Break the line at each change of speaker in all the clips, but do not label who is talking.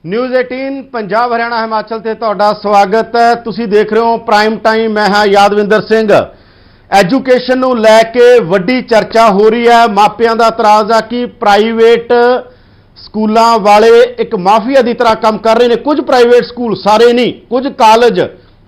News 18 Punjab Haryana Himachal ਤੇ ਤੁਹਾਡਾ ਸਵਾਗਤ ਹੈ। ਤੁਸੀਂ ਦੇਖ ਰਹੇ ਹੋ ਪ੍ਰਾਈਮ ਟਾਈਮ। ਮੈਂ ਹਾਂ ਯਾਦਵਿੰਦਰ ਸਿੰਘ। ਐਜੂਕੇਸ਼ਨ ਨੂੰ ਲੈ ਕੇ ਵੱਡੀ ਚਰਚਾ ਹੋ ਰਹੀ ਹੈ। ਮਾਪਿਆਂ ਦਾ ਇਤਰਾਜ਼ ਆ ਕਿ ਪ੍ਰਾਈਵੇਟ ਸਕੂਲਾਂ ਵਾਲੇ ਇੱਕ ਮਾਫੀਆ ਦੀ ਤਰ੍ਹਾਂ ਕੰਮ ਕਰ ਰਹੇ ਨੇ। ਕੁਝ ਪ੍ਰਾਈਵੇਟ ਸਕੂਲ, ਸਾਰੇ ਨਹੀਂ, ਕੁਝ ਕਾਲਜ,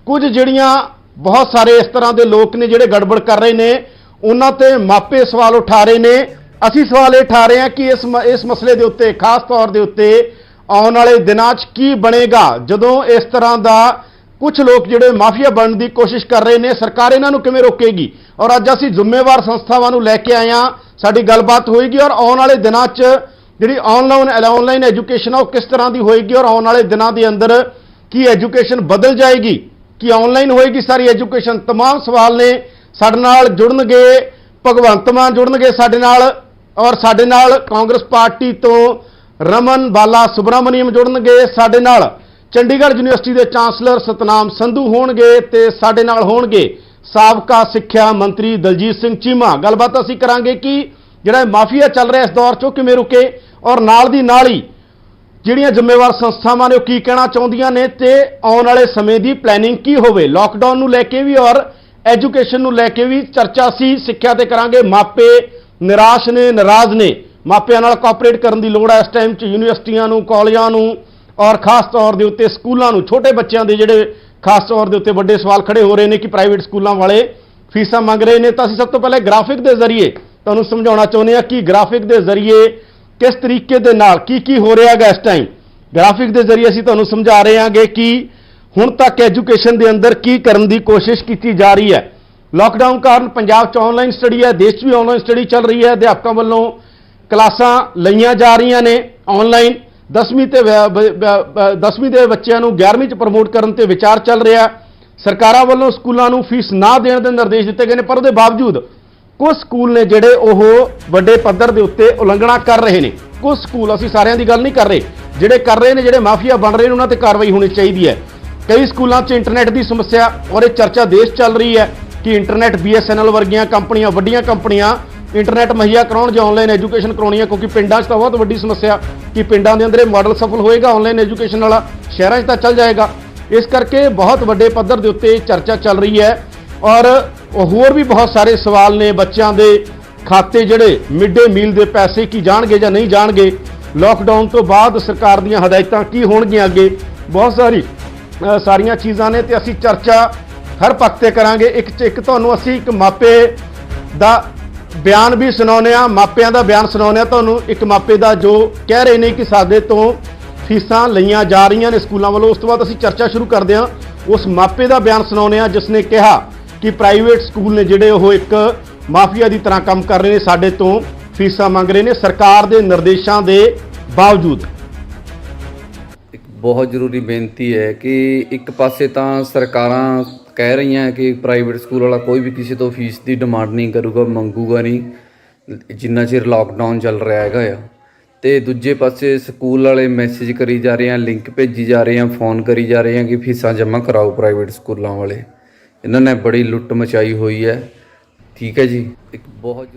ਕੁਝ ਜਿਹੜੀਆਂ ਬਹੁਤ ਸਾਰੇ ਇਸ ਤਰ੍ਹਾਂ ਦੇ ਲੋਕ ਨੇ ਜਿਹੜੇ ਗੜਬੜ ਕਰ ਰਹੇ ਨੇ, ਉਹਨਾਂ ਤੇ ਮਾਪੇ ਸਵਾਲ ਉਠਾ ਰਹੇ ਨੇ। ਅਸੀਂ ਸਵਾਲ ਇਹ ਉਠਾ ਰਹੇ ਹਾਂ ਕਿ ਇਸ ਮਸਲੇ ਦੇ ਉੱਤੇ, ਖਾਸ ਤੌਰ ਦੇ ਉੱਤੇ ਆਉਣ ਵਾਲੇ ਦਿਨਾਂ 'ਚ ਕੀ ਬਣੇਗਾ ਜਦੋਂ ਇਸ ਤਰ੍ਹਾਂ ਦਾ ਕੁਝ ਲੋਕ ਜਿਹੜੇ ਮਾਫੀਆ ਬਣਨ ਦੀ ਕੋਸ਼ਿਸ਼ ਕਰ ਰਹੇ ਨੇ। ਸਰਕਾਰ ਇਹਨਾਂ ਨੂੰ ਕਿਵੇਂ ਰੋਕੇਗੀ? ਔਰ ਅੱਜ ਅਸੀਂ ਜ਼ਿੰਮੇਵਾਰ ਸੰਸਥਾਵਾਂ ਨੂੰ ਲੈ ਕੇ ਆਏ ਹਾਂ। ਸਾਡੀ ਗੱਲਬਾਤ ਹੋਏਗੀ ਔਰ ਆਉਣ ਵਾਲੇ ਦਿਨਾਂ 'ਚ ਜਿਹੜੀ ਆਨਲਾਈਨ ਐਜੂਕੇਸ਼ਨ ਆ ਉਹ ਕਿਸ ਤਰ੍ਹਾਂ ਦੀ ਹੋਏਗੀ ਔਰ ਆਉਣ ਵਾਲੇ ਦਿਨਾਂ ਦੇ ਅੰਦਰ ਕੀ ਐਜੂਕੇਸ਼ਨ ਬਦਲ ਜਾਏਗੀ, ਕੀ ਆਨਲਾਈਨ ਹੋਏਗੀ ਸਾਰੀ ਐਜੂਕੇਸ਼ਨ? तमाम ਸਵਾਲ ਨੇ। ਸਾਡੇ ਨਾਲ ਜੁੜਨਗੇ ਭਗਵੰਤ ਮਾਨ, ਜੁੜਨਗੇ ਸਾਡੇ ਨਾਲ, ਔਰ ਸਾਡੇ ਨਾਲ ਕਾਂਗਰਸ ਪਾਰਟੀ ਤੋਂ ਰਮਨ ਬਾਲਾ ਸੁਬਰਾਮਨੀਅਮ ਜੁੜਨਗੇ ਸਾਡੇ ਨਾਲ, ਚੰਡੀਗੜ੍ਹ ਯੂਨੀਵਰਸਿਟੀ ਦੇ ਚਾਂਸਲਰ ਸਤਨਾਮ ਸੰਧੂ ਹੋਣਗੇ ਤੇ ਸਾਡੇ ਨਾਲ ਹੋਣਗੇ ਸਾਬਕਾ ਸਿੱਖਿਆ ਮੰਤਰੀ ਦਲਜੀਤ ਸਿੰਘ ਚੀਮਾ। ਗੱਲਬਾਤ ਅਸੀਂ ਕਰਾਂਗੇ ਕਿ ਜਿਹੜਾ ਮਾਫੀਆ ਚੱਲ ਰਿਹਾ ਇਸ ਦੌਰ 'ਚ ਉਹ ਕਿਵੇਂ ਰੁਕੇ ਔਰ ਨਾਲ ਦੀ ਨਾਲ ਹੀ ਜਿਹੜੀਆਂ ਜ਼ਿੰਮੇਵਾਰ ਸੰਸਥਾਵਾਂ ਨੇ ਉਹ ਕੀ ਕਹਿਣਾ ਚਾਹੁੰਦੀਆਂ ਨੇ ਤੇ ਆਉਣ ਵਾਲੇ ਸਮੇਂ ਦੀ ਪਲੈਨਿੰਗ ਕੀ ਹੋਵੇ। ਲਾਕਡਾਊਨ ਨੂੰ ਲੈ ਕੇ ਵੀ ਔਰ ਐਜੂਕੇਸ਼ਨ ਨੂੰ ਲੈ ਕੇ ਵੀ ਚਰਚਾ ਸੀ। ਸਿੱਖਿਆ ਤੇ ਕਰਾਂਗੇ। ਮਾਪੇ ਨਿਰਾਸ਼ ਨੇ, ਨਾਰਾਜ਼ ਨੇ। ਮਾਪਿਆਂ ਨਾਲ ਕੋਆਪਰੇਟ ਕਰਨ ਦੀ ਲੋੜ ਹੈ ਇਸ ਟਾਈਮ 'ਚ ਯੂਨੀਵਰਸਿਟੀਆਂ ਨੂੰ, ਕਾਲਜਾਂ ਨੂੰ ਔਰ ਖਾਸ ਤੌਰ ਦੇ ਉੱਤੇ ਸਕੂਲਾਂ ਨੂੰ। ਛੋਟੇ ਬੱਚਿਆਂ ਦੇ ਜਿਹੜੇ ਖਾਸ ਤੌਰ ਦੇ ਉੱਤੇ ਵੱਡੇ ਸਵਾਲ ਖੜੇ ਹੋ ਰਹੇ ਨੇ ਕਿ ਪ੍ਰਾਈਵੇਟ ਸਕੂਲਾਂ ਵਾਲੇ ਫੀਸਾਂ ਮੰਗ ਰਹੇ ਨੇ। ਤਾਂ ਅਸੀਂ ਸਭ ਤੋਂ ਪਹਿਲੇ ਗ੍ਰਾਫਿਕ ਦੇ ਜ਼ਰੀਏ ਤੁਹਾਨੂੰ ਸਮਝਾਉਣਾ ਚਾਹੁੰਦੇ ਹਾਂ ਕਿ ਗ੍ਰਾਫਿਕ ਦੇ ਜ਼ਰੀਏ ਕਿਸ ਤਰੀਕੇ ਦੇ ਨਾਲ ਕੀ ਹੋ ਰਿਹਾ ਹੈਗਾ ਇਸ ਟਾਈਮ। ਗ੍ਰਾਫਿਕ ਦੇ ਜ਼ਰੀਏ ਅਸੀਂ ਤੁਹਾਨੂੰ ਸਮਝਾ ਰਹੇ ਹਾਂਗੇ ਕਿ ਹੁਣ ਤੱਕ ਐਜੂਕੇਸ਼ਨ ਦੇ ਅੰਦਰ ਕੀ ਕਰਨ ਦੀ ਕੋਸ਼ਿਸ਼ ਕੀਤੀ ਜਾ ਰਹੀ ਹੈ। ਲਾਕਡਾਊਨ ਕਾਰਨ ਪੰਜਾਬ 'ਚ ਆਨਲਾਈਨ ਸਟੱਡੀ ਹੈ, ਦੇਸ਼ 'ਚ ਵੀ ਆਨਲਾਈਨ ਸਟੱਡੀ ਚੱਲ ਰਹੀ ਹੈ। ਅਧਿਆਪਕਾਂ ਵੱਲੋਂ ਕਲਾਸਾਂ ਲਈਆਂ ਜਾ ਰਹੀਆਂ ਨੇ ਆਨਲਾਈਨ। 10ਵੀਂ ਦੇ ਬੱਚਿਆਂ ਨੂੰ 11ਵੀਂ 'ਚ ਪ੍ਰਮੋਟ ਕਰਨ ਤੇ ਵਿਚਾਰ ਚੱਲ ਰਿਹਾ। ਸਰਕਾਰਾਂ ਵੱਲੋਂ ਸਕੂਲਾਂ ਨੂੰ ਫੀਸ ਨਾ ਦੇਣ ਦੇ ਨਿਰਦੇਸ਼ ਦਿੱਤੇ ਗਏ ਨੇ, ਪਰ ਉਹਦੇ ਬਾਵਜੂਦ ਕੁਝ ਸਕੂਲ ਨੇ ਜਿਹੜੇ ਉਹ ਵੱਡੇ ਪੱਧਰ ਦੇ ਉੱਤੇ ਉਲੰਘਣਾ ਕਰ ਰਹੇ ਨੇ। ਕੁਝ ਸਕੂਲ, ਅਸੀਂ ਸਾਰਿਆਂ ਦੀ ਗੱਲ ਨਹੀਂ ਕਰ ਰਹੇ, ਜਿਹੜੇ ਕਰ ਰਹੇ ਨੇ, ਜਿਹੜੇ ਮਾਫੀਆ ਬਣ ਰਹੇ ਨੇ, ਉਹਨਾਂ ਤੇ ਕਾਰਵਾਈ ਹੋਣੀ ਚਾਹੀਦੀ ਹੈ। ਕਈ ਸਕੂਲਾਂ 'ਚ ਇੰਟਰਨੈਟ ਦੀ ਸਮੱਸਿਆ ਔਰ ਇਹ ਚਰਚਾ ਦੇਸ਼ ਚੱਲ ਰਹੀ ਹੈ ਕਿ ਇੰਟਰਨੈਟ BSNL ਵਰਗੀਆਂ ਕੰਪਨੀਆਂ, ਵੱਡੀਆਂ ਕੰਪਨੀਆਂ ਇੰਟਰਨੈਟ ਮੁਹੱਈਆ ਕਰਾਉਣ ਜਾਂ ਆਨਲਾਈਨ ਐਜੂਕੇਸ਼ਨ ਕਰਾਉਣੀ ਹੈ, ਕਿਉਂਕਿ ਪਿੰਡਾਂ 'ਚ ਤਾਂ ਬਹੁਤ ਵੱਡੀ ਸਮੱਸਿਆ ਕਿ ਪਿੰਡਾਂ ਦੇ ਅੰਦਰ ਇਹ ਮਾਡਲ ਸਫਲ ਹੋਏਗਾ ਆਨਲਾਈਨ ਐਜੂਕੇਸ਼ਨ ਵਾਲਾ, ਸ਼ਹਿਰਾਂ 'ਚ ਤਾਂ ਚੱਲ ਜਾਏਗਾ। ਇਸ ਕਰਕੇ ਬਹੁਤ ਵੱਡੇ ਪੱਧਰ ਦੇ ਉੱਤੇ ਚਰਚਾ ਚੱਲ ਰਹੀ ਹੈ ਔਰ ਹੋਰ ਵੀ ਬਹੁਤ ਸਾਰੇ ਸਵਾਲ ਨੇ। ਬੱਚਿਆਂ ਦੇ ਖਾਤੇ ਜਿਹੜੇ ਮਿਡ ਡੇ ਮੀਲ ਦੇ ਪੈਸੇ ਕੀ ਜਾਣਗੇ ਜਾਂ ਨਹੀਂ ਜਾਣਗੇ? ਲਾਕਡਾਊਨ ਤੋਂ ਬਾਅਦ ਸਰਕਾਰ ਦੀਆਂ ਹਦਾਇਤਾਂ ਕੀ ਹੋਣਗੀਆਂ ਅੱਗੇ? ਬਹੁਤ ਸਾਰੀਆਂ ਚੀਜ਼ਾਂ ਨੇ ਤੇ ਅਸੀਂ ਚਰਚਾ ਹਰ ਪੱਖ ਤੇ ਕਰਾਂਗੇ। ਇੱਕ ਤੁਹਾਨੂੰ ਅਸੀਂ ਇੱਕ ਮਾਪੇ ਦਾ ਬਿਆਨ ਵੀ ਸੁਣਾਉਂਦੇ ਹਾਂ, ਮਾਪਿਆਂ ਦਾ ਬਿਆਨ ਸੁਣਾਉਂਦੇ ਹਾਂ ਤੁਹਾਨੂੰ। ਇੱਕ ਮਾਪੇ ਦਾ ਜੋ ਕਹਿ ਰਹੇ ਨੇ ਕਿ ਸਾਡੇ ਤੋਂ ਫੀਸਾਂ ਲਈਆਂ ਜਾ ਰਹੀਆਂ ਨੇ ਸਕੂਲਾਂ ਵੱਲੋਂ। ਉਸ ਤੋਂ ਬਾਅਦ ਅਸੀਂ ਚਰਚਾ ਸ਼ੁਰੂ ਕਰਦੇ ਹਾਂ। ਉਸ ਮਾਪੇ ਦਾ ਬਿਆਨ ਸੁਣਾਉਂਦੇ ਹਾਂ ਜਿਸ ਨੇ ਕਿਹਾ ਕਿ ਪ੍ਰਾਈਵੇਟ ਸਕੂਲ ਨੇ ਜਿਹੜੇ ਉਹ ਇੱਕ ਮਾਫੀਆ ਦੀ ਤਰ੍ਹਾਂ ਕੰਮ ਕਰ ਰਹੇ ਨੇ, ਸਾਡੇ ਤੋਂ ਫੀਸਾਂ ਮੰਗ ਰਹੇ ਨੇ ਸਰਕਾਰ ਦੇ ਨਿਰਦੇਸ਼ਾਂ ਦੇ ਬਾਵਜੂਦ।
ਇੱਕ ਬਹੁਤ ਜ਼ਰੂਰੀ ਬੇਨਤੀ ਹੈ ਕਿ ਇੱਕ ਪਾਸੇ ਤਾਂ ਸਰਕਾਰਾਂ ਕਹਿ ਰਹੀਆਂ ਕਿ ਪ੍ਰਾਈਵੇਟ ਸਕੂਲ ਵਾਲਾ ਕੋਈ ਵੀ ਕਿਸੇ ਤੋਂ ਫੀਸ ਦੀ ਡਿਮਾਂਡ ਨਹੀਂ ਕਰੂਗਾ, ਮੰਗੂਗਾ ਨਹੀਂ ਜਿੰਨਾ ਚਿਰ ਲਾਕਡਾਊਨ ਚੱਲ ਰਿਹਾ ਹੈਗਾ ਆ। ਤੇ ਦੂਜੇ ਪਾਸੇ ਸਕੂਲ ਵਾਲੇ ਮੈਸੇਜ ਕਰੀ ਜਾ ਰਹੇ ਆ, ਲਿੰਕ ਭੇਜੀ ਜਾ ਰਹੇ ਆ, ਫੋਨ ਕਰੀ ਜਾ ਰਹੇ ਆ ਕਿ ਫੀਸਾਂ ਜਮ੍ਹਾਂ ਕਰਾਓ ਪ੍ਰਾਈਵੇਟ ਸਕੂਲਾਂ ਵਾਲੇ। ਇਹਨਾਂ ਨੇ ਬੜੀ ਲੁੱਟ ਮਚਾਈ ਹੋਈ ਹੈ। ਠੀਕ ਹੈ ਜੀ। ਇੱਕ ਬਹੁਤ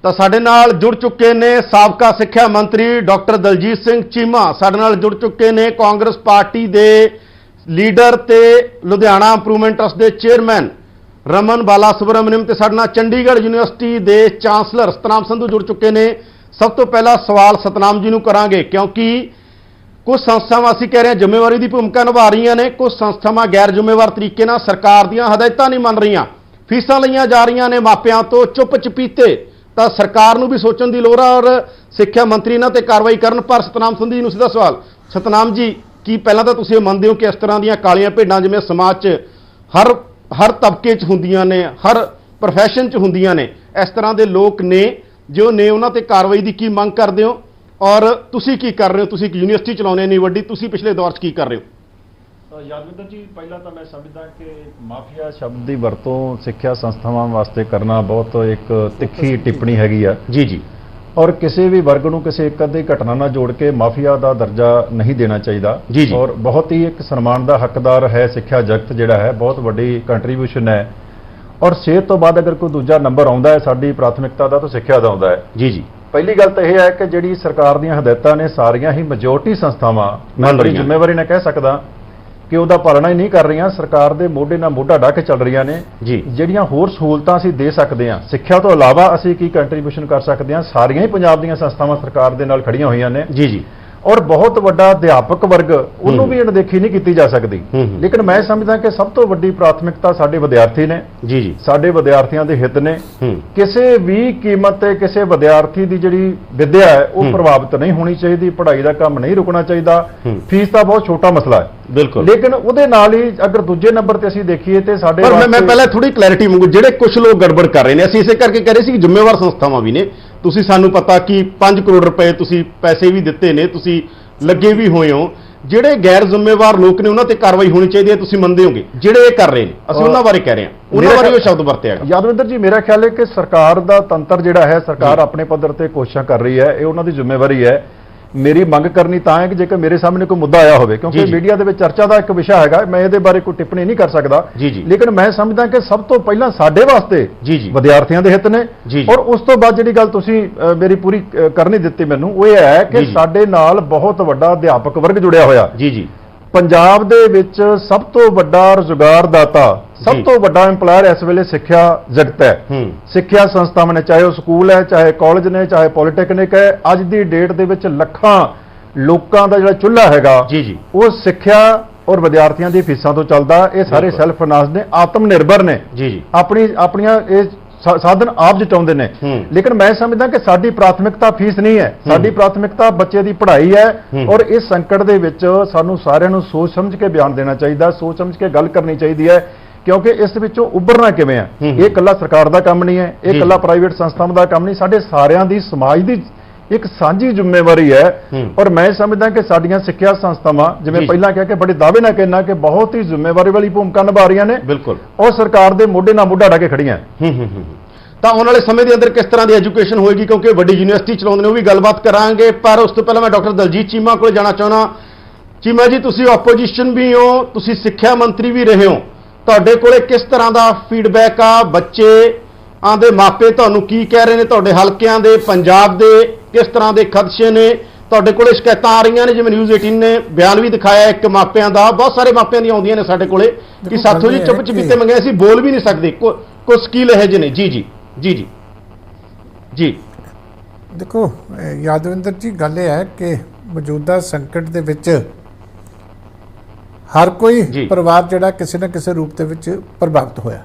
ਤਾਂ ਸਾਡੇ ਨਾਲ ਜੁੜ ਚੁੱਕੇ ਨੇ ਸਾਬਕਾ ਸਿੱਖਿਆ ਮੰਤਰੀ ਡਾਕਟਰ ਦਲਜੀਤ ਸਿੰਘ ਚੀਮਾ, ਸਾਡੇ ਨਾਲ ਜੁੜ ਚੁੱਕੇ ਨੇ ਕਾਂਗਰਸ ਪਾਰਟੀ ਦੇ ਲੀਡਰ ਤੇ ਲੁਧਿਆਣਾ ਇੰਪਰੂਵਮੈਂਟ ਟਰਸਟ ਦੇ ਚੇਅਰਮੈਨ ਰਮਨ ਬਾਲਾ ਸੁਬਰਾਮਨੀਅਮ, ਤੇ ਸਾਡੇ ਨਾਲ ਚੰਡੀਗੜ੍ਹ ਯੂਨੀਵਰਸਿਟੀ ਦੇ ਚਾਂਸਲਰ ਸਤਨਾਮ ਸੰਧੂ ਜੁੜ ਚੁੱਕੇ ਨੇ। ਸਭ ਤੋਂ ਪਹਿਲਾ ਸਵਾਲ ਸਤਨਾਮ ਜੀ ਨੂੰ ਕਰਾਂਗੇ, ਕਿਉਂਕਿ ਕੁਝ ਸੰਸਥਾਵਾਂ ਅਸੀਂ ਕਹਿ ਰਹੇ ਹਾਂ ਜ਼ਿੰਮੇਵਾਰੀ ਦੀ ਭੂਮਿਕਾ ਨਿਭਾ ਰਹੀਆਂ ਨੇ, ਕੁਝ ਸੰਸਥਾਵਾਂ ਗੈਰ ਜ਼ਿੰਮੇਵਾਰ ਤਰੀਕੇ ਨਾਲ ਸਰਕਾਰ ਦੀਆਂ ਹਦਾਇਤਾਂ ਨਹੀਂ ਮੰਨ ਰਹੀਆਂ, ਫੀਸਾਂ ਲਈਆਂ ਜਾ ਰਹੀਆਂ ਨੇ ਮਾਪਿਆਂ ਤੋਂ ਚੁੱਪ ਚਪੀਤੇ। ਤਾਂ ਸਰਕਾਰ ਨੂੰ ਵੀ ਸੋਚਣ ਦੀ ਲੋੜ ਹੈ ਔਰ ਸਿੱਖਿਆ ਮੰਤਰੀ ਇਹਨਾਂ ਤੇ ਕਾਰਵਾਈ ਕਰਨ। ਪਰ ਸਤਨਾਮ ਸੰਧੂ ਜੀ ਨੂੰ ਸਿੱਧਾ ਸਵਾਲ। ਸਤਨਾਮ ਜੀ, ਕੀ ਪਹਿਲਾਂ ਤਾਂ ਤੁਸੀਂ ਇਹ ਮੰਨਦੇ ਹੋ ਕਿ ਇਸ ਤਰ੍ਹਾਂ ਦੀਆਂ ਕਾਲੀਆਂ ਭੇਡਾਂ ਜਿਵੇਂ ਸਮਾਜ 'ਚ ਹਰ ਤਬਕੇ 'ਚ ਹੁੰਦੀਆਂ ਨੇ, ਹਰ ਪ੍ਰੋਫੈਸ਼ਨ 'ਚ ਹੁੰਦੀਆਂ ਨੇ, ਇਸ ਤਰ੍ਹਾਂ ਦੇ ਲੋਕ ਨੇ ਜੋ ਨੇ, ਉਹਨਾਂ ਤੇ ਕਾਰਵਾਈ ਦੀ ਕੀ ਮੰਗ ਕਰਦੇ ਹੋ ਔਰ ਤੁਸੀਂ ਕੀ ਕਰ ਰਹੇ ਹੋ? ਤੁਸੀਂ ਇੱਕ ਯੂਨੀਵਰਸਿਟੀ ਚਲਾਉਂਦੇ ਨਹੀਂ ਵੱਡੀ, ਤੁਸੀਂ ਪਿਛਲੇ ਦੌਰ 'ਚ ਕੀ ਕਰ ਰਹੇ ਹੋ?
ਯਾਦਵਿੰਦਰ ਜੀ, ਪਹਿਲਾਂ ਤਾਂ ਮੈਂ ਸਮਝਦਾ ਕਿ ਮਾਫੀਆ ਸ਼ਬਦ ਦੀ ਵਰਤੋਂ ਸਿੱਖਿਆ ਸੰਸਥਾਵਾਂ ਵਾਸਤੇ ਕਰਨਾ ਬਹੁਤ ਇੱਕ ਤਿੱਖੀ ਟਿੱਪਣੀ ਹੈਗੀ ਆ।
ਜੀ।
ਔਰ ਕਿਸੇ ਵੀ ਵਰਗ ਨੂੰ ਕਿਸੇ ਇੱਕ ਅੱਧੀ ਘਟਨਾ ਨਾਲ ਜੋੜ ਕੇ ਮਾਫੀਆ ਦਾ ਦਰਜਾ ਨਹੀਂ ਦੇਣਾ ਚਾਹੀਦਾ। ਔਰ ਬਹੁਤ ਹੀ ਇੱਕ ਸਨਮਾਨ ਦਾ ਹੱਕਦਾਰ ਹੈ ਸਿੱਖਿਆ ਜਗਤ ਜਿਹੜਾ ਹੈ, ਬਹੁਤ ਵੱਡੀ ਕੰਟਰੀਬਿਊਸ਼ਨ ਹੈ। ਔਰ ਸਿਹਤ ਤੋਂ ਬਾਅਦ ਅਗਰ ਕੋਈ ਦੂਜਾ ਨੰਬਰ ਆਉਂਦਾ ਹੈ ਸਾਡੀ ਪ੍ਰਾਥਮਿਕਤਾ ਦਾ ਤਾਂ ਸਿੱਖਿਆ ਦਾ ਆਉਂਦਾ ਹੈ।
ਜੀ।
ਪਹਿਲੀ ਗੱਲ ਤਾਂ ਇਹ ਹੈ ਕਿ ਜਿਹੜੀ ਸਰਕਾਰ ਦੀਆਂ ਹਦਾਇਤਾਂ ਨੇ ਸਾਰੀਆਂ ਹੀ ਮੈਜੋਰਟੀ ਸੰਸਥਾਵਾਂ
ਮੰਨ
ਬੜੀ
ਰਹੀਆਂ।
ਜ਼ਿੰਮੇਵਾਰੀ ਨਾਲ ਕਹਿ ਸਕਦਾ ਕਿ ਉਹਦਾ ਪਾਲਣਾ ਹੀ ਨਹੀਂ ਕਰ ਰਹੀਆਂ। ਸਰਕਾਰ ਦੇ ਮੋਢੇ ਨਾਲ ਮੋਢਾ ਢਾ ਕੇ ਚੱਲ ਰਹੀਆਂ ਨੇ।
ਜੀ।
ਜਿਹੜੀਆਂ ਹੋਰ ਸਹੂਲਤਾਂ ਅਸੀਂ ਦੇ ਸਕਦੇ ਹਾਂ, ਸਿੱਖਿਆ ਤੋਂ ਇਲਾਵਾ ਅਸੀਂ ਕੀ ਕੰਟਰੀਬਿਊਸ਼ਨ ਕਰ ਸਕਦੇ ਹਾਂ, ਸਾਰੀਆਂ ਹੀ ਪੰਜਾਬ ਦੀਆਂ ਸੰਸਥਾਵਾਂ ਸਰਕਾਰ ਦੇ ਨਾਲ ਖੜੀਆਂ ਹੋਈਆਂ ਨੇ।
ਜੀ ਜੀ।
ਔਰ ਬਹੁਤ ਵੱਡਾ ਅਧਿਆਪਕ ਵਰਗ, ਉਹਨੂੰ ਵੀ ਅਣਦੇਖੀ ਨਹੀਂ ਕੀਤੀ ਜਾ ਸਕਦੀ। ਲੇਕਿਨ ਮੈਂ ਸਮਝਦਾ ਕਿ ਸਭ ਤੋਂ ਵੱਡੀ ਪ੍ਰਾਥਮਿਕਤਾ ਸਾਡੇ ਵਿਦਿਆਰਥੀ ਨੇ।
ਜੀ ਜੀ।
ਸਾਡੇ ਵਿਦਿਆਰਥੀਆਂ ਦੇ ਹਿੱਤ ਨੇ। ਕਿਸੇ ਵੀ ਕੀਮਤ ਤੇ ਕਿਸੇ ਵਿਦਿਆਰਥੀ ਦੀ ਜਿਹੜੀ ਵਿੱਦਿਆ ਹੈ ਉਹ ਪ੍ਰਭਾਵਿਤ ਨਹੀਂ ਹੋਣੀ ਚਾਹੀਦੀ। ਪੜ੍ਹਾਈ ਦਾ ਕੰਮ ਨਹੀਂ ਰੁਕਣਾ ਚਾਹੀਦਾ। ਫੀਸ ਤਾਂ ਬਹੁਤ ਛੋਟਾ ਮਸਲਾ ਹੈ,
ਬਿਲਕੁਲ,
ਲੇਕਿਨ ਉਹਦੇ ਨਾਲ ਹੀ ਅਗਰ ਦੂਜੇ ਨੰਬਰ ਤੇ ਅਸੀਂ ਦੇਖੀਏ ਤੇ ਸਾਡੇ
ਪਰ ਮੈਂ ਪਹਿਲਾਂ ਥੋੜੀ ਕਲੈਰਿਟੀ ਮੰਗੂ। ਜਿਹੜੇ ਕੁਝ ਲੋਕ ਗੜਬੜ ਕਰ ਰਹੇ ਨੇ, ਅਸੀਂ ਇਸੇ ਕਰਕੇ ਕਹਿ ਰਹੇ ਸੀ ਕਿ ਜ਼ਿੰਮੇਵਾਰ ਸੰਸਥਾਵਾਂ ਵੀ ਨੇ। ਤੁਸੀਂ ਸਾਨੂੰ ਪਤਾ ਕਿ 5 ਕਰੋੜ ਰੁਪਏ ਤੁਸੀਂ ਪੈਸੇ ਵੀ ਦਿੱਤੇ ਨੇ, ਤੁਸੀਂ ਲੱਗੇ ਵੀ ਹੋਏ ਹੋ। ਜਿਹੜੇ ਗੈਰ ਜ਼ਿੰਮੇਵਾਰ ਲੋਕ ਨੇ ਉਹਨਾਂ ਤੇ ਕਾਰਵਾਈ ਹੋਣੀ ਚਾਹੀਦੀ ਹੈ, ਤੁਸੀਂ ਮੰਨਦੇ ਹੋਗੇ? ਜਿਹੜੇ ਇਹ ਕਰ ਰਹੇ ਨੇ, ਅਸੀਂ ਉਹਨਾਂ ਬਾਰੇ ਕਹਿ ਰਹੇ ਹਾਂ, ਉਹਨਾਂ ਬਾਰੇ ਉਹ ਸ਼ਬਦ ਵਰਤਿਆ ਗਿਆ।
ਯਾਦਵਿੰਦਰ ਜੀ, ਮੇਰਾ ਖਿਆਲ ਹੈ ਕਿ ਸਰਕਾਰ ਦਾ ਤੰਤਰ ਜਿਹੜਾ ਹੈ, ਸਰਕਾਰ ਆਪਣੇ ਪੱਧਰ ਤੇ ਕੋਸ਼ਿਸ਼ਾਂ ਕਰ ਰਹੀ ਹੈ, ਇਹ ਉਹਨਾਂ ਦੀ ਜ਼ਿੰਮੇਵਾਰੀ ਹੈ। ਮੇਰੀ ਮੰਗ ਕਰਨੀ ਤਾਂ ਹੈ ਕਿ ਜੇਕਰ ਮੇਰੇ ਸਾਹਮਣੇ ਕੋਈ ਮੁੱਦਾ ਆਇਆ ਹੋਵੇ, ਕਿਉਂਕਿ ਮੀਡੀਆ ਦੇ ਵਿੱਚ ਚਰਚਾ ਦਾ ਇੱਕ ਵਿਸ਼ਾ ਹੈਗਾ, ਮੈਂ ਇਹਦੇ ਬਾਰੇ ਕੋਈ ਟਿੱਪਣੀ ਨਹੀਂ ਕਰ ਸਕਦਾ। ਲੇਕਿਨ ਮੈਂ ਸਮਝਦਾ ਕਿ ਸਭ ਤੋਂ ਪਹਿਲਾਂ ਸਾਡੇ ਵਾਸਤੇ ਵਿਦਿਆਰਥੀਆਂ ਦੇ ਹਿੱਤ ਨੇ। ਔਰ ਉਸ ਤੋਂ ਬਾਅਦ ਜਿਹੜੀ ਗੱਲ ਤੁਸੀਂ ਮੇਰੀ ਪੂਰੀ ਕਰਨੀ ਦਿੱਤੀ ਮੈਨੂੰ, ਉਹ ਇਹ ਹੈ ਕਿ ਸਾਡੇ ਨਾਲ ਬਹੁਤ ਵੱਡਾ ਅਧਿਆਪਕ ਵਰਗ ਜੁੜਿਆ ਹੋਇਆ। ਪੰਜਾਬ ਦੇ ਵਿੱਚ ਸਭ ਤੋਂ ਵੱਡਾ ਰੁਜ਼ਗਾਰਦਾਤਾ, ਸਭ ਤੋਂ ਵੱਡਾ ਐਮਪਲਾਇਰ ਇਸ ਵੇਲੇ ਸਿੱਖਿਆ ਜਗਤ ਹੈ। ਸਿੱਖਿਆ ਸੰਸਥਾਵਾਂ ਨੇ, ਚਾਹੇ ਉਹ ਸਕੂਲ ਹੈ, ਚਾਹੇ ਕਾਲਜ ਨੇ, ਚਾਹੇ ਪੋਲੀਟੈਕਨਿਕ ਹੈ। ਅੱਜ ਦੀ ਡੇਟ ਦੇ ਵਿੱਚ ਲੱਖਾਂ ਲੋਕਾਂ ਦਾ ਜਿਹੜਾ ਚੁੱਲ੍ਹਾ ਹੈਗਾ ਉਹ ਸਿੱਖਿਆ ਔਰ ਵਿਦਿਆਰਥੀਆਂ ਦੀ ਫੀਸਾਂ ਤੋਂ ਚੱਲਦਾ। ਇਹ ਸਾਰੇ ਸੈਲਫ ਫਾਈਨਾਂਸ ਨੇ, ਆਤਮ ਨਿਰਭਰ ਨੇ, ਆਪਣੀਆਂ ਇਹ ਸਾਧਨ ਆਪ ਜਟਾਉਂਦੇ ਨੇ। ਲੇਕਿਨ ਮੈਂ ਸਮਝਦਾ ਕਿ ਸਾਡੀ ਪ੍ਰਾਥਮਿਕਤਾ ਫੀਸ ਨਹੀਂ ਹੈ, ਸਾਡੀ ਪ੍ਰਾਥਮਿਕਤਾ ਬੱਚੇ ਦੀ ਪੜ੍ਹਾਈ ਹੈ। ਔਰ ਇਸ ਸੰਕਟ ਦੇ ਵਿੱਚ ਸਾਨੂੰ ਸਾਰਿਆਂ ਨੂੰ ਸੋਚ ਸਮਝ ਕੇ ਬਿਆਨ ਦੇਣਾ ਚਾਹੀਦਾ, ਸੋਚ ਸਮਝ ਕੇ ਗੱਲ ਕਰਨੀ ਚਾਹੀਦੀ ਹੈ, ਕਿਉਂਕਿ ਇਸ ਵਿੱਚੋਂ ਉੱਭਰਨਾ ਕਿਵੇਂ ਹੈ। ਇਹ ਇਕੱਲਾ ਸਰਕਾਰ ਦਾ ਕੰਮ ਨਹੀਂ ਹੈ, ਇਹ ਇਕੱਲਾ ਪ੍ਰਾਈਵੇਟ ਸੰਸਥਾਵਾਂ ਦਾ ਕੰਮ ਨਹੀਂ, ਸਾਡੇ ਸਾਰਿਆਂ ਦੀ, ਸਮਾਜ ਦੀ ਇੱਕ ਸਾਂਝੀ ਜ਼ਿੰਮੇਵਾਰੀ ਹੈ। ਔਰ ਮੈਂ ਸਮਝਦਾ ਕਿ ਸਾਡੀਆਂ ਸਿੱਖਿਆ ਸੰਸਥਾਵਾਂ, ਜਿਵੇਂ ਪਹਿਲਾਂ ਕਿਹਾ ਕਿ ਬੜੇ ਦਾਅਵੇ ਨਾਲ ਕਹਿਣਾ ਕਿ ਬਹੁਤ ਹੀ ਜ਼ਿੰਮੇਵਾਰੀ ਵਾਲੀ ਭੂਮਿਕਾ ਨਿਭਾ ਰਹੀਆਂ ਨੇ। ਬਿਲਕੁਲ, ਔਰ ਸਰਕਾਰ ਦੇ ਮੋਢੇ ਨਾਲ ਮੋਢਾ ਢਾ ਕੇ ਖੜੀਆਂ।
ਤਾਂ ਆਉਣ ਵਾਲੇ ਸਮੇਂ ਦੇ ਅੰਦਰ ਕਿਸ ਤਰ੍ਹਾਂ ਦੀ ਐਜੂਕੇਸ਼ਨ ਹੋਏਗੀ, ਕਿਉਂਕਿ ਵੱਡੀ ਯੂਨੀਵਰਸਿਟੀ ਚਲਾਉਂਦੇ ਨੇ, ਉਹ ਵੀ ਗੱਲਬਾਤ ਕਰਾਂਗੇ। ਪਰ ਉਸ ਤੋਂ ਪਹਿਲਾਂ ਮੈਂ ਡਾਕਟਰ ਦਲਜੀਤ ਚੀਮਾ ਕੋਲ ਜਾਣਾ ਚਾਹੁੰਦਾ। ਚੀਮਾ ਜੀ, ਤੁਸੀਂ ਆਪੋਜੀਸ਼ਨ ਵੀ ਹੋ, ਤੁਸੀਂ ਸਿੱਖਿਆ ਮੰਤਰੀ ਵੀ ਰਹੇ ਹੋ, ਤੁਹਾਡੇ ਕੋਲੇ ਕਿਸ ਤਰ੍ਹਾਂ ਦਾ ਫੀਡਬੈਕ ਆ? ਬੱਚਿਆਂ ਦੇ ਮਾਪੇ ਤੁਹਾਨੂੰ ਕੀ ਕਹਿ ਰਹੇ ਨੇ? ਤੁਹਾਡੇ ਹਲਕਿਆਂ ਦੇ, ਪੰਜਾਬ ਦੇ ਕਿਸ ਤਰ੍ਹਾਂ ਦੇ ਖਦਸ਼ੇ ਨੇ? ਤੁਹਾਡੇ ਕੋਲੇ ਸ਼ਿਕਾਇਤਾਂ ਆ ਰਹੀਆਂ ਨੇ, ਜਿਵੇਂ ਨਿਊਜ਼ 18 ਨੇ ਬਿਆਨ ਵੀ ਦਿਖਾਇਆ ਇੱਕ ਮਾਪਿਆਂ ਦਾ, ਬਹੁਤ ਸਾਰੇ ਮਾਪਿਆਂ ਦੀਆਂ ਆਉਂਦੀਆਂ ਨੇ ਸਾਡੇ ਕੋਲੇ ਕਿ ਸਾਥੋਂ ਜੀ ਚੁੱਪ ਚਪੀਤੇ ਮੰਗੇ, ਅਸੀਂ ਬੋਲ ਵੀ ਨਹੀਂ ਸਕਦੇ, ਕੋਈ ਸਕੀਲ ਇਹੋ ਜਿਹੇ ਨੇ। ਜੀ ਜੀ ਜੀ ਜੀ ਜੀ।
ਦੇਖੋ ਯਾਦਵਿੰਦਰ ਜੀ, ਗੱਲ ਇਹ ਹੈ ਕਿ ਮੌਜੂਦਾ ਸੰਕਟ ਦੇ ਵਿੱਚ ਹਰ ਕੋਈ ਪਰਿਵਾਰ ਜਿਹੜਾ ਕਿਸੇ ਨਾ ਕਿਸੇ ਰੂਪ ਦੇ ਵਿੱਚ ਪ੍ਰਭਾਵਿਤ ਹੋਇਆ।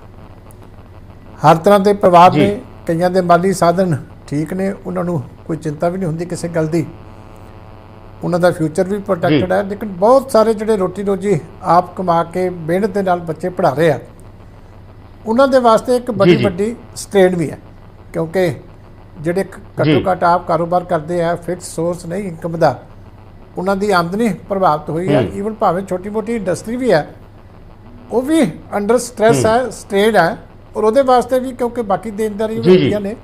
ਹਰ ਤਰ੍ਹਾਂ ਦੇ ਪਰਿਵਾਰ ਨੇ, ਕਈਆਂ ਦੇ ਮਾਲੀ ਸਾਧਨ ਠੀਕ ਨੇ, ਉਹਨਾਂ ਨੂੰ ਕੋਈ ਚਿੰਤਾ ਵੀ ਨਹੀਂ ਹੁੰਦੀ ਕਿਸੇ ਗੱਲ ਦੀ, ਉਹਨਾਂ ਦਾ ਫਿਊਚਰ ਵੀ ਪ੍ਰੋਟੈਕਟਡ ਹੈ। ਲੇਕਿਨ ਬਹੁਤ ਸਾਰੇ ਜਿਹੜੇ ਰੋਟੀ ਰੋਜੀ ਆਪ ਕਮਾ ਕੇ ਮਿਹਨਤ ਦੇ ਨਾਲ ਬੱਚੇ ਪੜ੍ਹਾ ਰਹੇ ਆ, ਉਹਨਾਂ ਦੇ ਵਾਸਤੇ ਇੱਕ ਬੜੀ ਵੱਡੀ ਸਟ੍ਰੇਨ ਵੀ ਹੈ, ਕਿਉਂਕਿ ਜਿਹੜੇ ਘੱਟੋ ਘੱਟ ਆਪ ਕਾਰੋਬਾਰ ਕਰਦੇ ਆ, ਫਿਕਸ ਸੋਰਸ ਨਹੀਂ ਇਨਕਮ ਦਾ, ਉਹਨਾਂ ਦੀ ਆਮਦਨੀ ਪ੍ਰਭਾਵਿਤ ਹੋਈ ਹੈ। ਈਵਨ ਭਾਵੇਂ ਛੋਟੀ ਮੋਟੀ ਇੰਡਸਟਰੀ ਵੀ ਹੈ, ਉਹ ਵੀ ਅੰਡਰ ਸਟ੍ਰੈਸ ਹੈ, ਸਟ੍ਰੇਨ ਹੈ। ਔਰ ਉਹਦੇ ਵਾਸਤੇ ਵੀ, ਕਿਉਂਕਿ ਬਾਕੀ ਦੇਣਦਾਰੀ ਹੁੰਦੀਆਂ ਨੇ,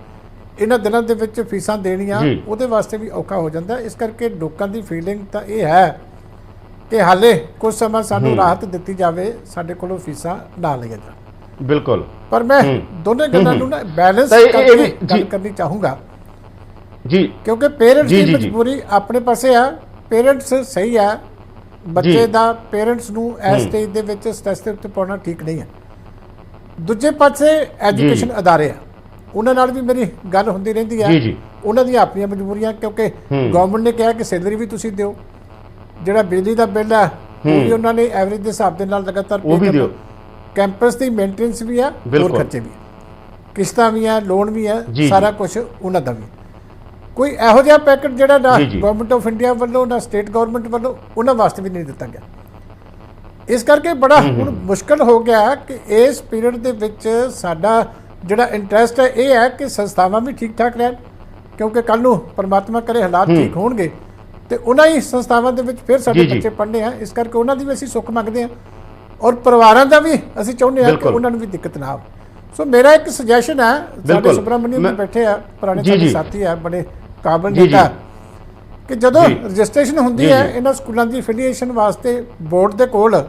ਇਹਨਾਂ ਦਿਨਾਂ ਦੇ ਵਿੱਚ ਫੀਸਾਂ ਦੇਣੀਆਂ ਉਹਦੇ ਵਾਸਤੇ ਵੀ ਔਖਾ ਹੋ ਜਾਂਦਾ। ਇਸ ਕਰਕੇ ਲੋਕਾਂ ਦੀ ਫੀਲਿੰਗ ਤਾਂ ਇਹ ਹੈ ਕਿ ਹਾਲੇ ਕੁਝ ਸਮਾਂ ਸਾਨੂੰ ਰਾਹਤ ਦਿੱਤੀ ਜਾਵੇ, ਸਾਡੇ ਕੋਲੋਂ ਫੀਸਾਂ ਨਾ ਲਈਆਂ ਜਾਣ।
ਬਿਲਕੁਲ,
ਪਰ ਮੈਂ ਦੋਨੇ ਗੱਲਾਂ ਨੂੰ ਨਾ ਬੈਲੈਂਸ ਕਰਕੇ ਗੱਲ ਕਰਨੀ ਚਾਹੂੰਗਾ ਜੀ, ਕਿਉਂਕਿ ਪੇਰੈਂਟਸ ਦੀ ਮਜਬੂਰੀ ਆਪਣੇ ਪਾਸੇ ਆ। ਪੇਰੈਂਟਸ ਸਹੀ ਹੈ, ਬੱਚੇ ਦਾ ਪੇਰੈਂਟਸ ਨੂੰ ਇਸ ਸਟੇਜ ਦੇ ਵਿੱਚ ਸਟ੍ਰੈਸ ਦੇ ਉੱਤੇ ਪਾਉਣਾ ਠੀਕ ਨਹੀਂ ਹੈ। ਦੂਜੇ ਪਾਸੇ ਐਜੂਕੇਸ਼ਨ ਅਦਾਰੇ ਆ, ਉਹਨਾਂ ਨਾਲ ਵੀ ਮੇਰੀ ਗੱਲ ਹੁੰਦੀ ਰਹਿੰਦੀ ਹੈ। ਉਹਨਾਂ ਦੀਆਂ ਆਪਣੀਆਂ ਮਜਬੂਰੀਆਂ, ਕਿਉਂਕਿ ਗਵਰਨਮੈਂਟ ਨੇ ਕਿਹਾ ਕਿ ਸੈਲਰੀ ਵੀ ਤੁਸੀਂ ਦਿਓ, ਜਿਹੜਾ ਬਿਜਲੀ ਦਾ ਬਿੱਲ ਹੈ ਉਹ ਵੀ ਉਹਨਾਂ ਨੇ ਐਵਰੇਜ ਦੇ ਹਿਸਾਬ ਦੇ ਨਾਲ ਲਗਾਤਾਰ ਪੇ ਕਰੋ, ਕੈਂਪਸ ਦੀ ਮੇਨਟੇਨੈਂਸ ਵੀ ਆ, ਹੋਰ ਖਰਚੇ ਵੀ, ਕਿਸ਼ਤਾਂ ਵੀ ਆ, ਲੋਨ ਵੀ ਆ, ਸਾਰਾ ਕੁਝ ਉਹਨਾਂ ਦਾ ਵੀ। ਕੋਈ ਇਹੋ ਜਿਹਾ ਪੈਕੇਜ ਜਿਹੜਾ ਨਾ ਗਵਰਨਮੈਂਟ ਆਫ ਇੰਡੀਆ ਵੱਲੋਂ ਨਾ ਸਟੇਟ ਗਵਰਨਮੈਂਟ ਵੱਲੋਂ ਉਹਨਾਂ ਵਾਸਤੇ ਵੀ ਨਹੀਂ ਦਿੱਤਾ ਗਿਆ। ਇਸ ਕਰਕੇ ਬੜਾ ਹੁਣ ਮੁਸ਼ਕਲ ਹੋ ਗਿਆ ਕਿ ਇਸ ਪੀਰੀਅਡ ਦੇ ਵਿੱਚ ਸਾਡਾ ਜਿਹੜਾ ਇੰਟਰਸਟ ਹੈ ਇਹ ਹੈ ਕਿ ਸੰਸਥਾਵਾਂ ਵੀ ਠੀਕ ਠਾਕ ਰਹਿਣ, ਕਿਉਂਕਿ ਕੱਲ੍ਹ ਨੂੰ ਪਰਮਾਤਮਾ ਕਰੇ ਹਾਲਾਤ ਠੀਕ ਹੋਣਗੇ ਤੇ ਉਹਨਾਂ ਹੀ ਸੰਸਥਾਵਾਂ ਦੇ ਵਿੱਚ ਫਿਰ ਸਾਡੇ ਬੱਚੇ ਪੜ੍ਹਨੇ ਆ। ਇਸ ਕਰਕੇ ਉਹਨਾਂ ਦੀ ਵੀ ਅਸੀਂ ਸੁੱਖ ਮੰਗਦੇ ਹਾਂ, ਔਰ ਪਰਿਵਾਰਾਂ ਦਾ ਵੀ ਅਸੀਂ ਚਾਹੁੰਦੇ ਹਾਂ ਕਿ ਉਹਨਾਂ ਨੂੰ ਵੀ ਦਿੱਕਤ ਨਾ ਆਵੇ। ਸੋ ਮੇਰਾ ਇੱਕ ਸੁਜੈਸ਼ਨ ਹੈ, ਸਾਡੇ ਸੁਬਰਾਮਨੀਅਮ ਜੀ ਬੈਠੇ ਆ, ਪੁਰਾਣੇ ਸਾਡੇ ਸਾਥੀ ਆ, ਬੜੇ ਕਾਬਲ ਨੇਤਾ, ਕਿ ਜਦੋਂ ਰਜਿਸਟ੍ਰੇਸ਼ਨ ਹੁੰਦੀ ਹੈ ਇਹਨਾਂ ਸਕੂਲਾਂ ਦੀ ਐਫੀਲੀਏਸ਼ਨ ਵਾਸਤੇ ਬੋਰਡ ਦੇ ਕੋਲ,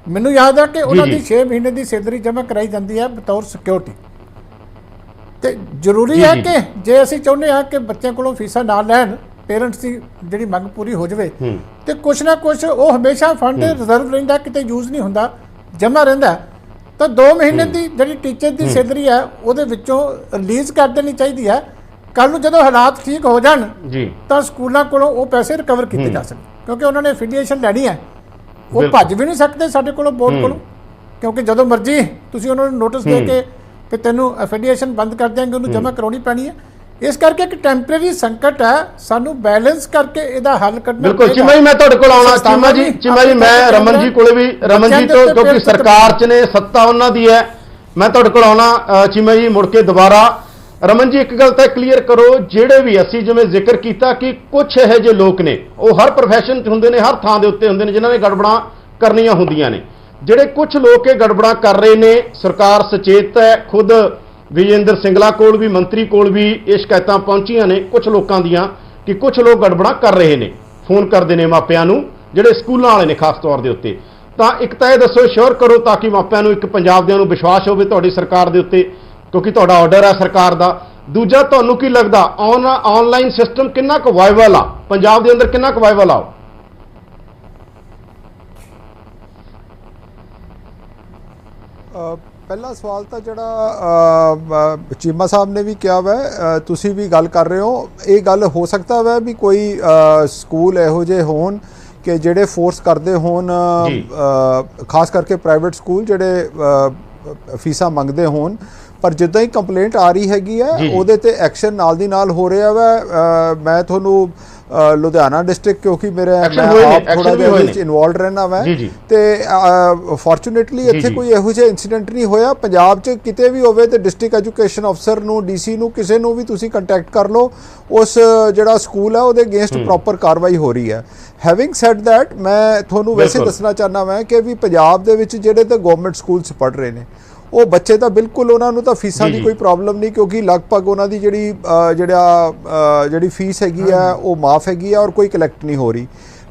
ਮੈਨੂੰ ਯਾਦ ਹੈ ਕਿ ਉਹਨਾਂ ਦੀ 6 ਮਹੀਨੇ ਦੀ ਸੈਲਰੀ ਜਮ੍ਹਾਂ ਕਰਾਈ ਜਾਂਦੀ ਹੈ ਬਤੌਰ ਸਿਕਿਉਰਿਟੀ। ਤੇ ਜ਼ਰੂਰੀ ਹੈ ਕਿ ਜੇ ਅਸੀਂ ਚਾਹੁੰਦੇ ਹਾਂ ਕਿ ਬੱਚਿਆਂ ਕੋਲੋਂ ਫੀਸਾਂ ਨਾ ਲੈਣ, ਪੇਰੈਂਟਸ ਦੀ ਜਿਹੜੀ ਮੰਗ ਪੂਰੀ ਹੋ ਜਾਵੇ, ਤੇ ਕੁਛ ਨਾ ਕੁਛ ਉਹ ਹਮੇਸ਼ਾ ਫੰਡ ਰਿਜ਼ਰਵ ਰਹਿੰਦਾ, ਕਿਤੇ ਯੂਜ਼ ਨਹੀਂ ਹੁੰਦਾ, ਜਮ੍ਹਾਂ ਰਹਿੰਦਾ। ਤਾਂ 2 ਮਹੀਨੇ ਦੀ ਜਿਹੜੀ ਟੀਚਰ ਦੀ ਸੈਲਰੀ ਹੈ ਉਹਦੇ ਵਿੱਚੋਂ ਰਿਲੀਜ਼ ਕਰ ਦੇਣੀ ਚਾਹੀਦੀ ਹੈ। ਕੱਲ ਨੂੰ ਜਦੋਂ ਹਾਲਾਤ ਠੀਕ ਹੋ ਜਾਣ ਤਾਂ ਸਕੂਲਾਂ ਕੋਲੋਂ ਉਹ ਪੈਸੇ ਰਿਕਵਰ ਕੀਤੇ ਜਾ ਸਕਣ, ਕਿਉਂਕਿ ਉਹਨਾਂ ਨੇ ਐਫੀਲੀਏਸ਼ਨ ਲੈਣੀ ਹੈ। ਉਹ ਭੱਜ ਵੀ ਨਹੀਂ ਸਕਦੇ ਸਾਡੇ ਕੋਲੋਂ, ਬੋਰਡ ਕੋਲੋਂ, ਕਿਉਂਕਿ ਜਦੋਂ ਮਰਜ਼ੀ ਤੁਸੀਂ ਉਹਨਾਂ ਨੂੰ ਨੋਟਿਸ ਦੇ ਕੇ ਕਿ ਤੈਨੂੰ ਐਫੀਲੀਏਸ਼ਨ ਬੰਦ ਕਰ ਦਿਆਂਗੇ, ਉਹਨੂੰ ਜਮ੍ਹਾਂ ਕਰਾਉਣੀ ਪੈਣੀ ਹੈ। ਇਸ ਕਰਕੇ ਇੱਕ ਟੈਂਪਰੇਰੀ ਸੰਕਟ ਹੈ, ਸਾਨੂੰ ਬੈਲੈਂਸ ਕਰਕੇ ਇਹਦਾ ਹੱਲ ਕੱਢਣਾ
ਬਿਲਕੁਲ। ਚੀਮਾ ਜੀ ਮੈਂ ਤੁਹਾਡੇ ਕੋਲ ਆਉਣਾ, ਚੀਮਾ ਜੀ ਮੈਂ ਰਮਨ ਜੀ ਕੋਲੇ ਵੀ, ਰਮਨ ਜੀ ਤੋਂ, ਕਿਉਂਕਿ ਸਰਕਾਰ 'ਚ ਨੇ, ਸੱਤਾ ਉਹਨਾਂ ਦੀ ਹੈ, ਮੈਂ ਤੁਹਾਡੇ ਕੋਲ ਆਉਣਾ ਚੀਮਾ ਜੀ ਮੁੜ ਕੇ ਦੁਬਾਰਾ। ਰਮਨ ਜੀ ਇੱਕ ਗੱਲ ਤਾਂ ਕਲੀਅਰ ਕਰੋ, ਜਿਹੜੇ ਵੀ ਅਸੀਂ ਜਿਵੇਂ ਜ਼ਿਕਰ ਕੀਤਾ ਕਿ ਕੁਝ ਇਹੋ ਜਿਹੇ ਲੋਕ ਨੇ, ਉਹ ਹਰ ਪ੍ਰੋਫੈਸ਼ਨ 'ਚ ਹੁੰਦੇ ਨੇ, ਹਰ ਥਾਂ ਦੇ ਉੱਤੇ ਹੁੰਦੇ ਨੇ, ਜਿਨ੍ਹਾਂ ਨੇ ਗੜਬੜਾਂ ਕਰਨੀਆਂ ਹੁੰਦੀਆਂ ਨੇ। ਜਿਹੜੇ ਕੁਝ ਲੋਕ ਇਹ ਗੜਬੜਾਂ ਕਰ ਰਹੇ ਨੇ, ਸਰਕਾਰ ਸੁਚੇਤ ਹੈ। ਖੁਦ ਵਿਜੇਂਦਰ ਸਿੰਗਲਾ ਕੋਲ ਵੀ, ਮੰਤਰੀ ਕੋਲ ਵੀ ਇਹ ਸ਼ਿਕਾਇਤਾਂ ਪਹੁੰਚੀਆਂ ਨੇ ਕੁਝ ਲੋਕਾਂ ਦੀਆਂ ਕਿ ਕੁਝ ਲੋਕ ਗੜਬੜਾਂ ਕਰ ਰਹੇ ਨੇ, ਫੋਨ ਕਰਦੇ ਨੇ ਮਾਪਿਆਂ ਨੂੰ, ਜਿਹੜੇ ਸਕੂਲਾਂ ਵਾਲੇ ਨੇ ਖਾਸ ਤੌਰ ਦੇ ਉੱਤੇ। ਤਾਂ ਇੱਕ ਤਾਂ ਇਹ ਦੱਸੋ, ਸ਼ੋਰ ਕਰੋ, ਤਾਂ ਕਿ ਮਾਪਿਆਂ ਨੂੰ, ਇੱਕ ਪੰਜਾਬ ਦਿਆਂ ਨੂੰ ਵਿਸ਼ਵਾਸ ਹੋਵੇ ਤੁਹਾਡੀ ਸਰਕਾਰ ਦੇ ਉੱਤੇ, ਕਿਉਂਕਿ ਤੁਹਾਡਾ ਆਰਡਰ ਹੈ ਸਰਕਾਰ ਦਾ। ਦੂਜਾ, ਤੁਹਾਨੂੰ ਕੀ ਲੱਗਦਾ ਆਨਲਾਈਨ ਸਿਸਟਮ ਕਿੰਨਾ ਕੁ ਵਾਇਬਲ ਆ ਪੰਜਾਬ ਦੇ ਅੰਦਰ, ਕਿੰਨਾ ਕੁ ਵਾਇਬਲ ਆ?
ਪਹਿਲਾ ਸਵਾਲ ਤਾਂ ਜਿਹੜਾ ਚੀਮਾ ਸਾਹਿਬ ਨੇ ਵੀ ਕਿਹਾ ਵਾ, ਤੁਸੀਂ ਵੀ ਗੱਲ ਕਰ ਰਹੇ ਹੋ, ਇਹ ਗੱਲ ਹੋ ਸਕਦਾ ਵਾ ਵੀ ਕੋਈ ਸਕੂਲ ਇਹੋ ਜਿਹੇ ਹੋਣ ਕਿ ਜਿਹੜੇ ਫੋਰਸ ਕਰਦੇ ਹੋਣ, ਖਾਸ ਕਰਕੇ ਪ੍ਰਾਈਵੇਟ ਸਕੂਲ ਜਿਹੜੇ ਫੀਸਾਂ ਮੰਗਦੇ ਹੋਣ, ਪਰ ਜਿੱਦਾਂ ਹੀ ਕੰਪਲੇਂਟ ਆ ਰਹੀ ਹੈਗੀ ਹੈ ਉਹਦੇ ਤੇ ਐਕਸ਼ਨ ਨਾਲ ਦੀ ਨਾਲ ਹੋ ਰਿਹਾ ਵਾ। ਮੈਂ ਤੁਹਾਨੂੰ ਲੁਧਿਆਣਾ ਡਿਸਟ੍ਰਿਕਟ, ਕਿਉਂਕਿ ਮੈਂ ਆਪ ਥੋੜਾ ਜਿਹਾ ਵਿੱਚ ਇਨਵੋਲਵਡ ਰਹਿਣਾ ਵਾ, ਤੇ ਫੋਰਚੂਨੇਟਲੀ ਇੱਥੇ ਕੋਈ ਇਹੋ ਜਿਹਾ ਇਨਸੀਡੈਂਟ ਨਹੀਂ ਹੋਇਆ। ਪੰਜਾਬ 'ਚ ਕਿਤੇ ਵੀ ਹੋਵੇ ਤੇ ਡਿਸਟ੍ਰਿਕਟ ਐਜੂਕੇਸ਼ਨ ਅਫਸਰ ਨੂੰ, ਡੀਸੀ ਨੂੰ, ਕਿਸੇ ਨੂੰ ਵੀ ਤੁਸੀਂ ਕੰਟੈਕਟ ਕਰ ਲਓ, ਉਸ ਜਿਹੜਾ ਸਕੂਲ ਹੈ ਉਹਦੇ ਅਗੇਂਸਟ ਪ੍ਰੋਪਰ ਕਾਰਵਾਈ ਹੋ ਰਹੀ ਹੈ। ਹੈਵਿੰਗ ਸੈਡ ਦੈਟ, ਮੈਂ ਤੁਹਾਨੂੰ ਵੈਸੇ ਦੱਸਣਾ ਚਾਹੁੰਦਾ ਮੈਂ ਕਿ ਵੀ ਪੰਜਾਬ ਦੇ ਵਿੱਚ ਜਿਹੜੇ ਤਾਂ ਗਵਰਨਮੈਂਟ ਸਕੂਲ 'ਚ ਪੜ੍ਹ ਰਹੇ ਨੇ ਉਹ ਬੱਚੇ ਤਾਂ ਬਿਲਕੁਲ, ਉਹਨਾਂ ਨੂੰ ਤਾਂ ਫੀਸਾਂ ਦੀ ਕੋਈ ਪ੍ਰੋਬਲਮ ਨਹੀਂ, ਕਿਉਂਕਿ ਲਗਭਗ ਉਹਨਾਂ ਦੀ ਜਿਹੜੀ ਫੀਸ ਹੈਗੀ ਆ ਉਹ ਮਾਫ ਹੈਗੀ ਆ ਔਰ ਕੋਈ ਕਲੈਕਟ ਨਹੀਂ ਹੋ ਰਹੀ।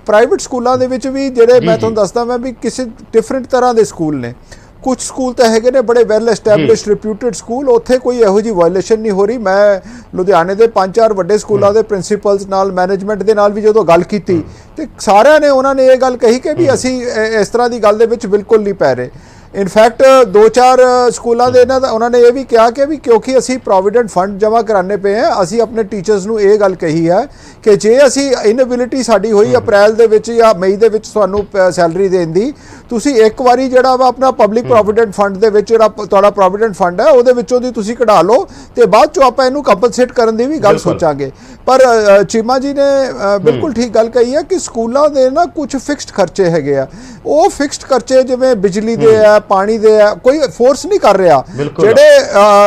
ਪ੍ਰਾਈਵੇਟ ਸਕੂਲਾਂ ਦੇ ਵਿੱਚ ਵੀ ਜਿਹੜੇ ਮੈਂ ਤੁਹਾਨੂੰ ਦੱਸਦਾ ਮੈਂ ਵੀ ਕਿਸੇ ਡਿਫਰੈਂਟ ਤਰ੍ਹਾਂ ਦੇ ਸਕੂਲ ਨੇ। ਕੁਝ ਸਕੂਲ ਤਾਂ ਹੈਗੇ ਨੇ ਬੜੇ ਵੈਲ ਐਸਟੈਬਲਿਸ਼ਡ ਰਿਪਿਊਟਡ ਸਕੂਲ, ਉੱਥੇ ਕੋਈ ਇਹੋ ਜਿਹੀ ਵਾਇਲੇਸ਼ਨ ਨਹੀਂ ਹੋ ਰਹੀ। ਮੈਂ ਲੁਧਿਆਣੇ ਦੇ 5-4 ਵੱਡੇ ਸਕੂਲਾਂ ਦੇ ਪ੍ਰਿੰਸੀਪਲਸ ਨਾਲ, ਮੈਨੇਜਮੈਂਟ ਦੇ ਨਾਲ ਵੀ ਜਦੋਂ ਗੱਲ ਕੀਤੀ ਤੇ ਸਾਰਿਆਂ ਨੇ, ਉਹਨਾਂ ਨੇ ਇਹ ਗੱਲ ਕਹੀ ਕਿ ਵੀ ਅਸੀਂ ਇਸ ਤਰ੍ਹਾਂ ਦੀ ਗੱਲ ਦੇ ਵਿੱਚ ਬਿਲਕੁਲ ਨਹੀਂ ਪੈ ਰਹੇ। ਇਨਫੈਕਟ 2-4 ਸਕੂਲਾਂ ਦੇ ਉਹਨਾਂ ਨੇ ਇਹ ਵੀ ਕਿਹਾ ਕਿ ਵੀ ਕਿਉਂਕਿ ਅਸੀਂ ਪ੍ਰੋਵੀਡੈਂਟ ਫੰਡ ਜਮ੍ਹਾਂ ਕਰਾਣੇ ਪਏ ਹਾਂ, ਅਸੀਂ ਆਪਣੇ ਟੀਚਰਸ ਨੂੰ ਇਹ ਗੱਲ ਕਹੀ ਹੈ ਕਿ ਜੇ ਅਸੀਂ ਇਨਐਬਿਲਿਟੀ ਸਾਡੀ ਹੋਈ ਅਪ੍ਰੈਲ ਦੇ ਵਿੱਚ ਜਾਂ ਮਈ ਦੇ ਵਿੱਚ ਤੁਹਾਨੂੰ ਸੈਲਰੀ ਦੇਣ ਦੀ, ਤੁਸੀਂ ਇੱਕ ਵਾਰੀ ਜਿਹੜਾ ਵਾ ਆਪਣਾ ਪਬਲਿਕ ਪ੍ਰੋਵੀਡੈਂਟ ਫੰਡ ਦੇ ਵਿੱਚ ਜਿਹੜਾ ਤੁਹਾਡਾ ਪ੍ਰੋਵੀਡੈਂਟ ਫੰਡ ਹੈ ਉਹਦੇ ਵਿੱਚੋਂ ਦੀ ਤੁਸੀਂ ਕਢਾ ਲਓ ਤੇ ਬਾਅਦ ਚੋਂ ਆਪਾਂ ਇਹਨੂੰ ਕੰਪਨਸੇਟ ਕਰਨ ਦੀ ਵੀ ਗੱਲ ਸੋਚਾਂਗੇ। ਪਰ ਚੀਮਾ ਜੀ ਨੇ ਬਿਲਕੁਲ ਠੀਕ ਗੱਲ ਕਹੀ ਹੈ ਕਿ ਸਕੂਲਾਂ ਦੇ ਨਾ ਕੁਝ ਫਿਕਸਡ ਖਰਚੇ ਹੈਗੇ ਆ, ਉਹ ਫਿਕਸਡ ਖਰਚੇ ਜਿਵੇਂ ਬਿਜਲੀ ਦੇ ਆ, ਪਾਣੀ ਦੇ ਆ, ਕੋਈ ਫੋਰਸ ਨਹੀਂ ਕਰ ਰਿਹਾ।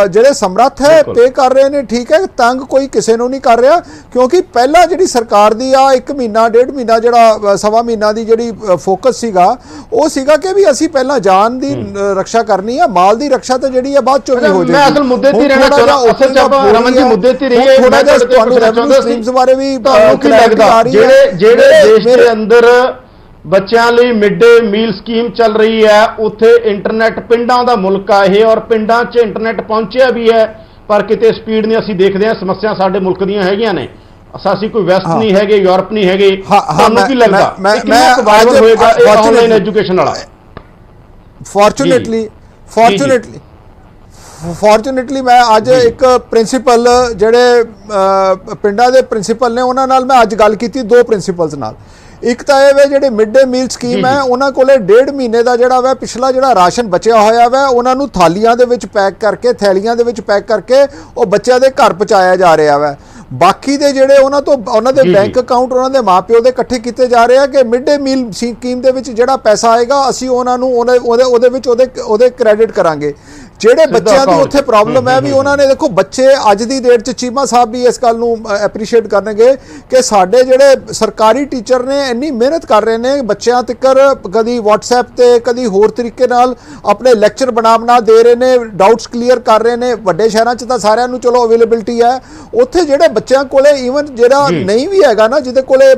ਜਿਹੜੇ ਸਮਰੱਥ ਹੈ ਪੇ ਕਰ ਰਹੇ ਨੇ, ਠੀਕ ਹੈ, ਤੰਗ ਕੋਈ ਕਿਸੇ ਨੂੰ ਨਹੀਂ ਕਰ ਰਿਹਾ। ਕਿਉਂਕਿ ਪਹਿਲਾਂ ਜਿਹੜੀ ਸਰਕਾਰ ਦੀ ਆ 1 ਮਹੀਨਾ 1.5 ਮਹੀਨਾ ਜਿਹੜਾ ਸਵਾ ਮਹੀਨਾ ਦੀ ਜਿਹੜੀ ਫੋਕਸ ਸੀਗਾ ਉਹ ਸੀਗਾ ਕਿ ਵੀ ਅਸੀਂ ਪਹਿਲਾਂ ਜਾਨ ਦੀ ਰੱਖਿਆ ਕਰਨੀ ਆ, ਮਾਲ ਦੀ ਰੱਖਿਆ ਤਾਂ ਜਿਹੜੀ ਆ ਬਾਅਦ ਚੋਂ ਵੀ ਹੋ ਜਾਏਗੀ।
ਮੈਂ ਅਸਲ ਮੁੱਦੇ ਤੇ ਰਹਿਣਾ ਚਾਹੁੰਦਾ, ਅਸਲ ਆਪਾਂ ਰਮਨ ਜੀ ਮੁੱਦੇ ਤੇ ਰਹੀ ਹੈ,
ਥੋੜਾ ਜਿਹਾ ਤੁਹਾਨੂੰ ਰੈਵਨਿਊ ਸਟ੍ਰੀਮਸ ਬਾਰੇ ਵੀ
ਤੁਹਾਨੂੰ ਕੀ ਲੱਗਦਾ, ਜਿਹੜੇ ਦੇਸ਼ ਦੇ ਅੰਦਰ ਬੱਚਿਆਂ ਲਈ ਮਿਡ ਡੇ ਮੀਲ ਸਕੀਮ ਚੱਲ ਰਹੀ ਹੈ, ਉੱਥੇ ਇੰਟਰਨੈਟ, ਪਿੰਡਾਂ ਦਾ ਮੁਲਕ ਆ ਇਹ, ਔਰ ਪਿੰਡਾਂ 'ਚ ਇੰਟਰਨੈਟ ਪਹੁੰਚਿਆ ਵੀ ਹੈ ਪਰ ਕਿਤੇ ਸਪੀਡ ਨਹੀਂ। ਅਸੀਂ ਦੇਖਦੇ ਹਾਂ ਸਮੱਸਿਆ ਸਾਡੇ ਮੁਲਕ ਦੀਆਂ ਹੈਗੀਆਂ ਨੇ, ਅਸੀਂ ਕੋਈ ਵੈਸਟ ਨਹੀਂ ਹੈਗੇ, ਯੂਰਪ ਨਹੀਂ ਹੈਗੇ। ਤੁਹਾਨੂੰ ਕੀ ਲੱਗਦਾ ਕਿੰਨਾ ਕੁ ਵਾਇਬਲ ਹੋਏਗਾ ਇਹ ਆਨਲਾਈਨ ਐਜੂਕੇਸ਼ਨ ਵਾਲਾ?
ਫੋਰਚੂਨੇਟਲੀ ਮੈਂ ਅੱਜ ਇੱਕ ਪ੍ਰਿੰਸੀਪਲ, ਜਿਹੜੇ ਪਿੰਡਾਂ ਦੇ ਪ੍ਰਿੰਸੀਪਲ ਨੇ, ਉਹਨਾਂ ਨਾਲ ਮੈਂ ਅੱਜ ਗੱਲ ਕੀਤੀ, 2 ਪ੍ਰਿੰਸੀਪਲਸ ਨਾਲ। ਇੱਕ ਤਾਂ ਇਹ ਵੇ ਜਿਹੜੇ ਮਿਡ ਡੇ ਮੀਲ ਸਕੀਮ ਹੈ, ਉਹਨਾਂ ਕੋਲੇ 1.5 ਮਹੀਨੇ ਦਾ ਜਿਹੜਾ ਵਾ ਪਿਛਲਾ ਜਿਹੜਾ ਰਾਸ਼ਨ ਬਚਿਆ ਹੋਇਆ ਵਾ, ਉਹਨਾਂ ਨੂੰ ਥਾਲੀਆਂ ਦੇ ਵਿੱਚ ਪੈਕ ਕਰਕੇ, ਥੈਲੀਆਂ ਦੇ ਵਿੱਚ ਪੈਕ ਕਰਕੇ ਉਹ ਬੱਚਿਆਂ ਦੇ ਘਰ ਪਹੁੰਚਾਇਆ ਜਾ ਰਿਹਾ ਵਾ। ਬਾਕੀ ਦੇ ਜਿਹੜੇ ਉਹਨਾਂ ਦੇ ਬੈਂਕ ਅਕਾਊਂਟ, ਉਹਨਾਂ ਦੇ ਮਾਪਿਓ ਦੇ ਇਕੱਠੇ ਕੀਤੇ ਜਾ ਰਹੇ ਆ ਕਿ ਮਿਡ ਡੇ ਮੀਲ ਸਕੀਮ ਦੇ ਵਿੱਚ ਜਿਹੜਾ ਪੈਸਾ ਆਏਗਾ ਅਸੀਂ ਉਹਨਾਂ ਨੂੰ ਉਹਦੇ ਵਿੱਚ ਉਹਦੇ ਕ੍ਰੈਡਿਟ ਕਰਾਂਗੇ। ਜਿਹੜੇ ਬੱਚਿਆਂ ਦੀ ਉੱਥੇ ਪ੍ਰੋਬਲਮ ਹੈ ਵੀ ਉਹਨਾਂ ਨੇ, ਦੇਖੋ ਬੱਚੇ ਅੱਜ ਦੀ ਡੇਟ 'ਚ ਚੀਮਾ ਸਾਹਿਬ ਵੀ ਇਸ ਗੱਲ ਨੂੰ ਐਪਰੀਸ਼ੀਏਟ ਕਰਨਗੇ ਕਿ ਸਾਡੇ ਜਿਹੜੇ ਸਰਕਾਰੀ ਟੀਚਰ ਨੇ ਇੰਨੀ ਮਿਹਨਤ ਕਰ ਰਹੇ ਨੇ ਬੱਚਿਆਂ ਤੱਕ, ਕਦੀ WhatsApp ਤੇ ਕਦੀ ਹੋਰ ਤਰੀਕੇ ਨਾਲ ਆਪਣੇ ਲੈਕਚਰ ਬਣਾ ਦੇ ਰਹੇ ਨੇ, ਡਾਊਟਸ ਕਲੀਅਰ ਕਰ ਰਹੇ ਨੇ। ਵੱਡੇ ਸ਼ਹਿਰਾਂ 'ਚ ਤਾਂ ਸਾਰਿਆਂ ਨੂੰ ਚਲੋ ਅਵੇਲੇਬਿਲਟੀ ਹੈ, ਉੱਥੇ ਜਿਹੜੇ ਬੱਚਿਆਂ ਕੋਲੇ ਈਵਨ ਜਿਹੜਾ ਨਹੀਂ ਵੀ ਹੈਗਾ ਨਾ, ਜਿਹਦੇ ਕੋਲੇ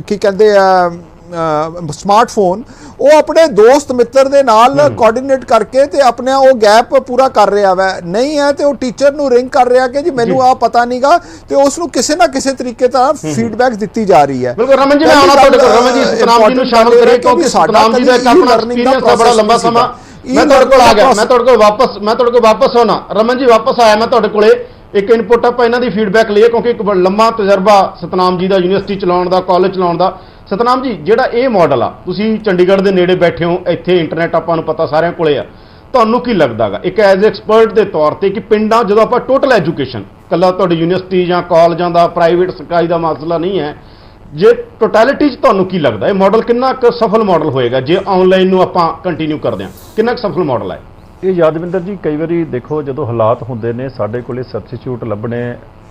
ਕੀ ਕਹਿੰਦੇ ਆ ਸਮਾਰਟਫੋਨ ਉਹ ਆਪਣੇ ਦੋਸਤ ਮਿੱਤਰ ਦੇ ਨਾਲ ਕੋਆਰਡੀਨੇਟ ਕਰਕੇ ਤੇ ਆਪਣੇ ਉਹ ਗੈਪ ਪੂਰਾ ਕਰ ਰਿਹਾ ਵੈ। ਨਹੀਂ ਹੈ ਤੇ ਉਹ ਟੀਚਰ ਨੂੰ ਰਿੰਗ ਕਰ ਰਿਹਾ ਕਿ ਜੀ ਮੈਨੂੰ ਆ ਪਤਾ ਨਹੀਂਗਾ, ਤੇ ਉਸ ਨੂੰ ਕਿਸੇ ਨਾ ਕਿਸੇ ਤਰੀਕੇ ਦਾ ਫੀਡਬੈਕ ਦਿੱਤੀ ਜਾ ਰਹੀ ਹੈ।
ਬਿਲਕੁਲ ਰਮਨ ਜੀ, ਮੈਂ ਆਉਣਾ ਤੁਹਾਡੇ ਕੋਲ। ਰਮਨ ਜੀ ਸਤਨਾਮ ਜੀ ਨੂੰ ਸ਼ਾਮਲ ਕਰੀਏ ਕਿਉਂਕਿ ਸਤਨਾਮ ਜੀ ਦਾ ਇੱਕ ਆਪਣਾ ਐਕਸਪੀਰੀਅੰਸ ਦਾ ਬੜਾ ਲੰਬਾ ਸਮਾਂ। ਮੈਂ ਤੁਹਾਡੇ ਕੋਲ ਆ ਗਿਆ, ਮੈਂ ਤੁਹਾਡੇ ਕੋਲ ਵਾਪਸ ਹੋਣਾ। ਰਮਨ ਜੀ ਵਾਪਸ ਆਇਆ ਮੈਂ ਤੁਹਾਡੇ ਕੋਲੇ। ਇੱਕ ਇਨਪੁਟ ਆਪਾਂ ਇਹਨਾਂ ਦੀ ਫੀਡਬੈਕ ਲਈਏ ਕਿਉਂਕਿ ਇੱਕ ਲੰਮਾ ਤਜਰਬਾ ਸਤਨਾਮ ਜੀ ਦਾ ਯੂਨੀਵਰਸਿਟੀ ਚਲਾਉਣ ਦਾ, ਕਾਲਜ ਚਲਾਉਣ ਦਾ। ਸਤਨਾਮ ਜੀ, ਜਿਹੜਾ ਇਹ ਮਾਡਲ ਆ, ਤੁਸੀਂ ਚੰਡੀਗੜ੍ਹ ਦੇ ਨੇੜੇ ਬੈਠੇ ਹੋ, ਇੱਥੇ ਇੰਟਰਨੈਟ ਆਪਾਂ ਨੂੰ ਪਤਾ ਸਾਰਿਆਂ ਕੋਲੇ ਆ, ਤੁਹਾਨੂੰ ਕੀ ਲੱਗਦਾਗਾ ਇੱਕ ਐਜ਼ ਐਕਸਪਰਟ ਦੇ ਤੌਰ ਤੇ ਕਿ ਪਿੰਡਾਂ ਜਦੋਂ ਆਪਾਂ ਟੋਟਲ ਐਜੂਕੇਸ਼ਨ, ਕੱਲਾ ਤੁਹਾਡੀ ਯੂਨੀਵਰਸਿਟੀ ਜਾਂ ਕਾਲਜਾਂ ਦਾ ਪ੍ਰਾਈਵੇਟ ਸਰਕਾਰੀ ਦਾ ਮਸਲਾ ਨਹੀਂ ਹੈ, ਜੇ ਟੋਟੈਲਿਟੀ 'ਚ ਤੁਹਾਨੂੰ ਕੀ ਲੱਗਦਾ ਇਹ ਮਾਡਲ ਕਿੰਨਾ ਕੁ ਸਫਲ ਮਾਡਲ ਹੋਏਗਾ ਜੇ ਆਨਲਾਈਨ ਨੂੰ ਆਪਾਂ ਕੰਟੀਨਿਊ ਕਰਦੇ ਹਾਂ? ਕਿੰਨਾ ਕੁ ਸਫਲ ਮਾਡਲ ਹੈ
ਇਹ? ਯਾਦਵਿੰਦਰ ਜੀ, ਕਈ ਵਾਰੀ ਦੇਖੋ ਜਦੋਂ ਹਾਲਾਤ ਹੁੰਦੇ ਨੇ ਸਾਡੇ ਕੋਲੇ ਸਬਸਟੀਟਿਊਟ ਲੱਭਣੇ,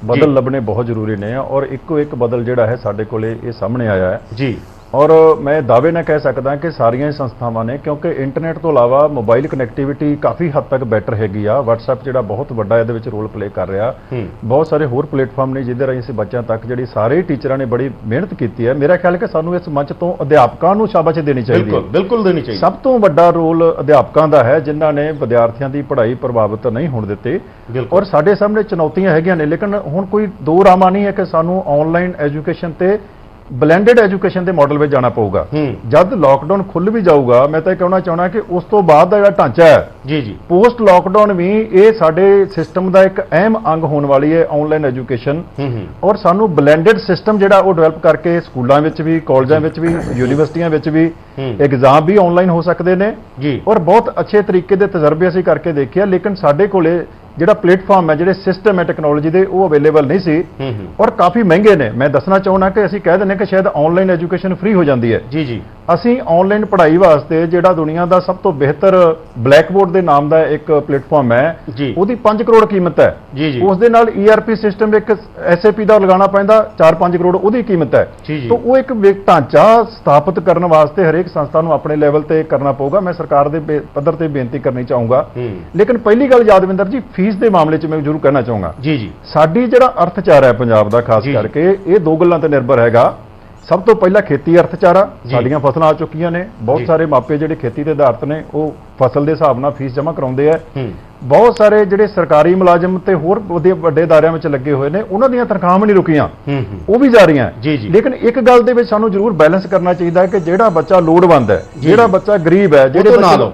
ਬਦਲ ਲੱਭਣੇ ਬਹੁਤ ਜ਼ਰੂਰੀ ਨੇ, ਔਰ ਇੱਕੋ ਇੱਕ ਬਦਲ ਜਿਹੜਾ ਹੈ ਸਾਡੇ ਕੋਲੇ ਇਹ ਸਾਹਮਣੇ ਆਇਆ ਹੈ
ਜੀ।
ਔਰ ਮੈਂ ਦਾਅਵੇ ਨਾਲ ਕਹਿ ਸਕਦਾ ਕਿ ਸਾਰੀਆਂ ਹੀ ਸੰਸਥਾਵਾਂ ਨੇ, ਕਿਉਂਕਿ ਇੰਟਰਨੈਟ ਤੋਂ ਇਲਾਵਾ ਮੋਬਾਈਲ ਕਨੈਕਟੀਵਿਟੀ ਕਾਫੀ ਹੱਦ ਤੱਕ ਬੈਟਰ ਹੈਗੀ ਆ। WhatsApp ਜਿਹੜਾ ਬਹੁਤ ਵੱਡਾ ਇਹਦੇ ਵਿੱਚ ਰੋਲ ਪਲੇ ਕਰ ਰਿਹਾ। ਬਹੁਤ ਸਾਰੇ ਹੋਰ ਪਲੇਟਫਾਰਮ ਨੇ ਜਿਹਦੇ ਰਾਹੀਂ ਅਸੀਂ ਬੱਚਿਆਂ ਤੱਕ ਜਿਹੜੀ ਸਾਰੇ ਟੀਚਰਾਂ ਨੇ ਬੜੀ ਮਿਹਨਤ ਕੀਤੀ ਹੈ। ਮੇਰਾ ਖਿਆਲ ਹੈ ਕਿ ਸਾਨੂੰ ਇਸ ਮੰਚ ਤੋਂ ਅਧਿਆਪਕਾਂ ਨੂੰ ਸ਼ਾਬਾਸ਼ ਦੇਣੀ ਚਾਹੀਦੀ ਹੈ।
ਬਿਲਕੁਲ ਦੇਣੀ ਚਾਹੀਦੀ।
ਸਭ ਤੋਂ ਵੱਡਾ ਰੋਲ ਅਧਿਆਪਕਾਂ ਦਾ ਹੈ ਜਿਨ੍ਹਾਂ ਨੇ ਵਿਦਿਆਰਥੀਆਂ ਦੀ ਪੜ੍ਹਾਈ ਪ੍ਰਭਾਵਿਤ ਨਹੀਂ ਹੋਣ ਦਿੱਤੇ। ਔਰ ਸਾਡੇ ਸਾਹਮਣੇ ਚੁਣੌਤੀਆਂ ਹੈਗੀਆਂ ਨੇ, ਲੇਕਿਨ ਹੁਣ ਕੋਈ ਦੋ ਰਾਮਾ ਨਹੀਂ ਹੈ ਕਿ ਸਾਨੂੰ ਆਨਲਾਈਨ ਐਜੂਕੇਸ਼ਨ ਤੇ ਬਲੈਂਡਡ ਐਜੂਕੇਸ਼ਨ ਦੇ ਮਾਡਲ ਵਿੱਚ ਜਾਣਾ ਪਊਗਾ। ਜਦ ਲਾਕਡਾਊਨ ਖੁੱਲ ਵੀ ਜਾਊਗਾ, ਮੈਂ ਤਾਂ ਇਹ ਕਹਿਣਾ ਚਾਹਣਾ ਕਿ ਉਸ ਤੋਂ ਬਾਅਦ ਦਾ ਜਿਹੜਾ ਢਾਂਚਾ ਹੈ ਜੀ ਪੋਸਟ ਲਾਕਡਾਊਨ ਵੀ ਇਹ ਸਾਡੇ ਸਿਸਟਮ ਦਾ ਇੱਕ ਅਹਿਮ ਅੰਗ ਹੋਣ ਵਾਲੀ ਹੈ ਆਨਲਾਈਨ ਐਜੂਕੇਸ਼ਨ। ਔਰ ਸਾਨੂੰ ਬਲੈਂਡਡ ਸਿਸਟਮ ਜਿਹੜਾ ਉਹ ਡਿਵੈਲਪ ਕਰਕੇ ਸਕੂਲਾਂ ਵਿੱਚ ਵੀ, ਕਾਲਜਾਂ ਵਿੱਚ ਵੀ, ਯੂਨੀਵਰਸਿਟੀਆਂ ਵਿੱਚ ਵੀ ਐਗਜ਼ਾਮ ਵੀ ਆਨਲਾਈਨ ਹੋ ਸਕਦੇ ਨੇ ਔਰ ਬਹੁਤ ਅੱਛੇ ਤਰੀਕੇ ਦੇ ਤਜਰਬੇ ਅਸੀਂ ਕਰਕੇ ਦੇਖਿਆ। ਲੇਕਿਨ ਸਾਡੇ ਕੋਲੇ ਜਿਹੜਾ ਪਲੇਟਫਾਰਮ ਹੈ, ਜਿਹੜੇ ਸਿਸਟਮ ਹੈ ਟੈਕਨੋਲੋਜੀ ਦੇ, ਉਹ ਅਵੇਲੇਬਲ ਨਹੀਂ ਸੀ ਔਰ ਕਾਫੀ ਮਹਿੰਗੇ ਨੇ। ਮੈਂ ਦੱਸਣਾ ਚਾਹੁੰਦਾ ਕਿ ਅਸੀਂ ਕਹਿ ਦਿੰਦੇ ਕਿ ਸ਼ਾਇਦ ਆਨਲਾਈਨ ਐਜੂਕੇਸ਼ਨ ਫ੍ਰੀ ਹੋ ਜਾਂਦੀ ਹੈ। ਜੀ ਅਸੀਂ ਆਨਲਾਈਨ ਪੜ੍ਹਾਈ ਵਾਸਤੇ ਜਿਹੜਾ ਦੁਨੀਆ ਦਾ ਸਭ ਤੋਂ ਬਿਹਤਰ ਬਲੈਕ ਬੋਰਡ ਦੇ ਨਾਮ ਦਾ ਇੱਕ ਪਲੇਟਫਾਰਮ ਹੈ, ਉਹਦੀ 5 ਕਰੋੜ ਕੀਮਤ ਹੈ। ਉਸ ਦੇ ਨਾਲ ERP ਸਿਸਟਮ ਇੱਕ SAP ਦਾ ਲਗਾਉਣਾ ਪੈਂਦਾ, 4-5 ਕਰੋੜ ਉਹਦੀ ਕੀਮਤ ਹੈ। ਤਾਂ ਉਹ ਇੱਕ ਢਾਂਚਾ ਸਥਾਪਿਤ ਕਰਨ ਵਾਸਤੇ ਹਰੇਕ ਸੰਸਥਾ ਨੂੰ ਆਪਣੇ ਲੈਵਲ ਤੇ ਕਰਨਾ ਪਊਗਾ। ਮੈਂ ਸਰਕਾਰ ਦੇ ਪੱਧਰ ਤੇ ਬੇਨਤੀ ਕਰਨੀ ਚਾਹੂੰਗਾ। ਲੇਕਿਨ ਪਹਿਲੀ ਗੱਲ ਯਾਦਵਿੰਦਰ ਜੀ, ਫੀਸ ਦੇ ਮਾਮਲੇ 'ਚ ਮੈਂ ਜ਼ਰੂਰ ਕਹਿਣਾ ਚਾਹੂੰਗਾ ਸਾਡੀ ਜਿਹੜਾ ਅਰਥਚਾਰਾ ਹੈ ਪੰਜਾਬ ਦਾ ਖਾਸ ਕਰਕੇ, ਇਹ ਦੋ ਗੱਲਾਂ ਤੇ ਨਿਰਭਰ ਹੈਗਾ। ਸਭ ਤੋਂ ਪਹਿਲਾਂ ਖੇਤੀ ਅਰਥਚਾਰਾ, ਸਾਡੀਆਂ ਫਸਲਾਂ ਆ ਚੁੱਕੀਆਂ ਨੇ। ਬਹੁਤ ਸਾਰੇ ਮਾਪੇ ਜਿਹੜੇ ਖੇਤੀ ਤੇ ਆਧਾਰਿਤ ਨੇ ਉਹ ਫਸਲ ਦੇ ਹਿਸਾਬ ਨਾਲ ਫੀਸ ਜਮ੍ਹਾਂ ਕਰਾਉਂਦੇ ਆ। ਬਹੁਤ ਸਾਰੇ ਜਿਹੜੇ ਸਰਕਾਰੀ ਮੁਲਾਜ਼ਮ ਤੇ ਹੋਰ ਵੱਡੇ ਅਦਾਰਿਆਂ ਵਿੱਚ ਲੱਗੇ ਹੋਏ ਨੇ, ਉਹਨਾਂ ਦੀਆਂ ਤਨਖਾਹਾਂ ਨਹੀਂ ਰੁਕੀਆਂ, ਉਹ ਵੀ ਜਾਰੀਆਂ। ਲੇਕਿਨ ਇੱਕ ਗੱਲ ਦੇ ਵਿੱਚ ਸਾਨੂੰ ਜ਼ਰੂਰ ਬੈਲੈਂਸ ਕਰਨਾ ਚਾਹੀਦਾ ਹੈ ਕਿ ਜਿਹੜਾ ਬੱਚਾ ਲੋੜਵੰਦ ਹੈ, ਜਿਹੜਾ ਬੱਚਾ ਗਰੀਬ ਹੈ, ਜਿਹੜੇ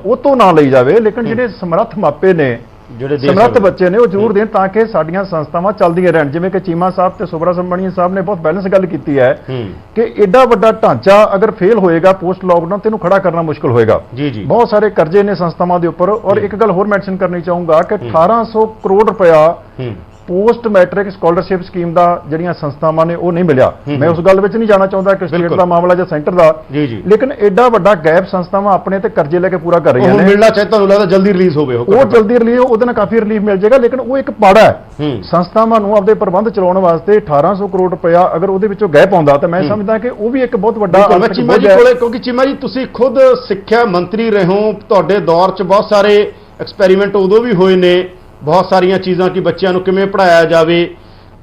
ਉਹ ਤੋਂ ਨਾ ਲਈ ਜਾਵੇ, ਲੇਕਿਨ ਜਿਹੜੇ ਸਮਰੱਥ ਮਾਪੇ ਨੇ, ਜਿਹੜੇ ਸਮਰੱਥ ਬੱਚੇ ਨੇ, ਉਹ ਜ਼ਰੂਰ ਦੇਣ ਤਾਂ ਕਿ ਸਾਡੀਆਂ ਸੰਸਥਾਵਾਂ ਚੱਲਦੀਆਂ ਰਹਿਣ। ਜਿਵੇਂ ਕਿ ਚੀਮਾ ਸਾਹਿਬ ਤੇ ਸੁਬਰਾ ਸੁਬਰਾਮਣੀਅਨ ਸਾਹਿਬ ਨੇ ਬਹੁਤ ਬੈਲੈਂਸ ਗੱਲ ਕੀਤੀ ਹੈ ਕਿ ਐਡਾ ਵੱਡਾ ਢਾਂਚਾ ਅਗਰ ਫੇਲ ਹੋਏਗਾ ਪੋਸਟ ਲਾਕਡਾਊਨ ਤੇ ਇਹਨੂੰ ਖੜਾ ਕਰਨਾ ਮੁਸ਼ਕਲ ਹੋਏਗਾ। ਬਹੁਤ ਸਾਰੇ ਕਰਜ਼ੇ ਨੇ ਸੰਸਥਾਵਾਂ ਦੇ ਉੱਪਰ। ਔਰ ਇੱਕ ਗੱਲ ਹੋਰ ਮੈਂਸ਼ਨ ਕਰਨੀ ਚਾਹੂੰਗਾ ਕਿ 1800 ਕਰੋੜ ਰੁਪਇਆ ਪੋਸਟ ਮੈਟ੍ਰਿਕ ਸਕਾਲਰਸ਼ਿਪ ਸਕੀਮ ਦਾ ਜਿਹੜੀਆਂ ਸੰਸਥਾਵਾਂ ਨੇ ਉਹ ਨਹੀਂ ਮਿਲਿਆ। ਮੈਂ ਉਸ ਗੱਲ ਵਿੱਚ ਨਹੀਂ ਜਾਣਾ ਚਾਹੁੰਦਾ ਕਿ ਸਟੇਟ ਦਾ ਮਾਮਲਾ ਜਾਂ ਸੈਂਟਰ ਦਾ, ਲੇਕਿਨ ਐਡਾ ਵੱਡਾ ਗੈਪ ਸੰਸਥਾਵਾਂ ਆਪਣੇ ਤੇ ਕਰਜ਼ੇ ਲੈ ਕੇ ਪੂਰਾ ਕਰ ਰਹੀਆਂ ਨੇ।
ਮਿਲਣਾ ਚਾਹੀਦਾ, ਤੁਹਾਨੂੰ ਲੱਗਦਾ ਜਲਦੀ ਰਿਲੀਜ਼ ਹੋਵੇ?
ਉਹ ਜਲਦੀ ਰਿਲੀਜ਼, ਉਹਦੇ ਨਾਲ ਕਾਫੀ ਰਿਲੀਫ ਮਿਲ ਜਾਏਗਾ। ਲੇਕਿਨ ਉਹ ਇੱਕ ਪਾੜਾ ਹੈ ਸੰਸਥਾਵਾਂ ਨੂੰ ਆਪਦੇ ਪ੍ਰਬੰਧ ਚਲਾਉਣ ਵਾਸਤੇ। 1800 ਕਰੋੜ ਰੁਪਇਆ ਅਗਰ ਉਹਦੇ ਵਿੱਚੋਂ ਗੈਪ ਆਉਂਦਾ ਤਾਂ ਮੈਂ ਸਮਝਦਾ ਕਿ ਉਹ ਵੀ ਇੱਕ ਬਹੁਤ ਵੱਡਾ
ਚੀਮਾ ਜੀ ਕੋਲੇ, ਕਿਉਂਕਿ ਚੀਮਾ ਜੀ ਤੁਸੀਂ ਖੁਦ ਸਿੱਖਿਆ ਮੰਤਰੀ ਰਹੇ ਹੋ, ਤੁਹਾਡੇ ਦੌਰ 'ਚ ਬਹੁਤ ਸਾਰੇ ਐਕਸਪੈਰੀਮੈਂਟ ਉਦੋਂ ਵੀ ਹੋਏ ਨੇ, ਬਹੁਤ ਸਾਰੀਆਂ ਚੀਜ਼ਾਂ ਕਿ ਬੱਚਿਆਂ ਨੂੰ ਕਿਵੇਂ ਪੜ੍ਹਾਇਆ ਜਾਵੇ,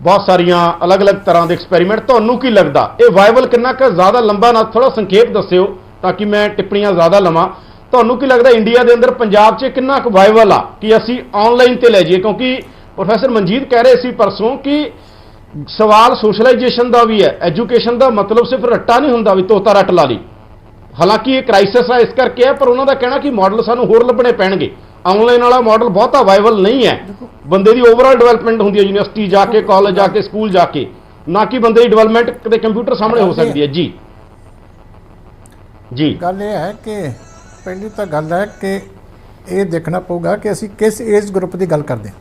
ਬਹੁਤ ਸਾਰੀਆਂ ਅਲੱਗ-ਅਲੱਗ ਤਰ੍ਹਾਂ ਦੇ ਐਕਸਪੈਰੀਮੈਂਟ। ਤੁਹਾਨੂੰ ਕੀ ਲੱਗਦਾ ਇਹ ਵਾਇਬਲ ਕਿੰਨਾ ਕੁ ਜ਼ਿਆਦਾ ਲੰਬਾ, ਨਾ ਥੋੜਾ ਸੰਖੇਪ ਦੱਸਿਓ ਤਾਂ ਕਿ ਮੈਂ ਟਿੱਪਣੀਆਂ ਜ਼ਿਆਦਾ ਲਵਾਂ। ਤੁਹਾਨੂੰ ਕੀ ਲੱਗਦਾ ਇੰਡੀਆ ਦੇ ਅੰਦਰ ਪੰਜਾਬ 'ਚ ਕਿੰਨਾ ਕੁ ਵਾਇਬਲ ਆ ਕਿ ਅਸੀਂ ਆਨਲਾਈਨ ਤੇ ਲੈ ਜਾਈਏ? ਕਿਉਂਕਿ ਪ੍ਰੋਫੈਸਰ ਮਨਜੀਤ ਕਹਿ ਰਹੇ ਸੀ ਪਰਸੋਂ ਕਿ ਸਵਾਲ ਸੋਸ਼ਲਾਈਜੇਸ਼ਨ ਦਾ ਵੀ ਹੈ। ਐਜੂਕੇਸ਼ਨ ਦਾ ਮਤਲਬ ਸਿਰਫ ਰੱਟਾ ਨਹੀਂ ਹੁੰਦਾ ਵੀ ਤੋਤਾ ਰੱਟ ਲਾ ਲਈ। ਹਾਲਾਂਕਿ ਇਹ ਕ੍ਰਾਈਸਿਸ ਆ ਇਸ ਕਰਕੇ ਹੈ, ਪਰ ਉਹਨਾਂ ਦਾ ਕਹਿਣਾ ਕਿ ਮਾਡਲ ਸਾਨੂੰ ਹੋਰ ਲੱਭਣੇ ਪੈਣਗੇ। ਆਨਲਾਈਨ ਵਾਲਾ ਮਾਡਲ ਬਹੁਤਾ ਵਾਇਬਲ ਨਹੀਂ ਹੈ। ਬੰਦੇ ਦੀ ਓਵਰਆਲ ਡਿਵੈਲਪਮੈਂਟ ਹੁੰਦੀ ਹੈ ਯੂਨੀਵਰਸਿਟੀ ਜਾ ਕੇ, ਕਾਲਜ ਜਾ ਕੇ, ਸਕੂਲ ਜਾ ਕੇ, ਨਾ ਕਿ ਬੰਦੇ ਦੀ ਡਿਵੈਲਪਮੈਂਟ ਕਿਤੇ ਕੰਪਿਊਟਰ ਸਾਹਮਣੇ ਹੋ ਸਕਦੀ ਹੈ। ਜੀ
ਗੱਲ ਇਹ ਹੈ ਕਿ ਪਹਿਲੀ ਤਾਂ ਗੱਲ ਹੈ ਕਿ ਇਹ ਦੇਖਣਾ ਪਊਗਾ ਕਿ ਅਸੀਂ ਕਿਸ ਏਜ ਗਰੁੱਪ ਦੀ ਗੱਲ ਕਰਦੇ ਹਾਂ।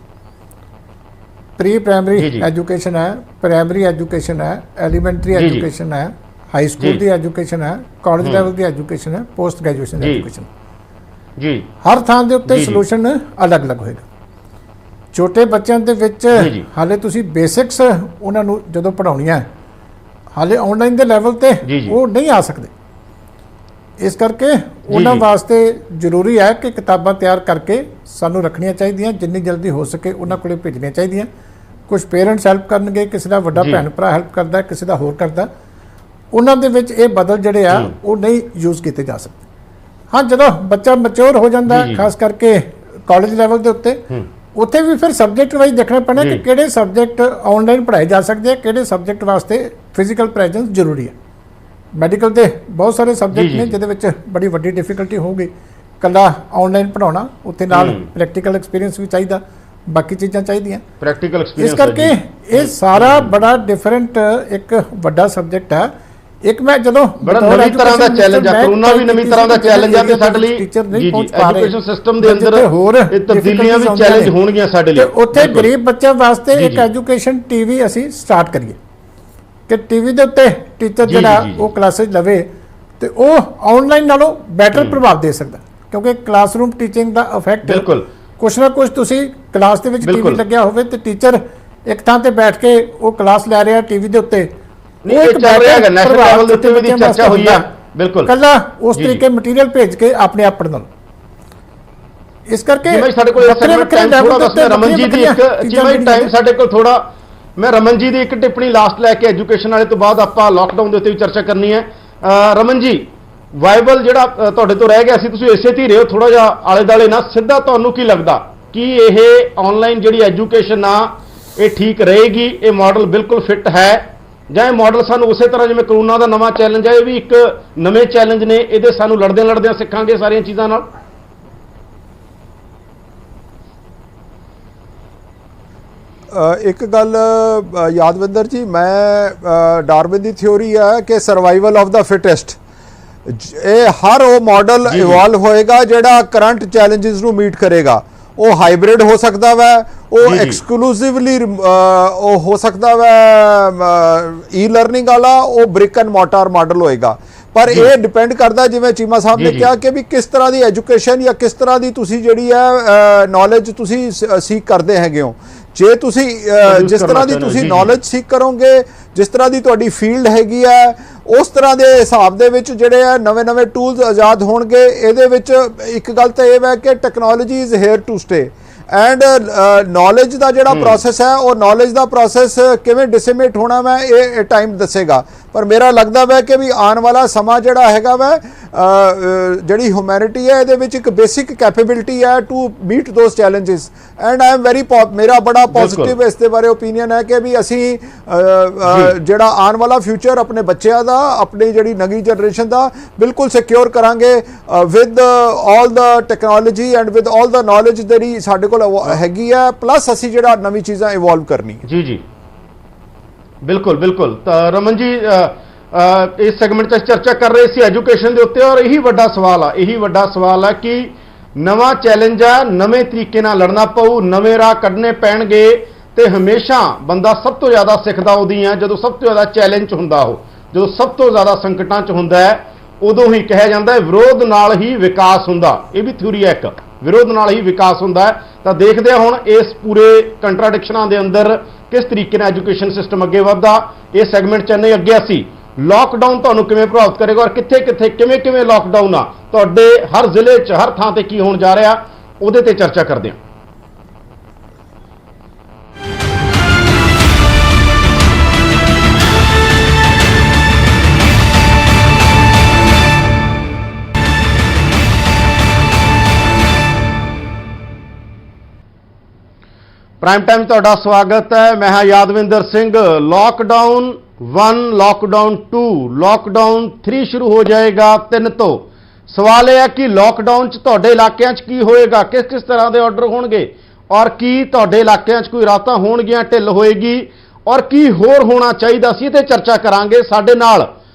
ਪ੍ਰੀ ਪ੍ਰਾਇਮਰੀ ਐਜੂਕੇਸ਼ਨ ਹੈ, ਪ੍ਰਾਇਮਰੀ ਐਜੂਕੇਸ਼ਨ ਹੈ, ਐਲੀਮੈਂਟਰੀ ਐਜੂਕੇਸ਼ਨ ਹੈ, ਹਾਈ ਸਕੂਲ ਦੀ ਐਜੂਕੇਸ਼ਨ ਹੈ, ਕਾਲਜ ਲੈਵਲ ਦੀ ਐਜੂਕੇਸ਼ਨ ਹੈ, ਪੋਸਟ ਗ੍ਰੈਜੂਏਸ਼ਨ ਐਜੂਕੇਸ਼ਨ। ਹਰ ਥਾਂ ਦੇ ਉੱਤੇ ਸੋਲੂਸ਼ਨ ਅਲੱਗ-ਅਲੱਗ ਹੋਏਗਾ। ਛੋਟੇ ਬੱਚਿਆਂ ਦੇ ਵਿੱਚ ਹਾਲੇ ਤੁਸੀਂ ਬੇਸਿਕਸ ਉਹਨਾਂ ਨੂੰ ਜਦੋਂ ਪੜ੍ਹਾਉਣੀਆਂ, ਹਾਲੇ ਆਨਲਾਈਨ ਦੇ ਲੈਵਲ ਤੇ ਉਹ ਨਹੀਂ ਆ ਸਕਦੇ। ਇਸ ਕਰਕੇ ਉਹਨਾਂ ਵਾਸਤੇ ਜ਼ਰੂਰੀ ਹੈ ਕਿ ਕਿਤਾਬਾਂ ਤਿਆਰ ਕਰਕੇ ਸਾਨੂੰ ਰੱਖਣੀਆਂ ਚਾਹੀਦੀਆਂ, ਜਿੰਨੀ ਜਲਦੀ ਹੋ ਸਕੇ ਉਹਨਾਂ ਕੋਲੇ ਭੇਜਣੀਆਂ ਚਾਹੀਦੀਆਂ। ਕੁਝ ਪੇਰੈਂਟਸ ਹੈਲਪ ਕਰਨਗੇ, ਕਿਸੇ ਦਾ ਵੱਡਾ ਭੈਣ ਭਰਾ ਹੈਲਪ ਕਰਦਾ, ਕਿਸੇ ਦਾ ਹੋਰ ਕਰਦਾ। ਉਹਨਾਂ ਦੇ ਵਿੱਚ ਇਹ ਬਦਲ ਜਿਹੜੇ ਆ ਉਹ ਨਹੀਂ ਯੂਜ਼ ਕੀਤੇ ਜਾ ਸਕਦੇ। ਹਾਂ, ਜਦੋਂ ਬੱਚਾ ਮੈਚੁਰ ਹੋ ਜਾਂਦਾ, ਖਾਸ ਕਰਕੇ ਕਾਲਜ ਲੈਵਲ ਦੇ ਉੱਤੇ, ਉੱਥੇ ਵੀ ਫਿਰ ਸਬਜੈਕਟ ਵਾਈਜ਼ ਦੇਖਣਾ ਪੈਣਾ ਕਿ ਕਿਹੜੇ ਸਬਜੈਕਟ ਆਨਲਾਈਨ ਪੜ੍ਹਾਏ ਜਾ ਸਕਦੇ ਆ, ਕਿਹੜੇ ਸਬਜੈਕਟ ਵਾਸਤੇ ਫਿਜ਼ੀਕਲ ਪ੍ਰੈਜ਼ੈਂਸ ਜ਼ਰੂਰੀ ਹੈ। ਮੈਡੀਕਲ ਦੇ ਬਹੁਤ ਸਾਰੇ ਸਬਜੈਕਟ ਨੇ ਜਿਹਦੇ ਵਿੱਚ ਬੜੀ ਵੱਡੀ ਡਿਫਿਕਲਟੀ ਹੋਊਗੀ ਕੱਲਾ ਆਨਲਾਈਨ ਪੜਾਉਣਾ, ਉੱਥੇ ਨਾਲ ਪ੍ਰੈਕਟੀਕਲ ਐਕਸਪੀਰੀਅੰਸ ਵੀ ਚਾਹੀਦਾ, ਬਾਕੀ ਚੀਜ਼ਾਂ ਚਾਹੀਦੀਆਂ
ਪ੍ਰੈਕਟੀਕਲ ਐਕਸਪੀਰੀਅੰਸ।
ਇਸ ਕਰਕੇ ਇਹ ਸਾਰਾ ਬੜਾ ਡਿਫਰੈਂਟ ਇੱਕ ਵੱਡਾ ਸਬਜੈਕਟ ਹੈ। ਇੱਕ ਮੈਂ ਜਦੋਂ
ਬੜਾ ਨਵੀਂ ਤਰ੍ਹਾਂ ਦਾ ਚੈਲੰਜ ਆ, ਕਰੋਨਾ ਵੀ ਨਵੀਂ ਤਰ੍ਹਾਂ ਦਾ ਚੈਲੰਜ ਆ ਤੇ ਸਾਡੇ ਲਈ ਜੀ ਐਜੂਕੇਸ਼ਨ ਸਿਸਟਮ ਦੇ ਅੰਦਰ ਇਹ ਤਬਦੀਲੀਆਂ ਵੀ ਚੈਲੰਜ ਹੋਣਗੀਆਂ ਸਾਡੇ ਲਈ।
ਉੱਥੇ ਗਰੀਬ ਬੱਚਿਆਂ ਵਾਸਤੇ ਇੱਕ ਐਜੂਕੇਸ਼ਨ ਟੀਵੀ ਅਸੀਂ ਸਟਾਰਟ ਕਰੀਏ ਕਿ ਟੀਵੀ ਦੇ ਉੱਤੇ ਟੀਚਰ ਜਿਹੜਾ ਉਹ ਕਲਾਸਿਸ ਲਵੇ ਤੇ ਉਹ ਆਨਲਾਈਨ ਨਾਲੋਂ ਬੈਟਰ ਪ੍ਰਭਾਵ ਦੇ ਸਕਦਾ, ਕਿਉਂਕਿ ਕਲਾਸਰੂਮ ਟੀਚਿੰਗ ਦਾ ਇਫੈਕਟ ਕੁਛ ਨਾ ਕੁਛ, ਤੁਸੀਂ ਕਲਾਸ ਦੇ ਵਿੱਚ ਟੀਵੀ ਲੱਗਿਆ ਹੋਵੇ ਤੇ ਟੀਚਰ ਇੱਕ ਥਾਂ ਤੇ ਬੈਠ ਕੇ ਉਹ ਕਲਾਸ ਲੈ ਰਿਹਾ ਟੀਵੀ ਦੇ ਉੱਤੇ,
ਉਹ ਇੱਕ ਚੱਲ ਰਿਹਾ ਹੈ ਨੈਸ਼ਨਲ ਲੈਵਲ ਦੇ ਉੱਤੇ ਵੀ ਚਰਚਾ ਹੋਈ ਹੈ। ਬਿਲਕੁਲ
ਕੱਲਾ ਉਸ ਤਰੀਕੇ ਮਟੀਰੀਅਲ ਭੇਜ ਕੇ ਆਪਣੇ ਆਪ ਪੜ੍ਹਨ। ਇਸ ਕਰਕੇ
ਸਾਡੇ ਕੋਲ ਰਮਨ ਜੀ ਦੀ ਇੱਕ ਟਾਈਮ ਸਾਡੇ ਕੋਲ ਥੋੜਾ, ਮੈਂ ਰਮਨ ਜੀ ਦੀ ਇੱਕ ਟਿੱਪਣੀ ਲਾਸਟ ਲੈ ਕੇ ਐਜੂਕੇਸ਼ਨ ਵਾਲੇ ਤੋਂ ਬਾਅਦ ਆਪਾਂ ਲਾਕਡਾਊਨ ਦੇ ਉੱਤੇ ਵੀ ਚਰਚਾ ਕਰਨੀ ਹੈ। ਰਮਨ ਜੀ, ਵਾਇਬਲ ਜਿਹੜਾ ਤੁਹਾਡੇ ਤੋਂ ਰਹਿ ਗਿਆ ਸੀ, ਤੁਸੀਂ ਇਸੇ ਤੇ ਹੀ ਰਹੋ ਥੋੜਾ ਜਿਹਾ ਆਲੇ ਦਾਲੇ ਨਾ, ਸਿੱਧਾ ਤੁਹਾਨੂੰ ਕੀ ਲੱਗਦਾ ਕਿ ਇਹ ਆਨਲਾਈਨ ਜਿਹੜੀ ਐਜੂਕੇਸ਼ਨ ਆ ਇਹ ਠੀਕ ਰਹੇਗੀ, ਇਹ ਮਾਡਲ ਬਿਲਕੁਲ ਫਿੱਟ ਹੈ, ਜਾਂ ਇਹ ਮਾਡਲ ਸਾਨੂੰ ਉਸੇ ਤਰ੍ਹਾਂ ਜਿਵੇਂ ਕਰੋਨਾ ਦਾ ਨਵਾਂ ਚੈਲੰਜ ਹੈ, ਇਹ ਵੀ ਇੱਕ ਨਵੇਂ ਚੈਲੰਜ ਨੇ, ਇਹਦੇ ਸਾਨੂੰ ਲੜਦਿਆਂ ਸਿੱਖਾਂਗੇ ਸਾਰੀਆਂ ਚੀਜ਼ਾਂ ਨਾਲ?
ਇੱਕ ਗੱਲ ਯਾਦਵਿੰਦਰ ਜੀ, ਮੈਂ ਡਾਰਵਿਨ ਦੀ ਥਿਉਰੀ ਹੈ ਕਿ ਸਰਵਾਈਵਲ ਆਫ ਦਾ ਫਿਟੈਸਟ, ਇਹ ਹਰ ਉਹ ਮਾਡਲ ਇਵੋਲਵ ਹੋਏਗਾ ਜਿਹੜਾ ਕਰੰਟ ਚੈਲੰਜਸ ਨੂੰ ਮੀਟ ਕਰੇਗਾ। ਉਹ ਹਾਈਬ੍ਰਿਡ ਹੋ ਸਕਦਾ ਵਾ, ਉਹ ਐਕਸਕਲੂਸਿਵਲੀ ਉਹ ਹੋ ਸਕਦਾ ਵਾ ਈ ਲਰਨਿੰਗ ਵਾਲਾ, ਉਹ ਬ੍ਰਿਕ ਐਂਡ ਮੋਰਟਰ ਮਾਡਲ ਹੋਏਗਾ। ਪਰ ਇਹ ਡਿਪੈਂਡ ਕਰਦਾ, ਜਿਵੇਂ ਚੀਮਾ ਸਾਹਿਬ ਨੇ ਕਿਹਾ, ਕਿ ਵੀ ਕਿਸ ਤਰ੍ਹਾਂ ਦੀ ਐਜੂਕੇਸ਼ਨ ਜਾਂ ਕਿਸ ਤਰ੍ਹਾਂ ਦੀ ਤੁਸੀਂ ਜਿਹੜੀ ਹੈ ਨੌਲੇਜ ਤੁਸੀਂ ਸੀਕ ਕਰਦੇ ਹੈਗੇ ਹੋ। ਜੇ ਤੁਸੀਂ ਜਿਸ ਤਰ੍ਹਾਂ ਦੀ ਤੁਸੀਂ ਨੌਲੇਜ ਸੀਕ ਕਰੋਗੇ, ਜਿਸ ਤਰ੍ਹਾਂ ਦੀ ਤੁਹਾਡੀ ਫੀਲਡ ਹੈਗੀ ਹੈ, ਉਸ ਤਰ੍ਹਾਂ ਦੇ ਹਿਸਾਬ ਦੇ ਵਿੱਚ ਜਿਹੜੇ ਆ ਨਵੇਂ ਟੂਲਸ ਆਜ਼ਾਦ ਹੋਣਗੇ। ਇਹਦੇ ਵਿੱਚ ਇੱਕ ਗੱਲ ਤਾਂ ਇਹ ਹੈ ਕਿ technology is here to stay, and knowledge ਦਾ ਜਿਹੜਾ ਪ੍ਰੋਸੈਸ ਹੈ, ਉਹ ਨੌਲੇਜ ਦਾ ਪ੍ਰੋਸੈਸ ਕਿਵੇਂ ਡਿਸਮੇਟ ਹੋਣਾ ਵਾ, ਇਹ ਟਾਈਮ ਦੱਸੇਗਾ। ਪਰ ਮੇਰਾ ਲੱਗਦਾ ਵਾ ਕਿ ਵੀ ਆਉਣ ਵਾਲਾ ਸਮਾਂ ਜਿਹੜਾ ਹੈਗਾ ਵਾ, ਜਿਹੜੀ ਹਿਊਮੈਨਿਟੀ ਹੈ, ਇਹਦੇ ਵਿੱਚ ਇੱਕ ਬੇਸਿਕ ਕੈਪੇਬਿਲਿਟੀ ਹੈ to meet those challenges. And I am very ਮੇਰਾ ਬੜਾ ਪੋਜ਼ਿਟਿਵ ਇਸ ਦੇ ਬਾਰੇ ਓਪੀਨੀਅਨ ਹੈ ਕਿ ਵੀ ਅਸੀਂ ਜਿਹੜਾ ਆਉਣ ਵਾਲਾ ਫਿਊਚਰ ਆਪਣੇ ਬੱਚਿਆਂ ਦਾ, ਆਪਣੀ ਜਿਹੜੀ ਨਵੀਂ ਜਨਰੇਸ਼ਨ ਦਾ ਬਿਲਕੁਲ ਸਿਕਿਉਰ ਕਰਾਂਗੇ with all the technology and with all the knowledge ਜਿਹੜੀ ਸਾਡੇ ਕੋਲ ਹੈਗੀ ਹੈ, ਪਲੱਸ ਅਸੀਂ ਜਿਹੜਾ ਨਵੀਂ ਚੀਜ਼ਾਂ ਇਵੋਲਵ ਕਰਨੀ।
ਜੀ ਬਿਲਕੁਲ। ਤਾਂ ਰਮਨ ਜੀ, ਇਸ ਸੈਗਮੈਂਟ 'ਚ ਚਰਚਾ ਕਰ ਰਹੇ ਸੀ ਐਜੂਕੇਸ਼ਨ ਦੇ ਉੱਤੇ, ਔਰ ਇਹੀ ਵੱਡਾ ਸਵਾਲ ਆ ਕਿ ਨਵਾਂ ਚੈਲੰਜ ਆ, ਨਵੇਂ ਤਰੀਕੇ ਨਾਲ ਲੜਨਾ ਪਊ, ਨਵੇਂ ਰਾਹ ਕੱਢਣੇ ਪੈਣਗੇ। ਤੇ ਹਮੇਸ਼ਾ ਬੰਦਾ ਸਭ ਤੋਂ ਜ਼ਿਆਦਾ ਸਿੱਖਦਾ ਉਹਦੀ ਆ ਜਦੋਂ ਸਭ ਤੋਂ ਜ਼ਿਆਦਾ ਚੈਲੰਜ ਹੁੰਦਾ, ਉਹ ਜਦੋਂ ਸਭ ਤੋਂ ਜ਼ਿਆਦਾ ਸੰਕਟਾਂ 'ਚ ਹੁੰਦਾ ਹੈ, ਉਦੋਂ ਹੀ ਕਿਹਾ ਜਾਂਦਾ ਹੈ ਵਿਰੋਧ ਨਾਲ ਹੀ ਵਿਕਾਸ ਹੁੰਦਾ। ਇਹ ਵੀ ਥਿਊਰੀ ਹੈ ਇੱਕ, ਵਿਰੋਧ ਨਾਲ ਹੀ ਵਿਕਾਸ ਹੁੰਦਾ ਹੈ। ਤਾਂ ਦੇਖਦੇ ਹਾਂ ਹੁਣ ਇਸ ਪੂਰੇ ਕੰਟਰਾਡਿਕਸ਼ਨਾਂ ਦੇ ਅੰਦਰ ਕਿਸ ਤਰੀਕੇ ਨਾਲ ਐਜੂਕੇਸ਼ਨ ਸਿਸਟਮ ਅੱਗੇ ਵਧਦਾ। ਇਹ ਸੈਗਮੈਂਟ 'ਚ ਨਹੀਂ ਅੱਗੇ ਅਸੀਂ ਲਾਕਡਾਊਨ ਤੁਹਾਨੂੰ ਕਿਵੇਂ ਪ੍ਰਭਾਵਿਤ ਕਰੇਗਾ, ਔਰ ਕਿੱਥੇ ਕਿਵੇਂ ਲਾਕਡਾਊਨ ਆ ਤੁਹਾਡੇ ਹਰ ਜ਼ਿਲ੍ਹੇ 'ਚ, ਹਰ ਥਾਂ ਤੇ ਕੀ ਹੋਣ ਜਾ ਰਿਹਾ, ਉਹਦੇ ਤੇ ਚਰਚਾ ਕਰਦੇ ਹਾਂ। ਪ੍ਰਾਈਮ ਟਾਈਮ ਤੁਹਾਡਾ ਸਵਾਗਤ ਹੈ। ਮੈਂ ਹਾਂ Yadavinder Singh. Lockdown 1, lockdown 2, lockdown 3 ਸ਼ੁਰੂ ਹੋ ਜਾਏਗਾ 3 ਤੋਂ। ਸਵਾਲ ਇਹ ਹੈ ਕਿ ਲਾਕਡਾਊਨ 'ਚ ਤੁਹਾਡੇ ਇਲਾਕਿਆਂ 'ਚ ਕੀ ਹੋਏਗਾ, ਕਿਸ ਤਰ੍ਹਾਂ ਦੇ ਆਰਡਰ ਹੋਣਗੇ, ਔਰ ਕੀ ਤੁਹਾਡੇ ਇਲਾਕਿਆਂ 'ਚ ਕੋਈ ਰਾਤਾਂ ਹੋਣਗੀਆਂ, ਢਿੱਲ ਹੋਏਗੀ, ਔਰ ਕੀ ਹੋਰ ਹੋਣਾ ਚਾਹੀਦਾ ਸੀ, ਤੇ ਚਰਚਾ ਕਰਾਂਗੇ। ਸਾਡੇ ਨਾਲ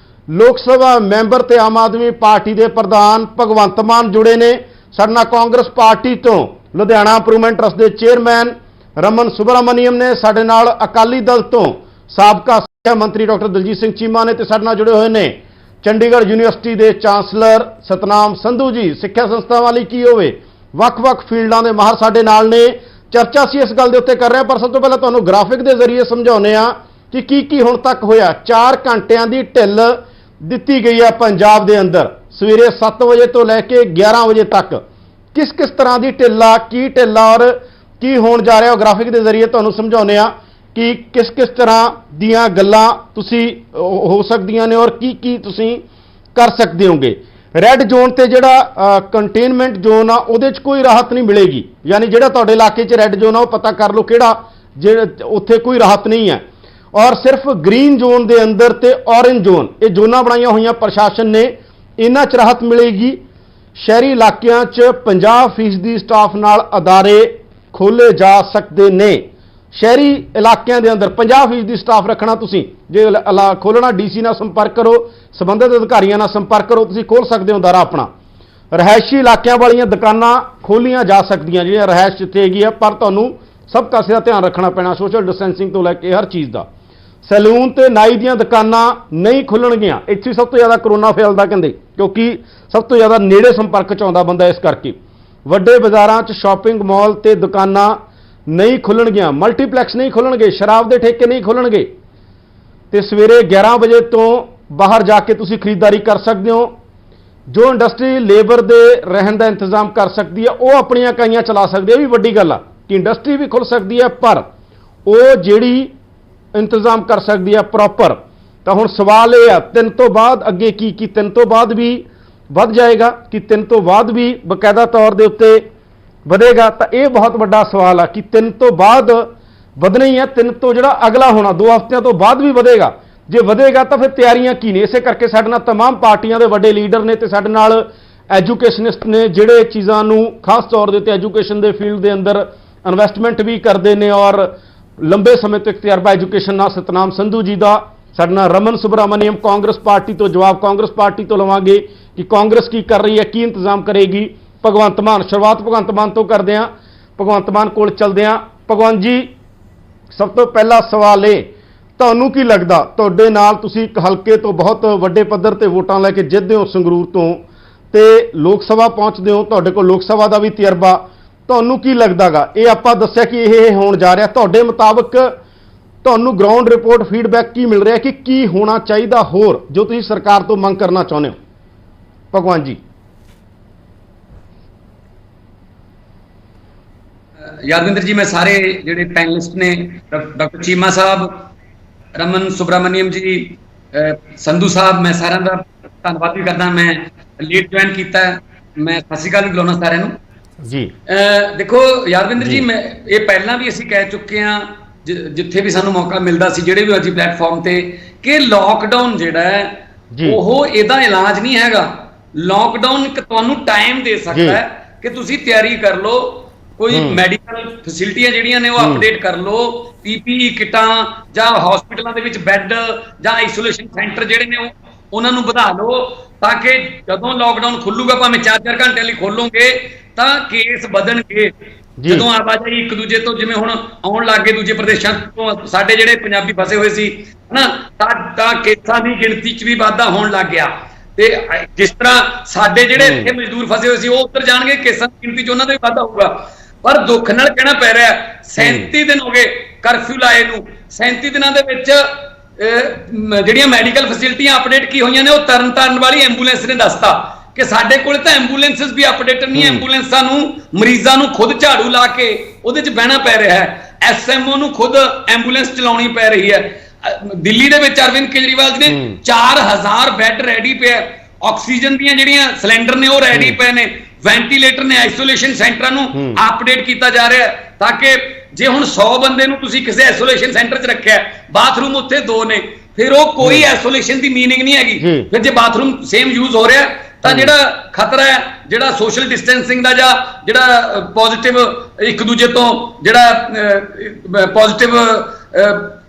ਲੋਕ ਸਭਾ ਮੈਂਬਰ ਤੇ ਆਮ ਆਦਮੀ ਪਾਰਟੀ ਦੇ ਪ੍ਰਧਾਨ ਭਗਵੰਤ ਮਾਨ ਜੁੜੇ ਨੇ। ਸਾਡੇ ਨਾਲ ਕਾਂਗਰਸ ਪਾਰਟੀ ਤੋਂ ਲੁਧਿਆਣਾ ਇੰਪਰੂਵਮੈਂਟ ਟਰਸਟ ਦੇ ਚੇਅਰਮੈਨ ਰਮਨ ਸੁਬਰਾਮਨੀਅਮ ਨੇ, ਸਾਡੇ ਨਾਲ ਅਕਾਲੀ ਦਲ ਤੋਂ ਸਾਬਕਾ ਸਿੱਖਿਆ ਮੰਤਰੀ ਡਾਕਟਰ ਦਲਜੀਤ ਸਿੰਘ ਚੀਮਾ ਨੇ, ਤੇ ਸਾਡੇ ਨਾਲ ਜੁੜੇ ਹੋਏ ਨੇ ਚੰਡੀਗੜ੍ਹ ਯੂਨੀਵਰਸਿਟੀ ਦੇ ਚਾਂਸਲਰ ਸਤਨਾਮ ਸੰਧੂ ਜੀ। ਸਿੱਖਿਆ ਸੰਸਥਾਵਾਂ ਲਈ ਕੀ ਹੋਵੇ, ਵੱਖ-ਵੱਖ ਫੀਲਡਾਂ ਦੇ ਮਾਹਰ ਸਾਡੇ ਨਾਲ ਨੇ। ਚਰਚਾ ਅਸੀਂ ਇਸ ਗੱਲ ਦੇ ਉੱਤੇ ਕਰ ਰਹੇ ਹਾਂ, ਪਰ ਸਭ ਤੋਂ ਪਹਿਲਾਂ ਤੁਹਾਨੂੰ ਗ੍ਰਾਫਿਕ ਦੇ ਜ਼ਰੀਏ ਸਮਝਾਉਂਦੇ ਆ ਕਿ ਕੀ ਹੁਣ ਤੱਕ ਹੋਇਆ। 4 ਘੰਟਿਆਂ ਦੀ ਢਿੱਲ ਦਿੱਤੀ ਗਈ ਹੈ ਪੰਜਾਬ ਦੇ ਅੰਦਰ, ਸਵੇਰੇ 7 ਵਜੇ ਤੋਂ ਲੈ ਕੇ 11 ਵਜੇ ਤੱਕ। ਕਿਸ ਤਰ੍ਹਾਂ ਦੀ ਢਿੱਲ ਆ, ਕੀ ਢਿੱਲ ਆ, ਔਰ ਕੀ ਹੋਣ ਜਾ ਰਿਹਾ, ਉਹ ਗ੍ਰਾਫਿਕ ਦੇ ਜ਼ਰੀਏ ਤੁਹਾਨੂੰ ਸਮਝਾਉਂਦੇ ਆ। ਕਿ ਕਿਸ ਤਰ੍ਹਾਂ ਦੀਆਂ ਗੱਲਾਂ ਤੁਸੀਂ ਹੋ ਸਕਦੀਆਂ ਨੇ ਔਰ ਕੀ ਤੁਸੀਂ ਕਰ ਸਕਦੇ ਹੋਗੇ। ਰੈੱਡ ਜ਼ੋਨ ਤੇ ਜਿਹੜਾ ਕੰਟੇਨਮੈਂਟ ਜ਼ੋਨ ਆ ਉਹਦੇ 'ਚ ਕੋਈ ਰਾਹਤ ਨਹੀਂ ਮਿਲੇਗੀ, ਯਾਨੀ ਜਿਹੜਾ ਤੁਹਾਡੇ ਇਲਾਕੇ 'ਚ ਰੈੱਡ ਜ਼ੋਨ ਆ ਉਹ ਪਤਾ ਕਰ ਲਓ ਕਿਹੜਾ, ਉੱਥੇ ਕੋਈ ਰਾਹਤ ਨਹੀਂ ਹੈ। ਔਰ ਸਿਰਫ ਗ੍ਰੀਨ ਜ਼ੋਨ ਦੇ ਅੰਦਰ ਤੇ ਔਰੇਂਜ ਜ਼ੋਨ, ਇਹ ਜ਼ੋਨਾਂ ਬਣਾਈਆਂ ਹੋਈਆਂ ਪ੍ਰਸ਼ਾਸਨ ਨੇ, ਇਹਨਾਂ 'ਚ ਰਾਹਤ ਮਿਲੇਗੀ। ਸ਼ਹਿਰੀ ਇਲਾਕਿਆਂ 'ਚ 50% ਸਟਾਫ ਨਾਲ ਅਦਾਰੇ ਖੋਲ੍ਹੇ ਜਾ ਸਕਦੇ ਨੇ। ਸ਼ਹਿਰੀ ਇਲਾਕਿਆਂ ਦੇ ਅੰਦਰ 50% ਸਟਾਫ ਰੱਖਣਾ, ਤੁਸੀਂ ਜੇ ਖੋਲ੍ਹਣਾ ਡੀਸੀ ਨਾਲ ਸੰਪਰਕ ਕਰੋ, ਸੰਬੰਧਿਤ ਅਧਿਕਾਰੀਆਂ ਨਾਲ ਸੰਪਰਕ ਕਰੋ, ਤੁਸੀਂ ਖੋਲ੍ਹ ਸਕਦੇ ਹੋ ਅਦਾਰਾ ਆਪਣਾ। ਰਿਹਾਇਸ਼ੀ ਇਲਾਕਿਆਂ ਵਾਲੀਆਂ ਦੁਕਾਨਾਂ ਖੋਲ੍ਹੀਆਂ ਜਾ ਸਕਦੀਆਂ ਜਿਹੜੀਆਂ ਰਿਹਾਇਸ਼ ਜਿੱਥੇ ਹੈਗੀ ਆ, ਪਰ ਤੁਹਾਨੂੰ ਸਭ ਕਾਸੇ ਦਾ ਧਿਆਨ ਰੱਖਣਾ ਪੈਣਾ, ਸੋਸ਼ਲ ਡਿਸਟੈਂਸਿੰਗ ਤੋਂ ਲੈ ਕੇ ਹਰ ਚੀਜ਼ ਦਾ। ਸੈਲੂਨ ਤੇ ਨਾਈ ਦੀਆਂ ਦੁਕਾਨਾਂ ਨਹੀਂ ਖੁੱਲਣਗੀਆਂ, ਇੱਥੇ ਸਭ ਤੋਂ ਜ਼ਿਆਦਾ ਕਰੋਨਾ ਫੈਲਦਾ ਕਹਿੰਦੇ, ਕਿਉਂਕਿ ਸਭ ਤੋਂ ਜ਼ਿਆਦਾ ਨੇੜੇ ਸੰਪਰਕ 'ਚ ਆਉਂਦਾ ਬੰਦਾ, ਇਸ ਕਰਕੇ। ਵੱਡੇ ਬਾਜ਼ਾਰਾਂ 'ਚ ਸ਼ਾਪਿੰਗ ਮਾਲ ਤੇ ਦੁਕਾਨਾਂ ਨਹੀਂ ਖੁੱਲਣਗੀਆਂ, ਮਲਟੀਪਲੈਕਸ ਨਹੀਂ ਖੁੱਲਣਗੇ, ਸ਼ਰਾਬ ਦੇ ਠੇਕੇ ਨਹੀਂ ਖੁੱਲਣਗੇ ਤੇ ਸਵੇਰੇ 11 ਵਜੇ ਤੋਂ ਬਾਹਰ ਜਾ ਕੇ ਤੁਸੀਂ ਖਰੀਦਦਾਰੀ ਕਰ ਸਕਦੇ ਹੋ। ਜੋ ਇੰਡਸਟਰੀ ਲੇਬਰ ਦੇ ਰਹਿਣ ਦਾ ਇੰਤਜ਼ਾਮ ਕਰ ਸਕਦੀ ਹੈ ਉਹ ਆਪਣੀਆਂ ਇਕਾਈਆਂ ਚਲਾ ਸਕਦੀ ਹੈ। ਇਹ ਵੀ ਵੱਡੀ ਗੱਲ ਆ ਕਿ ਇੰਡਸਟਰੀ ਵੀ ਖੁੱਲ ਸਕਦੀ ਹੈ, ਪਰ ਉਹ ਜਿਹੜੀ ਇੰਤਜ਼ਾਮ ਕਰ ਸਕਦੀ ਹੈ ਪ੍ਰੋਪਰ। ਤਾਂ ਹੁਣ ਸਵਾਲ ਇਹ ਆ 3 ਤੋਂ ਬਾਅਦ ਅੱਗੇ ਕੀ 3 ਤੋਂ ਬਾਅਦ ਵੀ ਵੱਧ ਜਾਏਗਾ ਕਿ 3 ਤੋਂ ਬਾਅਦ ਵੀ ਬਕਾਇਦਾ ਤੌਰ ਦੇ ਉੱਤੇ ਵਧੇਗਾ? ਤਾਂ ਇਹ ਬਹੁਤ ਵੱਡਾ ਸਵਾਲ ਆ ਕਿ 3 ਤੋਂ ਬਾਅਦ ਵਧਣਾ ਹੀ ਹੈ, 3 ਤੋਂ ਜਿਹੜਾ ਅਗਲਾ ਹੋਣਾ 2 ਹਫ਼ਤਿਆਂ ਤੋਂ ਬਾਅਦ ਵੀ ਵਧੇਗਾ। ਜੇ ਵਧੇਗਾ ਤਾਂ ਫਿਰ ਤਿਆਰੀਆਂ ਕੀ ਨੇ? ਇਸੇ ਕਰਕੇ ਸਾਡੇ ਨਾਲ तमाम ਪਾਰਟੀਆਂ ਦੇ ਵੱਡੇ ਲੀਡਰ ਨੇ ਤੇ ਸਾਡੇ ਨਾਲ ਐਜੂਕੇਸ਼ਨਿਸਟ ਨੇ ਜਿਹੜੇ ਚੀਜ਼ਾਂ ਨੂੰ ਖਾਸ ਤੌਰ ਦੇ ਉੱਤੇ ਐਜੂਕੇਸ਼ਨ ਦੇ ਫੀਲਡ ਦੇ ਅੰਦਰ ਇਨਵੈਸਟਮੈਂਟ ਵੀ ਕਰਦੇ ਨੇ ਔਰ ਲੰਬੇ ਸਮੇਂ ਤੋਂ ਇੱਕ ਤਜਰਬਾ ਐਜੂਕੇਸ਼ਨ ਨਾਲ। ਸਤਨਾਮ ਸੰਧੂ ਜੀ ਦਾ, ਸਾਡੇ ਨਾਲ ਰਮਨ ਸੁਬਰਾਮਨੀਅਮ ਕਾਂਗਰਸ ਪਾਰਟੀ ਤੋਂ, ਜਵਾਬ ਕਾਂਗਰਸ ਪਾਰਟੀ ਤੋਂ ਲਵਾਂਗੇ ਕਿ ਕਾਂਗਰਸ ਕੀ ਕਰ ਰਹੀ ਹੈ, ਕੀ ਇੰਤਜ਼ਾਮ ਕਰੇਗੀ। ਭਗਵੰਤ ਮਾਨ, ਸ਼ੁਰੂਆਤ ਭਗਵੰਤ ਮਾਨ ਤੋਂ ਕਰਦੇ ਹਾਂ, ਭਗਵੰਤ ਮਾਨ ਕੋਲ ਚੱਲਦੇ ਹਾਂ। ਭਗਵੰਤ ਜੀ, ਸਭ ਤੋਂ ਪਹਿਲਾ ਸਵਾਲ ਇਹ, ਤੁਹਾਨੂੰ ਕੀ ਲੱਗਦਾ ਤੁਹਾਡੇ ਨਾਲ ਤੁਸੀਂ ਇੱਕ ਹਲਕੇ ਤੋਂ ਬਹੁਤ ਵੱਡੇ ਪੱਧਰ ਤੇ ਵੋਟਾਂ ਲੈ ਕੇ ਜਿੱਤਦੇ ਹੋ ਸੰਗਰੂਰ ਤੋਂ ਤੇ ਲੋਕ ਸਭਾ ਪਹੁੰਚਦੇ ਹੋ, ਤੁਹਾਡੇ ਕੋਲ ਲੋਕ ਸਭਾ ਦਾ ਵੀ ਤਜਰਬਾ, ਤੁਹਾਨੂੰ ਕੀ ਲੱਗਦਾਗਾ? ਇਹ ਆਪਾਂ ਦੱਸਿਆ ਕਿ ਇਹ ਹੋਣ ਜਾ ਰਿਹਾ, ਤੁਹਾਡੇ ਮੁਤਾਬਕ ਤੁਹਾਨੂੰ ਗਰਾਊਂਡ ਰਿਪੋਰਟ ਫੀਡਬੈਕ ਕੀ ਮਿਲ ਰਿਹਾ ਕਿ ਕੀ ਹੋਣਾ ਚਾਹੀਦਾ ਹੋਰ ਜੋ ਤੁਸੀਂ ਸਰਕਾਰ ਤੋਂ ਮੰਗ ਕਰਨਾ ਚਾਹੁੰਦੇ ਹੋ? ਭਗਵੰਤ ਜੀ।
यादविंदर जी, मैं सारे ਜਿਹੜੇ ਪੈਨਲਿਸਟ ਨੇ, ਡਾਕਟਰ ਚੀਮਾ ਸਾਹਿਬ, ਰਮਨ ਸੁਬਰਾਮਨੀਅਮ ਜੀ, ਸੰਧੂ ਸਾਹਿਬ, ਮੈਂ ਸਾਰਿਆਂ ਦਾ ਧੰਨਵਾਦ ਵੀ ਕਰਦਾ। ਮੈਂ ਲੇਟ ਜੁਆਇਨ ਕੀਤਾ, ਮੈਂ ਸਤਿ ਸ਼੍ਰੀ ਅਕਾਲ ਵੀ ਬੁਲਾਉਣਾ ਸਾਰਿਆਂ ਨੂੰ
ਜੀ।
ਦੇਖੋ ਯਾਦਵਿੰਦਰ ਜੀ, ਮੈਂ ਇਹ ਪਹਿਲਾਂ ਵੀ ਅਸੀਂ ਕਹਿ ਚੁੱਕੇ ਹਾਂ ਜਿੱਥੇ ਵੀ ਸਾਨੂੰ ਮੌਕਾ ਮਿਲਦਾ ਸੀ, ਜਿਹੜੇ ਵੀ ਅੱਜ ਪਲੇਟਫਾਰਮ ਤੇ, ਕਿ ਲੋਕਡਾਊਨ ਜਿਹੜਾ ਹੈ ਉਹ ਇਹਦਾ ਇਲਾਜ ਨਹੀਂ ਹੈਗਾ। ਲੋਕਡਾਊਨ ਇੱਕ ਤੁਹਾਨੂੰ ਟਾਈਮ ਦੇ ਸਕਦਾ ਹੈ ਕਿ ਤੁਸੀਂ ਤਿਆਰੀ ਕਰ ਲਓ, ਕੋਈ ਮੈਡੀਕਲ ਫੈਸਿਲਿਟੀਆਂ ਜਿਹੜੀਆਂ ਨੇ ਉਹ ਅਪਡੇਟ ਕਰ ਲਓ, ਪੀਪੀਈ ਕਿਟਾਂ ਜਾਂ ਹਸਪੀਟਲਾਂ ਦੇ ਵਿੱਚ ਬੈੱਡ ਜਾਂ ਆਈਸੋਲੇਸ਼ਨ ਸੈਂਟਰ ਜਿਹੜੇ ਨੇ ਉਹਨਾਂ ਨੂੰ ਵਧਾ ਲਓ, ਤਾਂ ਕਿ ਜਦੋਂ ਲੋਕਡਾਊਨ ਖੁੱਲੂਗਾ, ਭਾਵੇਂ 4-4 ਘੰਟੇ ਲਈ ਖੋਲੋਗੇ, ਤਾਂ ਕੇਸ ਵਧਣਗੇ। ਜਦੋਂ ਆਵਾਜਾਈ ਇੱਕ ਦੂਜੇ ਤੋਂ, ਜਿਵੇਂ ਹੁਣ ਆਉਣ ਲੱਗ ਗਏ ਦੂਜੇ ਪ੍ਰਦੇਸ਼ਾਂ ਤੋਂ ਸਾਡੇ ਜਿਹੜੇ ਪੰਜਾਬੀ ਫਸੇ ਹੋਏ ਸੀ ਹਨਾ, ਤਾਂ ਕੇਸਾਂ ਦੀ ਗਿਣਤੀ 'ਚ ਵੀ ਵਾਧਾ ਹੋਣ ਲੱਗ ਗਿਆ। ਤੇ ਜਿਸ ਤਰ੍ਹਾਂ ਸਾਡੇ ਜਿਹੜੇ ਇੱਥੇ ਮਜ਼ਦੂਰ ਫਸੇ ਹੋਏ ਸੀ ਉਹ ਉੱਧਰ ਜਾਣਗੇ, ਕੇਸਾਂ ਦੀ ਗਿਣਤੀ 'ਚ ਉਹਨਾਂ ਦਾ ਵੀ ਵਾਧਾ ਹੋਊਗਾ। ਪਰ ਦੁੱਖ ਨਾਲ ਕਹਿਣਾ ਪੈ ਰਿਹਾ 37 ਦਿਨ ਹੋ ਗਏ ਕਰਫਿਊ ਲਾਏ ਨੂੰ। 37 ਦਿਨਾਂ ਦੇ ਵਿੱਚ ਜਿਹੜੀਆਂ ਮੈਡੀਕਲ ਫੈਸਿਲਿਟੀਆਂ ਅਪਡੇਟ ਕੀ ਹੋਈਆਂ ਨੇ, ਉਹ ਤਰਨਤਾਰਨ ਵਾਲੀ ਐਂਬੂਲੈਂਸ ਨੇ ਦੱਸਤਾ ਕਿ ਸਾਡੇ ਕੋਲ ਤਾਂ ਐਂਬੂਲੈਂਸਸ ਵੀ ਅਪਡੇਟਡ ਨਹੀਂ। ਐਂਬੂਲੈਂਸਾਂ ਨੂੰ ਮਰੀਜ਼ਾਂ ਨੂੰ ਖੁਦ ਝਾੜੂ ਲਾ ਕੇ ਉਹਦੇ 'ਚ ਬਹਿਣਾ ਪੈ ਰਿਹਾ ਹੈ। ਐਸਐਮਓ ਨੂੰ ਖੁਦ ਐਂਬੂਲੈਂਸ ਚਲਾਉਣੀ ਪੈ ਰਹੀ ਹੈ। ਦਿੱਲੀ ਦੇ ਵਿੱਚ ਅਰਵਿੰਦ ਕੇਜਰੀਵਾਲ ਜੀ ਨੇ 4000 ਬੈੱਡ ਰੈਡੀ ਪਿਆ, ਆਕਸੀਜਨ ਦੀਆਂ ਜਿਹੜੀਆਂ ਸਿਲੰਡਰ ਨੇ ਉਹ ਰੈਡੀ ਪਏ ਨੇ, ਵੈਂਟੀਲੇਟਰ ਨੇ, ਆਈਸੋਲੇਸ਼ਨ ਸੈਂਟਰਾਂ ਨੂੰ ਅਪਡੇਟ ਕੀਤਾ ਜਾ ਰਿਹਾ ਤਾਂ ਕਿ ਜੇ ਹੁਣ 100 ਬੰਦੇ ਨੂੰ ਤੁਸੀਂ ਕਿਸੇ ਆਈਸੋਲੇਸ਼ਨ ਸੈਂਟਰ 'ਚ ਰੱਖਿਆ, ਬਾਥਰੂਮ ਉੱਥੇ 2 ਨੇ, ਫਿਰ ਉਹ ਕੋਈ ਆਈਸੋਲੇਸ਼ਨ ਦੀ ਮੀਨਿੰਗ ਨਹੀਂ ਹੈਗੀ। ਫਿਰ ਜੇ ਬਾਥਰੂਮ ਸੇਮ ਯੂਜ਼ ਹੋ ਰਿਹਾ ਤਾਂ ਜਿਹੜਾ ਖਤਰਾ ਹੈ, ਜਿਹੜਾ ਸੋਸ਼ਲ ਡਿਸਟੈਂਸਿੰਗ ਦਾ ਜਾਂ ਜਿਹੜਾ ਪੋਜ਼ਿਟਿਵ ਇੱਕ ਦੂਜੇ ਤੋਂ ਜਿਹੜਾ ਪੋਜ਼ਿਟਿਵ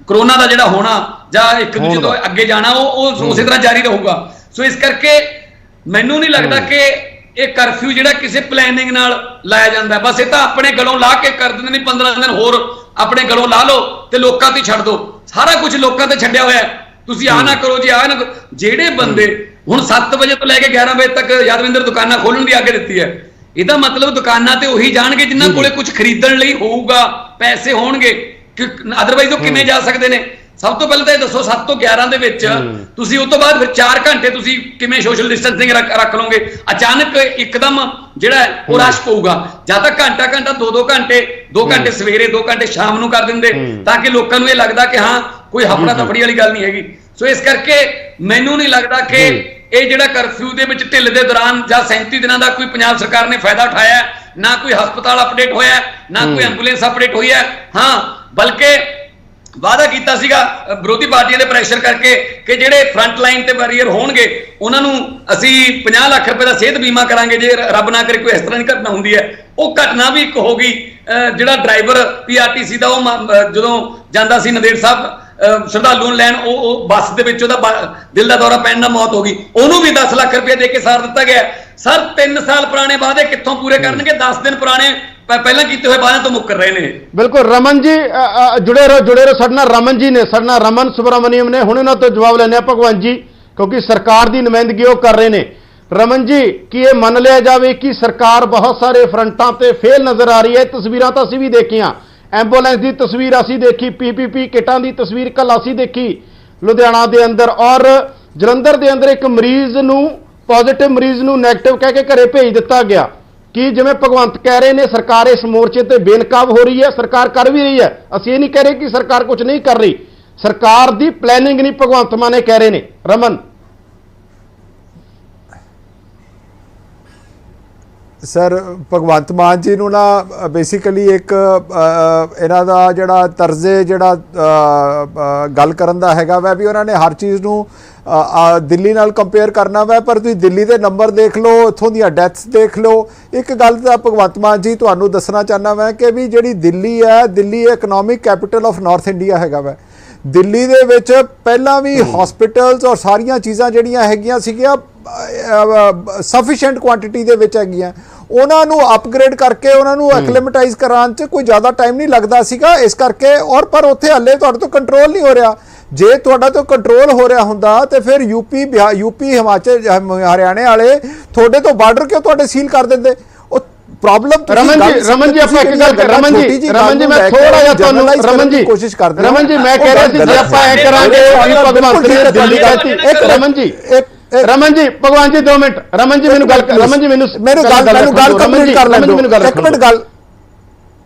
ਕਰੋਨਾ ਦਾ ਜਿਹੜਾ ਹੋਣਾ ਜਾਂ ਇੱਕ ਦੂਜੇ ਤੋਂ ਅੱਗੇ ਜਾਣਾ, ਉਹ ਉਸੇ ਤਰ੍ਹਾਂ ਜਾਰੀ ਰਹੂਗਾ। ਸੋ ਇਸ ਕਰਕੇ ਮੈਨੂੰ ਨਹੀਂ ਲੱਗਦਾ ਕਿ ਇਹ ਕਰਫਿਊ ਜਿਹੜਾ ਕਿਸੇ ਪਲੈਨਿੰਗ ਨਾਲ ਲਾਇਆ ਜਾਂਦਾ, ਬਸ ਇਹ ਤਾਂ ਆਪਣੇ ਗਲੋਂ ਲਾ ਕੇ ਕਰ ਦਿੰਦੇ ਨੇ। 15 ਦਿਨ ਹੋਰ ਆਪਣੇ ਗਲੋਂ ਲਾ ਲਓ ਤੇ ਲੋਕਾਂ ਤੇ ਛੱਡ ਦਿਓ, ਸਾਰਾ ਕੁਝ ਲੋਕਾਂ ਤੇ ਛੱਡਿਆ ਹੋਇਆ। ਤੁਸੀਂ ਆਹ ਨਾ ਕਰੋ ਜੀ, ਆਹ ਨਾ। ਜਿਹੜੇ ਬੰਦੇ ਹੁਣ 7 ਵਜੇ ਤੋਂ ਲੈ ਕੇ 11 ਵਜੇ ਤੱਕ ਯਾਦਵਿੰਦਰ ਦੁਕਾਨਾਂ ਖੋਲਣ ਦੀ ਆਗੇ ਦਿੱਤੀ ਹੈ, ਇਹਦਾ ਮਤਲਬ ਦੁਕਾਨਾਂ ਤੇ ਉਹੀ ਜਾਣਗੇ ਜਿਨ੍ਹਾਂ ਕੋਲੇ ਕੁਝ ਖਰੀਦਣ ਲਈ ਹੋਊਗਾ, ਪੈਸੇ ਹੋਣਗੇ। ਅਦਰਵਾਈਜ਼ ਉਹ ਕਿਵੇਂ ਜਾ ਸਕਦੇ ਨੇ? ਸਭ ਤੋਂ ਪਹਿਲਾਂ ਤਾਂ ਇਹ ਦੱਸੋ 7 ਤੋਂ 11 ਦੇ ਵਿੱਚ ਤੁਸੀਂ ਉਸ ਤੋਂ ਬਾਅਦ ਫਿਰ 4 ਘੰਟੇ ਤੁਸੀਂ ਕਿਵੇਂ ਸੋਸ਼ਲ ਡਿਸਟੈਂਸਿੰਗ ਰੱਖ ਲਓਗੇ? ਅਚਾਨਕ ਇੱਕਦਮ ਜਿਹੜਾ ਉਹ ਰਸ਼ ਪਊਗਾ। ਜਾਂ ਤਾਂ ਘੰਟਾ 2-2 ਘੰਟੇ, 2 ਘੰਟੇ ਸਵੇਰੇ, 2 ਘੰਟੇ ਸ਼ਾਮ ਨੂੰ ਕਰ ਦਿੰਦੇ ਤਾਂ ਕਿ ਲੋਕਾਂ ਨੂੰ ਇਹ ਲੱਗਦਾ ਕਿ ਹਾਂ ਕੋਈ ਹਫੜਾ ਦਫੜੀ ਵਾਲੀ ਗੱਲ ਨਹੀਂ ਹੈਗੀ। ਸੋ ਇਸ ਕਰਕੇ ਮੈਨੂੰ ਨਹੀਂ ਲੱਗਦਾ ਕਿ ਇਹ ਜਿਹੜਾ ਕਰਫਿਊ ਦੇ ਵਿੱਚ ਢਿੱਲ ਦੇ ਦੌਰਾਨ ਜਾਂ 37 ਦਿਨਾਂ ਦਾ ਕੋਈ ਪੰਜਾਬ ਸਰਕਾਰ ਨੇ ਫਾਇਦਾ ਉਠਾਇਆ, ਨਾ ਕੋਈ ਹਸਪਤਾਲ ਅਪਡੇਟ ਹੋਇਆ, ਨਾ ਕੋਈ ਐਂਬੂਲੈਂਸ ਅਪਡੇਟ ਹੋਈ ਹੈ। ਹਾਂ, ਬਲਕਿ ਵਾਅਦਾ ਕੀਤਾ ਸੀਗਾ ਵਿਰੋਧੀ ਪਾਰਟੀਆਂ ਦੇ ਪ੍ਰੈਸ਼ਰ ਕਰਕੇ ਕਿ ਜਿਹੜੇ ਫਰੰਟ ਲਾਈਨ ਤੇ ਵਾਰੀਅਰ ਹੋਣਗੇ ਉਹਨਾਂ ਨੂੰ ਅਸੀਂ 50 ਲੱਖ ਰੁਪਏ ਦਾ ਸਿਹਤ ਬੀਮਾ ਕਰਾਂਗੇ ਜੇ ਰੱਬ ਨਾ ਕਰੇ ਕੋਈ ਇਸ ਤਰ੍ਹਾਂ ਦੀ ਘਟਨਾ ਹੁੰਦੀ ਹੈ। ਉਹ ਘਟਨਾ ਵੀ ਇੱਕ ਹੋ ਗਈ। ਜਿਹੜਾ ਡਰਾਈਵਰ PRTC ਦਾ ਉਹ ਜਦੋਂ ਜਾਂਦਾ ਸੀ ਨੰਦੇੜ ਸਾਹਿਬ ਸ਼ਰਧਾਲੂ ਨੂੰ ਲੈਣ, ਉਹ ਬੱਸ ਦੇ ਵਿੱਚ ਉਹਦਾ ਦਿਲ ਦਾ ਦੌਰਾ ਪੈਣ ਨਾਲ ਮੌਤ ਹੋ ਗਈ। ਉਹਨੂੰ ਵੀ 10 ਲੱਖ ਰੁਪਏ ਦੇ ਕੇ ਸਾਰ ਦਿੱਤਾ ਗਿਆ। ਸਰ 3 ਸਾਲ ਪੁਰਾਣੇ ਵਾਅਦੇ ਕਿੱਥੋਂ ਪੂਰੇ ਕਰਨਗੇ? 10 ਦਿਨ ਪੁਰਾਣੇ ਪਹਿਲਾਂ ਕੀਤੇ ਹੋਏ ਵਾਅਦਿਆਂ ਤੋਂ ਮੁੱਕਰ ਰਹੇ ਨੇ।
ਬਿਲਕੁਲ ਰਮਨ ਜੀ ਜੁੜੇ ਰਹੋ ਸਾਡੇ ਨਾਲ। ਰਮਨ ਜੀ ਨੇ ਸਾਡੇ ਨਾਲ, ਰਮਨ ਸੁਬਰਾਮਨੀਅਮ ਨੇ। ਹੁਣ ਇਹਨਾਂ ਤੋਂ ਜਵਾਬ ਲੈਣੇ ਆ ਭਗਵੰਤ ਜੀ, ਕਿਉਂਕਿ ਸਰਕਾਰ ਦੀ ਨੁਮਾਇੰਦਗੀ ਉਹ ਕਰ ਰਹੇ ਨੇ। ਰਮਨ ਜੀ, ਕੀ ਇਹ ਮੰਨ ਲਿਆ ਜਾਵੇ ਕਿ ਸਰਕਾਰ ਬਹੁਤ ਸਾਰੇ ਫਰੰਟਾਂ ਤੇ ਫੇਲ ਨਜ਼ਰ ਆ ਰਹੀ ਹੈ? ਤਸਵੀਰਾਂ ਤਾਂ ਅਸੀਂ ਵੀ ਦੇਖੀਆਂ, ਐਂਬੂਲੈਂਸ ਦੀ ਤਸਵੀਰ ਅਸੀਂ ਦੇਖੀ, PPP ਕਿਟਾਂ ਦੀ ਤਸਵੀਰ ਕੱਲ ਅਸੀਂ ਦੇਖੀ ਲੁਧਿਆਣਾ ਦੇ ਅੰਦਰ, ਔਰ ਜਲੰਧਰ ਦੇ ਅੰਦਰ ਇੱਕ ਮਰੀਜ਼ ਨੂੰ, ਪੋਜ਼ਿਟਿਵ ਮਰੀਜ਼ ਨੂੰ ਨੈਗੇਟਿਵ ਕਹਿ ਕੇ ਘਰੇ ਭੇਜ ਦਿੱਤਾ ਗਿਆ। ਕਿ ਜਿਵੇਂ ਭਗਵੰਤ ਕਹਿ ਰਹੇ ਨੇ ਸਰਕਾਰ ਇਸ ਮੋਰਚੇ ਤੇ ਬੇਨਕਾਬ ਹੋ ਰਹੀ ਹੈ, ਸਰਕਾਰ ਕਰ ਵੀ ਰਹੀ ਹੈ। ਅਸੀਂ ਇਹ ਨਹੀਂ ਕਹਿ ਰਹੇ ਕਿ ਸਰਕਾਰ ਕੁਝ ਨਹੀਂ ਕਰ ਰਹੀ, ਸਰਕਾਰ ਦੀ ਪਲੈਨਿੰਗ ਨਹੀਂ ਭਗਵੰਤ ਮਾਨ ਨੇ ਕਹਿ ਰਹੇ ਨੇ। ਰਮਨ
ਸਰ, ਭਗਵੰਤ ਮਾਨ ਜੀ ਨੂੰ ਨਾ ਬੇਸਿਕਲੀ ਇੱਕ ਇਹਨਾਂ ਦਾ ਜਿਹੜਾ ਤਰਜ਼ੇ ਜਿਹੜਾ ਗੱਲ ਕਰਨ ਦਾ ਹੈਗਾ ਵੈ ਵੀ ਉਹਨਾਂ ਨੇ ਹਰ ਚੀਜ਼ ਨੂੰ ਦਿੱਲੀ ਨਾਲ ਕੰਪੇਅਰ ਕਰਨਾ ਵੈ। ਪਰ ਤੁਸੀਂ ਦਿੱਲੀ ਦੇ ਨੰਬਰ ਦੇਖ ਲਓ, ਇੱਥੋਂ ਦੀਆਂ ਡੈਥਸ ਦੇਖ ਲਓ। ਇੱਕ ਗੱਲ ਤਾਂ ਭਗਵੰਤ ਮਾਨ ਜੀ ਤੁਹਾਨੂੰ ਦੱਸਣਾ ਚਾਹੁੰਦਾ ਮੈਂ ਕਿ ਵੀ ਜਿਹੜੀ ਦਿੱਲੀ ਹੈ, Delhi economic capital of north India ਹੈਗਾ ਵੈ। ਦਿੱਲੀ ਦੇ ਵਿੱਚ ਪਹਿਲਾਂ ਵੀ ਹਸਪੀਟਲਸ ਔਰ ਸਾਰੀਆਂ ਚੀਜ਼ਾਂ ਜਿਹੜੀਆਂ ਹੈਗੀਆਂ ਸੀਗੀਆਂ ਸਫੀਸ਼ੀਐਂਟ ਕੁਆਂਟੀਟੀ ਦੇ ਵਿੱਚ ਹੈਗੀਆਂ। ਉਹਨਾਂ ਨੂੰ ਅਪਗ੍ਰੇਡ ਕਰਕੇ ਉਹਨਾਂ ਨੂੰ ਐਕਲੇਮੇਟਾਈਜ਼ ਕਰਾਉਣ 'ਚ ਕੋਈ ਜ਼ਿਆਦਾ ਟਾਈਮ ਨਹੀਂ ਲੱਗਦਾ ਸੀਗਾ। ਇਸ ਕਰਕੇ ਔਰ ਪਰ ਉੱਥੇ ਹੱਲੇ ਤੁਹਾਡੇ ਤੋਂ ਕੰਟਰੋਲ ਨਹੀਂ ਹੋ ਰਿਹਾ। ਜੇ ਤੁਹਾਡਾ ਤੋਂ ਕੰਟਰੋਲ ਹੋ ਰਿਹਾ ਹੁੰਦਾ ਤੇ ਫਿਰ ਯੂਪੀ, ਹਿਮਾਚਲ, ਹਰਿਆਣੇ ਵਾਲੇ ਤੁਹਾਡੇ ਤੋਂ ਬਾਰਡਰ ਕਿਉਂ ਤੁਹਾਡੇ ਸੀਲ ਕਰ ਦਿੰਦੇ? ਉਹ ਪ੍ਰੋਬਲਮ
ਰਮਨ ਜੀ ਆਪਾਂ ਇੱਕ ਗੱਲ ਕਰ, ਰਮਨ ਜੀ ਮੈਂ ਥੋੜਾ ਜਿਹਾ ਤੁਹਾਨੂੰ,
ਕੋਸ਼ਿਸ਼ ਕਰਦੇ
ਰਮਨ ਜੀ ਮੈਂ ਕਹਿ ਰਿਹਾ ਸੀ ਜੇ ਆਪਾਂ ਇਹ ਕਰਾਂਗੇ ਭਗਵੰਤ ਨੇ ਦਿੱਲੀ ਕਹਿਤੀ। ਇੱਕ ਰਮਨ ਜੀ ਭਗਵਾਨ ਜੀ 2 ਮਿੰਟ। ਰਮਨ ਜੀ ਮੈਨੂੰ ਗੱਲ ਕੰਪਲੀਟ ਕਰ ਲੈਣ ਦਿਓ। ਇੱਕ ਮਿੰਟ ਗੱਲ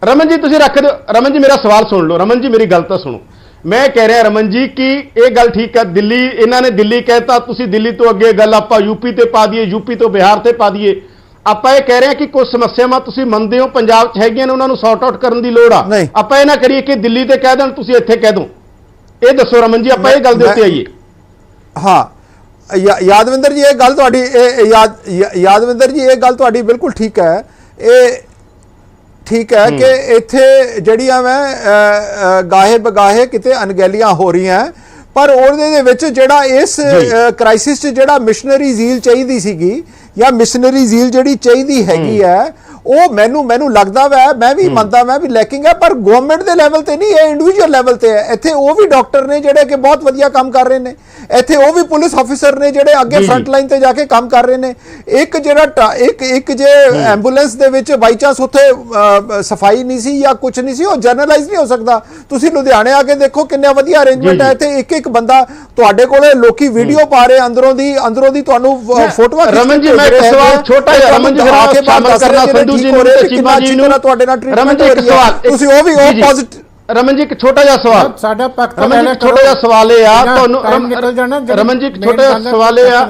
ਰਮਨ ਜੀ ਤੁਸੀਂ ਰੱਖ ਦਿਓ। ਰਮਨ ਜੀ ਮੇਰਾ ਸਵਾਲ ਸੁਣ ਲਓ। ਰਮਨ ਜੀ ਮੇਰੀ ਗੱਲ ਤਾਂ ਸੁਣੋ। ਮੈਂ ਕਹਿ ਰਿਹਾ ਰਮਨ ਜੀ ਕਿ ਇਹ ਗੱਲ ਠੀਕ ਹੈ, ਦਿੱਲੀ, ਇਹਨਾਂ ਨੇ ਦਿੱਲੀ ਕਹਿਤਾ, ਤੁਸੀਂ ਦਿੱਲੀ ਤੋਂ ਅੱਗੇ ਗੱਲ ਆਪਾਂ ਯੂਪੀ ਤੇ ਪਾ ਦਈਏ, ਯੂਪੀ ਤੋਂ ਬਿਹਾਰ ਤੇ ਪਾ ਦਈਏ। ਆਪਾਂ ਇਹ ਕਹਿ ਰਹੇ ਹਾਂ ਕਿ ਕੁਝ ਸਮੱਸਿਆਵਾਂ ਤੁਸੀਂ ਮੰਨਦੇ ਹੋ ਪੰਜਾਬ 'ਚ ਹੈਗੀਆਂ ਨੇ, ਉਹਨਾਂ ਨੂੰ ਸੌਰਟ ਆਊਟ ਕਰਨ ਦੀ ਲੋੜ ਆ। ਆਪਾਂ ਇਹ ਨਾ ਕਰੀਏ ਕਿ ਦਿੱਲੀ ਤੇ ਕਹਿ ਦੇਣ, ਤੁਸੀਂ ਇੱਥੇ ਕਹਿ ਦੋ। ਇਹ ਦੱਸੋ ਰਮਨ ਜੀ, ਆਪਾਂ ਇਹ ਗੱਲ ਦੇ ਉੱਤੇ ਆਈਏ।
ਹਾਂ, ਯਾਦਵਿੰਦਰ ਜੀ, ਇਹ ਗੱਲ ਤੁਹਾਡੀ ਯਾਦਵਿੰਦਰ ਜੀ, ਇਹ ਗੱਲ ਤੁਹਾਡੀ ਬਿਲਕੁਲ ਠੀਕ ਹੈ। ਇਹ ਠੀਕ ਹੈ ਕਿ ਇੱਥੇ ਜਿਹੜੀਆਂ ਮੈਂ ਗਾਹੇ ਬਗਾਹੇ ਕਿਤੇ ਅਣਗਹਿਲੀਆਂ ਹੋ ਰਹੀਆਂ, ਪਰ ਉਹਦੇ ਵਿੱਚ ਜਿਹੜਾ ਇਸ ਕ੍ਰਾਈਸਿਸ 'ਚ ਜਿਹੜਾ ਮਿਸ਼ਨਰੀ ਜ਼ੀਲ ਚਾਹੀਦੀ ਸੀਗੀ ਜਾਂ ਮਿਸ਼ਨਰੀ ਜ਼ੀਲ ਜਿਹੜੀ ਚਾਹੀਦੀ ਹੈਗੀ ਹੈ, ਉਹ ਮੈਨੂੰ ਲੱਗਦਾ ਵੈ, ਮੈਂ ਵੀ ਮੰਨਦਾ ਮੈਂ ਵੀ ਲੈਕਿੰਗ ਹੈ, ਪਰ ਗਵਰਨਮੈਂਟ ਦੇ ਲੈਵਲ ਤੇ ਨਹੀਂ, ਇਹ ਇੰਡੀਵਿਜੂਅਲ ਲੈਵਲ ਤੇ ਹੈ। ਇੱਥੇ ਉਹ ਵੀ ਡਾਕਟਰ ਨੇ ਜਿਹੜੇ ਕਿ ਬਹੁਤ ਵਧੀਆ ਕੰਮ ਕਰ ਰਹੇ ਨੇ, ਇੱਥੇ ਉਹ ਵੀ ਪੁਲਿਸ ਆਫੀਸਰ ਨੇ ਜਿਹੜੇ ਅੱਗੇ ਫਰੰਟ ਲਾਈਨ ਤੇ ਜਾ ਕੇ ਕੰਮ ਕਰ ਰਹੇ ਨੇ। ਇੱਕ ਜਿਹੜਾ ਇੱਕ ਜੇ ਐਂਬੂਲੈਂਸ ਦੇ ਵਿੱਚ ਬਾਈ ਚਾਂਸ ਉੱਥੇ ਸਫਾਈ ਨਹੀਂ ਸੀ ਜਾਂ ਕੁਝ ਨਹੀਂ ਸੀ, ਉਹ ਜਰਨਲਾਈਜ਼ ਨਹੀਂ ਹੋ ਸਕਦਾ। ਤੁਸੀਂ ਲੁਧਿਆਣੇ ਆ ਕੇ ਦੇਖੋ ਕਿੰਨਾ ਵਧੀਆ ਅਰੇਂਜਮੈਂਟ ਹੈ। ਇੱਥੇ ਇੱਕ ਬੰਦਾ ਤੁਹਾਡੇ ਕੋਲੇ ਲੋਕੀ ਵੀਡੀਓ ਪਾ ਰਹੇ, ਅੰਦਰੋਂ ਦੀ ਤੁਹਾਨੂੰ ਫੋਟੋਆਂ।
ਰਮਨ ਜੀ ਮੈਂ ਇੱਕ ਸਵਾਲ ਛੋਟਾ ਜਿਹਾ, ਰਮਨ ਜੀ ਆ ਕੇ ਸ਼ਾਮਲ ਕਰਨਾ ਸੰਧੂ ਜੀ ਨੂੰ ਤੇ ਚੀਮਾ ਜੀ ਨੂੰ ਤੁਹਾਡੇ ਨਾਲ ਟ੍ਰੀਟਮੈਂਟ ਹੋ ਰਹੀ ਹੈ, ਤੁਸੀਂ ਉਹ ਵੀ ਉਹ ਪੋਜ਼ਿਟਿਵ। ਰਮਨ ਜੀ ਇੱਕ ਛੋਟਾ ਜਿਹਾ ਸਵਾਲ,
ਸਾਡਾ ਪੱਖ ਤਾਂ
ਰਮਨ ਜੀ ਛੋਟਾ ਜਿਹਾ ਸਵਾਲ ਇਹ ਆ ਤੁਹਾਨੂੰ, ਰਮਨ ਜੀ ਇੱਕ ਛੋਟਾ ਜਿਹਾ ਸਵਾਲ ਇਹ ਆ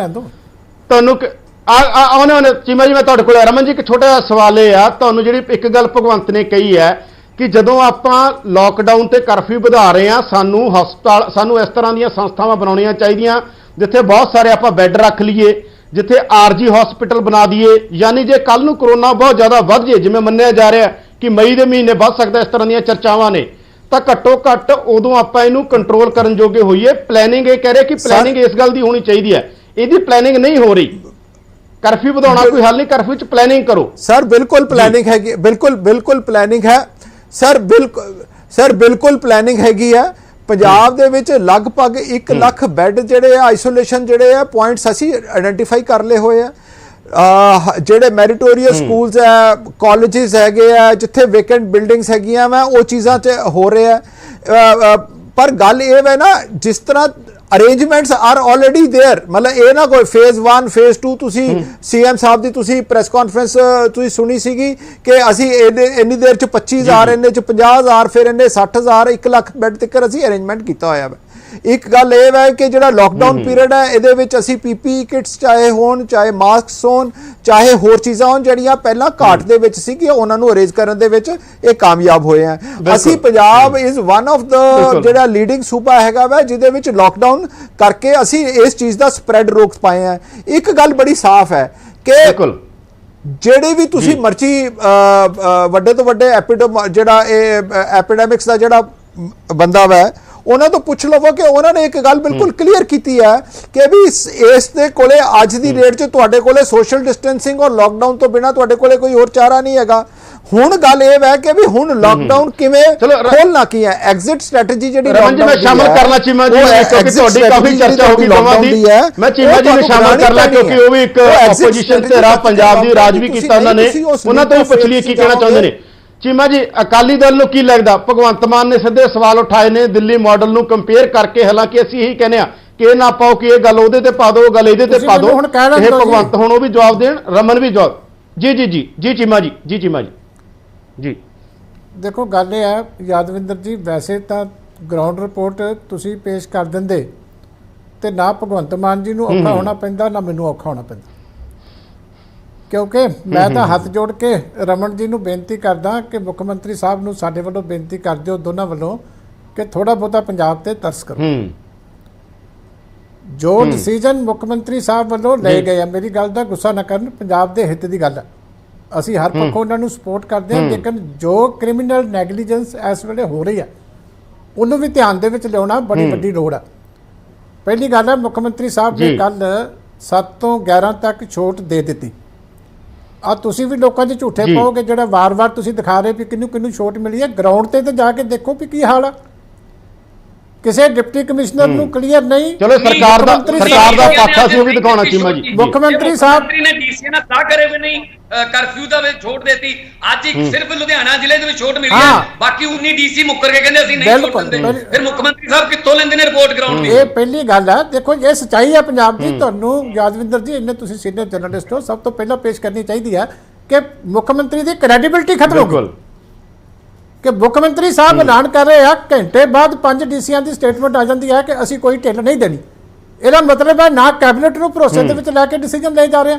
ਤੁਹਾਨੂੰ, ਆਉਣੇ ਚੀਮਾ ਜੀ ਮੈਂ ਤੁਹਾਡੇ ਕੋਲ। ਰਮਨ ਜੀ ਇੱਕ ਛੋਟਾ ਜਿਹਾ ਸਵਾਲ ਇਹ ਆ ਤੁਹਾਨੂੰ, ਜਿਹੜੀ ਇੱਕ ਗੱਲ ਭਗਵੰਤ ਨੇ ਕਹੀ ਹੈ ਕਿ ਜਦੋਂ ਆਪਾਂ ਲਾਕਡਾਊਨ ਤੇ ਕਰਫਿਊ ਵਧਾ ਰਹੇ ਆ, ਸਾਨੂੰ ਹਸਪਤਾਲ, ਸਾਨੂੰ ਇਸ ਤਰ੍ਹਾਂ ਦੀਆਂ ਸੰਸਥਾਵਾਂ ਬਣਾਉਣੀਆਂ ਚਾਹੀਦੀਆਂ ਜਿੱਥੇ ਬਹੁਤ ਸਾਰੇ ਆਪਾਂ ਬੈੱਡ ਰੱਖ ਲਈਏ, ਜਿੱਥੇ ਆਰਜੀ ਹਸਪੀਟਲ ਬਣਾ ਦਈਏ। ਯਾਨੀ ਜੇ ਕੱਲ ਨੂੰ ਕਰੋਨਾ ਬਹੁਤ ਜ਼ਿਆਦਾ ਵੱਧ ਜੇ, ਜਿਵੇਂ ਮੰਨਿਆ ਜਾ ਰਿਹਾ ਕਿ ਮਈ ਦੇ ਮਹੀਨੇ ਵੱਧ ਸਕਦਾ, ਇਸ ਤਰ੍ਹਾਂ ਦੀਆਂ ਚਰਚਾਵਾਂ ਨੇ, ਤਾਂ ਘੱਟੋ ਘੱਟ ਉਦੋਂ ਆਪਾਂ ਇਹਨੂੰ ਕੰਟਰੋਲ ਕਰਨ ਜੋਗੇ ਹੋਈਏ। ਪਲੈਨਿੰਗ ਇਹ ਕਹਿ ਰਹੇ ਕਿ ਪਲੈਨਿੰਗ ਇਸ ਗੱਲ ਦੀ ਹੋਣੀ ਚਾਹੀਦੀ ਹੈ, ਇਹਦੀ ਪਲੈਨਿੰਗ ਨਹੀਂ ਹੋ ਰਹੀ। ਕਰਫਿਊ ਵਧਾਉਣਾ ਕੋਈ ਹੱਲ ਨਹੀਂ, ਕਰਫਿਊ 'ਚ ਪਲੈਨਿੰਗ ਕਰੋ।
ਸਰ ਬਿਲਕੁਲ ਪਲੈਨਿੰਗ ਹੈਗੀ, ਬਿਲਕੁਲ ਪਲੈਨਿੰਗ ਹੈ ਸਰ, ਬਿਲਕੁਲ ਪਲੈਨਿੰਗ ਹੈਗੀ ਹੈ। ਪੰਜਾਬ ਦੇ ਵਿੱਚ ਲਗਭਗ 1 ਲੱਖ ਬੈੱਡ ਜਿਹੜੇ ਆ ਆਈਸੋਲੇਸ਼ਨ ਜਿਹੜੇ ਆ ਪੁਆਇੰਟਸ ਅਸੀਂ ਆਇਡੈਂਟੀਫਾਈ ਕਰ ਲਏ ਹੋਏ ਆ। ਜਿਹੜੇ ਮੈਰੀਟੋਰੀਅਸ ਸਕੂਲਸ ਹੈ, ਕਾਲਜਿਸ ਹੈਗੇ ਆ, ਜਿੱਥੇ ਵੇਕੈਂਟ ਬਿਲਡਿੰਗਸ ਹੈਗੀਆਂ ਵਾ, ਉਹ ਚੀਜ਼ਾਂ 'ਚ ਹੋ ਰਿਹਾ। ਪਰ ਗੱਲ ਇਹ ਹੈ ਨਾ, ਜਿਸ ਤਰ੍ਹਾਂ ਅਰੇਂਜਮੈਂਟਸ ਆਰ ਆਲਰੇਡੀ देयर, मतलब ਇਹ ਨਾ ਕੋਈ ਫੇਜ਼ 1 ਫੇਜ਼ 2, ਤੁਸੀਂ ਸੀਐਮ ਸਾਹਿਬ ਦੀ ਤੁਸੀਂ ਪ੍ਰੈਸ ਕਾਨਫਰੰਸ ਤੁਸੀਂ ਸੁਣੀ ਸੀਗੀ ਕਿ ਅਸੀਂ ਇੰਨੀ ਦੇਰ ਚ 25000, ਇੰਨੇ ਚ 50000, ਫਿਰ ਇੰਨੇ 60000, 1 ਲੱਖ ਬੈੱਡ ਤੱਕ ਅਸੀਂ ਅਰੇਂਜਮੈਂਟ ਕੀਤਾ ਹੋਇਆ ਹੈ। ਇੱਕ ਗੱਲ ਇਹ ਹੈ ਕਿ ਜਿਹੜਾ ਲਾਕਡਾਊਨ ਪੀਰੀਅਡ ਹੈ ਇਹਦੇ ਵਿੱਚ ਅਸੀਂ ਪੀਪੀ ਕਿਟਸ ਚਾਹੇ ਹੋਣ, ਚਾਹੇ ਮਾਸਕਸ ਹੋਣ, ਚਾਹੇ ਹੋਰ ਚੀਜ਼ਾਂ ਹੋਣ ਜਿਹੜੀਆਂ ਪਹਿਲਾਂ ਘਾਟ ਦੇ ਵਿੱਚ ਸੀਗੀਆਂ, ਉਹਨਾਂ ਨੂੰ ਅਰੇਂਜ ਕਰਨ ਦੇ ਵਿੱਚ ਇਹ ਕਾਮਯਾਬ ਹੋਏ ਆ। ਅਸੀਂ ਪੰਜਾਬ ਇਜ਼ ਵਨ ਆਫ ਦਾ ਜਿਹੜਾ ਲੀਡਿੰਗ ਸੂਬਾ ਹੈਗਾ ਵਾ ਜਿਹਦੇ ਵਿੱਚ ਲਾਕਡਾਊਨ ਕਰਕੇ ਅਸੀਂ ਇਸ ਚੀਜ਼ ਦਾ ਸਪਰੈਡ ਰੋਕ ਪਾਏ ਆ। ਇੱਕ ਗੱਲ ਬੜੀ ਸਾਫ਼ ਹੈ ਕਿ ਜਿਹੜੇ ਵੀ ਤੁਸੀਂ ਮਰਜ਼ੀ ਵੱਡੇ ਤੋਂ ਵੱਡੇ ਜਿਹੜਾ ਇਹ ਐਪੀਡੈਮਿਕਸ ਦਾ ਜਿਹੜਾ ਬੰਦਾ ਵਾ ਉਹਨਾਂ ਤੋਂ ਪੁੱਛ ਲਵੋ ਕਿ ਉਹਨਾਂ ਨੇ ਇੱਕ ਗੱਲ ਬਿਲਕੁਲ ਕਲੀਅਰ ਕੀਤੀ ਹੈ ਕਿ ਵੀ ਇਸ ਦੇ ਕੋਲੇ ਅੱਜ ਦੀ ਡੇਟ 'ਚ ਤੁਹਾਡੇ ਕੋਲੇ ਸੋਸ਼ਲ ਡਿਸਟੈਂਸਿੰਗ ਔਰ ਲਾਕਡਾਊਨ ਤੋਂ ਬਿਨਾ ਤੁਹਾਡੇ ਕੋਲੇ ਕੋਈ ਹੋਰ ਚਾਰਾ ਨਹੀਂ ਹੈਗਾ। ਹੁਣ ਗੱਲ ਇਹ ਹੈ ਕਿ ਵੀ ਹੁਣ ਲਾਕਡਾਊਨ ਕਿਵੇਂ ਖੋਲਣਾ ਕੀ ਹੈ, ਐਗਜ਼ਿਟ ਸਟ੍ਰੈਟਜੀ ਜਿਹੜੀ
ਰਮਨ ਜੀ ਮੈਂ ਸ਼ਾਮਲ ਕਰਨਾ ਚੀਮਾ ਜੀ, ਕਿਉਂਕਿ ਤੁਹਾਡੀ ਕਾਫੀ ਚਰਚਾ ਹੋ ਗਈ ਦੋਵਾਂ ਦੀ, ਮੈਂ ਚੀਮਾ ਜੀ ਨੂੰ ਸ਼ਾਮਲ ਕਰ ਲਾਂ ਕਿਉਂਕਿ ਉਹ ਵੀ ਇੱਕ ਆਪੋਜੀਸ਼ਨ ਤੇ ਰਾਹ ਪੰਜਾਬ ਦੀ ਰਾਜ ਵੀ ਕੀਤਾ ਉਹਨਾਂ ਨੇ, ਉਹਨਾਂ ਤੋਂ ਵੀ ਪੁੱਛ ਲਈਏ ਕੀ ਕਹਿਣਾ ਚਾਹੁੰਦੇ ਨੇ। ਚੀਮਾ ਜੀ, ਅਕਾਲੀ ਦਲ ਨੂੰ ਕੀ ਲੱਗਦਾ? ਭਗਵੰਤ ਮਾਨ ਨੇ ਸਿੱਧੇ ਸਵਾਲ ਉਠਾਏ ਨੇ ਦਿੱਲੀ ਮਾਡਲ ਨੂੰ ਕੰਪੇਅਰ ਕਰਕੇ, ਹਾਲਾਂਕਿ ਅਸੀਂ ਇਹੀ ਕਹਿੰਦੇ ਆ ਕਿ ਇਹ ਨਾ ਪਾਓ ਕਿ ਇਹ ਗੱਲ ਉਹਦੇ ਤੇ ਪਾ ਦਿਓ, ਉਹ ਗੱਲ ਇਹਦੇ ਤੇ ਪਾ ਦਿਓ। ਇਹ ਭਗਵੰਤ ਹੁਣ ਉਹ ਵੀ ਜਵਾਬ ਦੇਣ, ਰਮਨ ਵੀ ਜਵਾਬ। ਜੀ ਚੀਮਾ ਜੀ ਜੀ
ਦੇਖੋ ਗੱਲ ਇਹ ਹੈ ਯਾਦਵਿੰਦਰ ਜੀ, ਵੈਸੇ ਤਾਂ ਗਰਾਊਂਡ ਰਿਪੋਰਟ ਤੁਸੀਂ ਪੇਸ਼ ਕਰ ਦਿੰਦੇ ਤੇ ਨਾ ਭਗਵੰਤ ਮਾਨ ਜੀ ਨੂੰ ਔਖਾ ਹੋਣਾ ਪੈਂਦਾ, ਨਾ ਮੈਨੂੰ ਔਖਾ ਹੋਣਾ ਪੈਂਦਾ, ਕਿਉਂਕਿ ਮੈਂ ਤਾਂ ਹੱਥ ਜੋੜ ਕੇ ਰਮਨ ਜੀ ਨੂੰ ਬੇਨਤੀ ਕਰਦਾ ਕਿ ਮੁੱਖ ਮੰਤਰੀ ਸਾਹਿਬ ਨੂੰ ਸਾਡੇ ਵੱਲੋਂ ਬੇਨਤੀ ਕਰ ਦਿਓ, ਦੋਨਾਂ ਵੱਲੋਂ, ਕਿ ਥੋੜਾ ਬਹੁਤਾ ਪੰਜਾਬ ਤੇ ਤਰਸ ਕਰੋ। ਜੋ ਡਿਸੀਜਨ ਮੁੱਖ ਮੰਤਰੀ ਸਾਹਿਬ ਵੱਲੋਂ ਲਏ ਗਏ ਆ, ਮੇਰੀ ਗੱਲ ਦਾ ਗੁੱਸਾ ਨਾ ਕਰਨ, ਪੰਜਾਬ ਦੇ ਹਿੱਤ ਦੀ ਗੱਲ ਹੈ, ਅਸੀਂ ਹਰ ਪੱਖੋਂ ਉਹਨਾਂ ਨੂੰ ਸਪੋਰਟ ਕਰਦੇ ਹਾਂ, ਲੇਕਿਨ ਜੋ ਕ੍ਰਿਮੀਨਲ ਨੈਗਲੀਜੈਂਸ ਇਸ ਵੇਲੇ ਹੋ ਰਹੀ ਹੈ ਉਹਨੂੰ ਵੀ ਧਿਆਨ ਦੇ ਵਿੱਚ ਲਿਆਉਣਾ ਬੜੀ ਵੱਡੀ ਲੋੜ ਹੈ। ਪਹਿਲੀ ਗੱਲ ਹੈ, ਮੁੱਖ ਮੰਤਰੀ ਸਾਹਿਬ ਨੇ ਕੱਲ 7 ਤੋਂ 11 ਤੱਕ ਛੋਟ ਦੇ ਦਿੱਤੀ। ਆ ਤੁਸੀਂ ਵੀ ਲੋਕਾਂ 'ਚ ਝੂਠੇ ਪਾਓਗੇ ਜਿਹੜਾ ਵਾਰ-ਵਾਰ ਤੁਸੀਂ ਦਿਖਾ ਰਹੇ ਵੀ ਕਿਹਨੂੰ ਛੋਟ ਮਿਲੀ ਹੈ, ਗਰਾਊਂਡ ਤੇ ਜਾ ਕੇ ਦੇਖੋ ਵੀ ਕੀ ਹਾਲ ਆ। ਕਿਸੇ ਡਿਪਟੀ ਕਮਿਸ਼ਨਰ ਨੂੰ ਕਲੀਅਰ ਨਹੀਂ,
ਚਲੋ ਸਰਕਾਰ ਦਾ ਪਾਖਾ ਸੀ ਉਹ ਵੀ ਦਿਖਾਉਣਾ ਚੀਮਾ ਜੀ।
ਮੁੱਖ ਮੰਤਰੀ ਸਾਹਿਬ
ਨੇ ਡੀਸੀ ਨਾਲ ਸਲਾਹ ਕਰੇ ਵੀ ਨਹੀਂ ਕਰਫਿਊ ਦਾ ਵਿੱਚ ਛੋਟ ਦੇਤੀ, ਅੱਜ ਇੱਕ ਸਿਰਫ ਲੁਧਿਆਣਾ ਜ਼ਿਲ੍ਹੇ ਦੇ ਵਿੱਚ ਛੋਟ ਮਿਲੀ ਹੈ, ਬਾਕੀ 19 ਡੀਸੀ ਮੁੱਕਰ ਕੇ ਕਹਿੰਦੇ ਅਸੀਂ ਨਹੀਂ ਛੋਟ ਦਿੰਦੇ। ਫਿਰ ਮੁੱਖ ਮੰਤਰੀ ਸਾਹਿਬ ਕਿੱਥੋਂ ਲੈਂਦੇ ਨੇ ਰਿਪੋਰਟ ਗਰਾਊਂਡ ਦੀ?
ਇਹ ਪਹਿਲੀ ਗੱਲ ਹੈ। ਦੇਖੋ ਇਹ ਸੱਚਾਈ ਹੈ ਪੰਜਾਬ ਦੀ, ਤੁਹਾਨੂੰ ਯਾਦਵਿੰਦਰ ਜੀ ਇੰਨੇ ਤੁਸੀਂ ਸੀਨੀਅਰ ਜਰਨਲਿਸਟ ਹੋ, ਸਭ ਤੋਂ ਪਹਿਲਾਂ ਪੇਸ਼ ਕਰਨੀ ਚਾਹੀਦੀ ਹੈ ਕਿ ਮੁੱਖ ਮੰਤਰੀ ਦੀ ਕ੍ਰੈਡੀਬਿਲਿਟੀ ਖਤਮ ਹੋ ਗਈ ਕਿ ਮੁੱਖ ਮੰਤਰੀ ਸਾਹਿਬ ਐਲਾਨ ਕਰ ਰਹੇ ਆ, ਘੰਟੇ ਬਾਅਦ 5 ਡੀਸੀਆਂ ਦੀ ਸਟੇਟਮੈਂਟ ਆ ਜਾਂਦੀ ਹੈ ਕਿ ਅਸੀਂ ਕੋਈ ਢਿੱਲ ਨਹੀਂ ਦੇਣੀ। ਇਹਦਾ ਮਤਲਬ ਹੈ ਨਾ ਕੈਬਨਿਟ ਨੂੰ ਭਰੋਸੇ ਦੇ ਵਿੱਚ ਲੈ ਕੇ ਡਿਸੀਜਨ ਲਏ ਜਾ ਰਹੇ ਆ,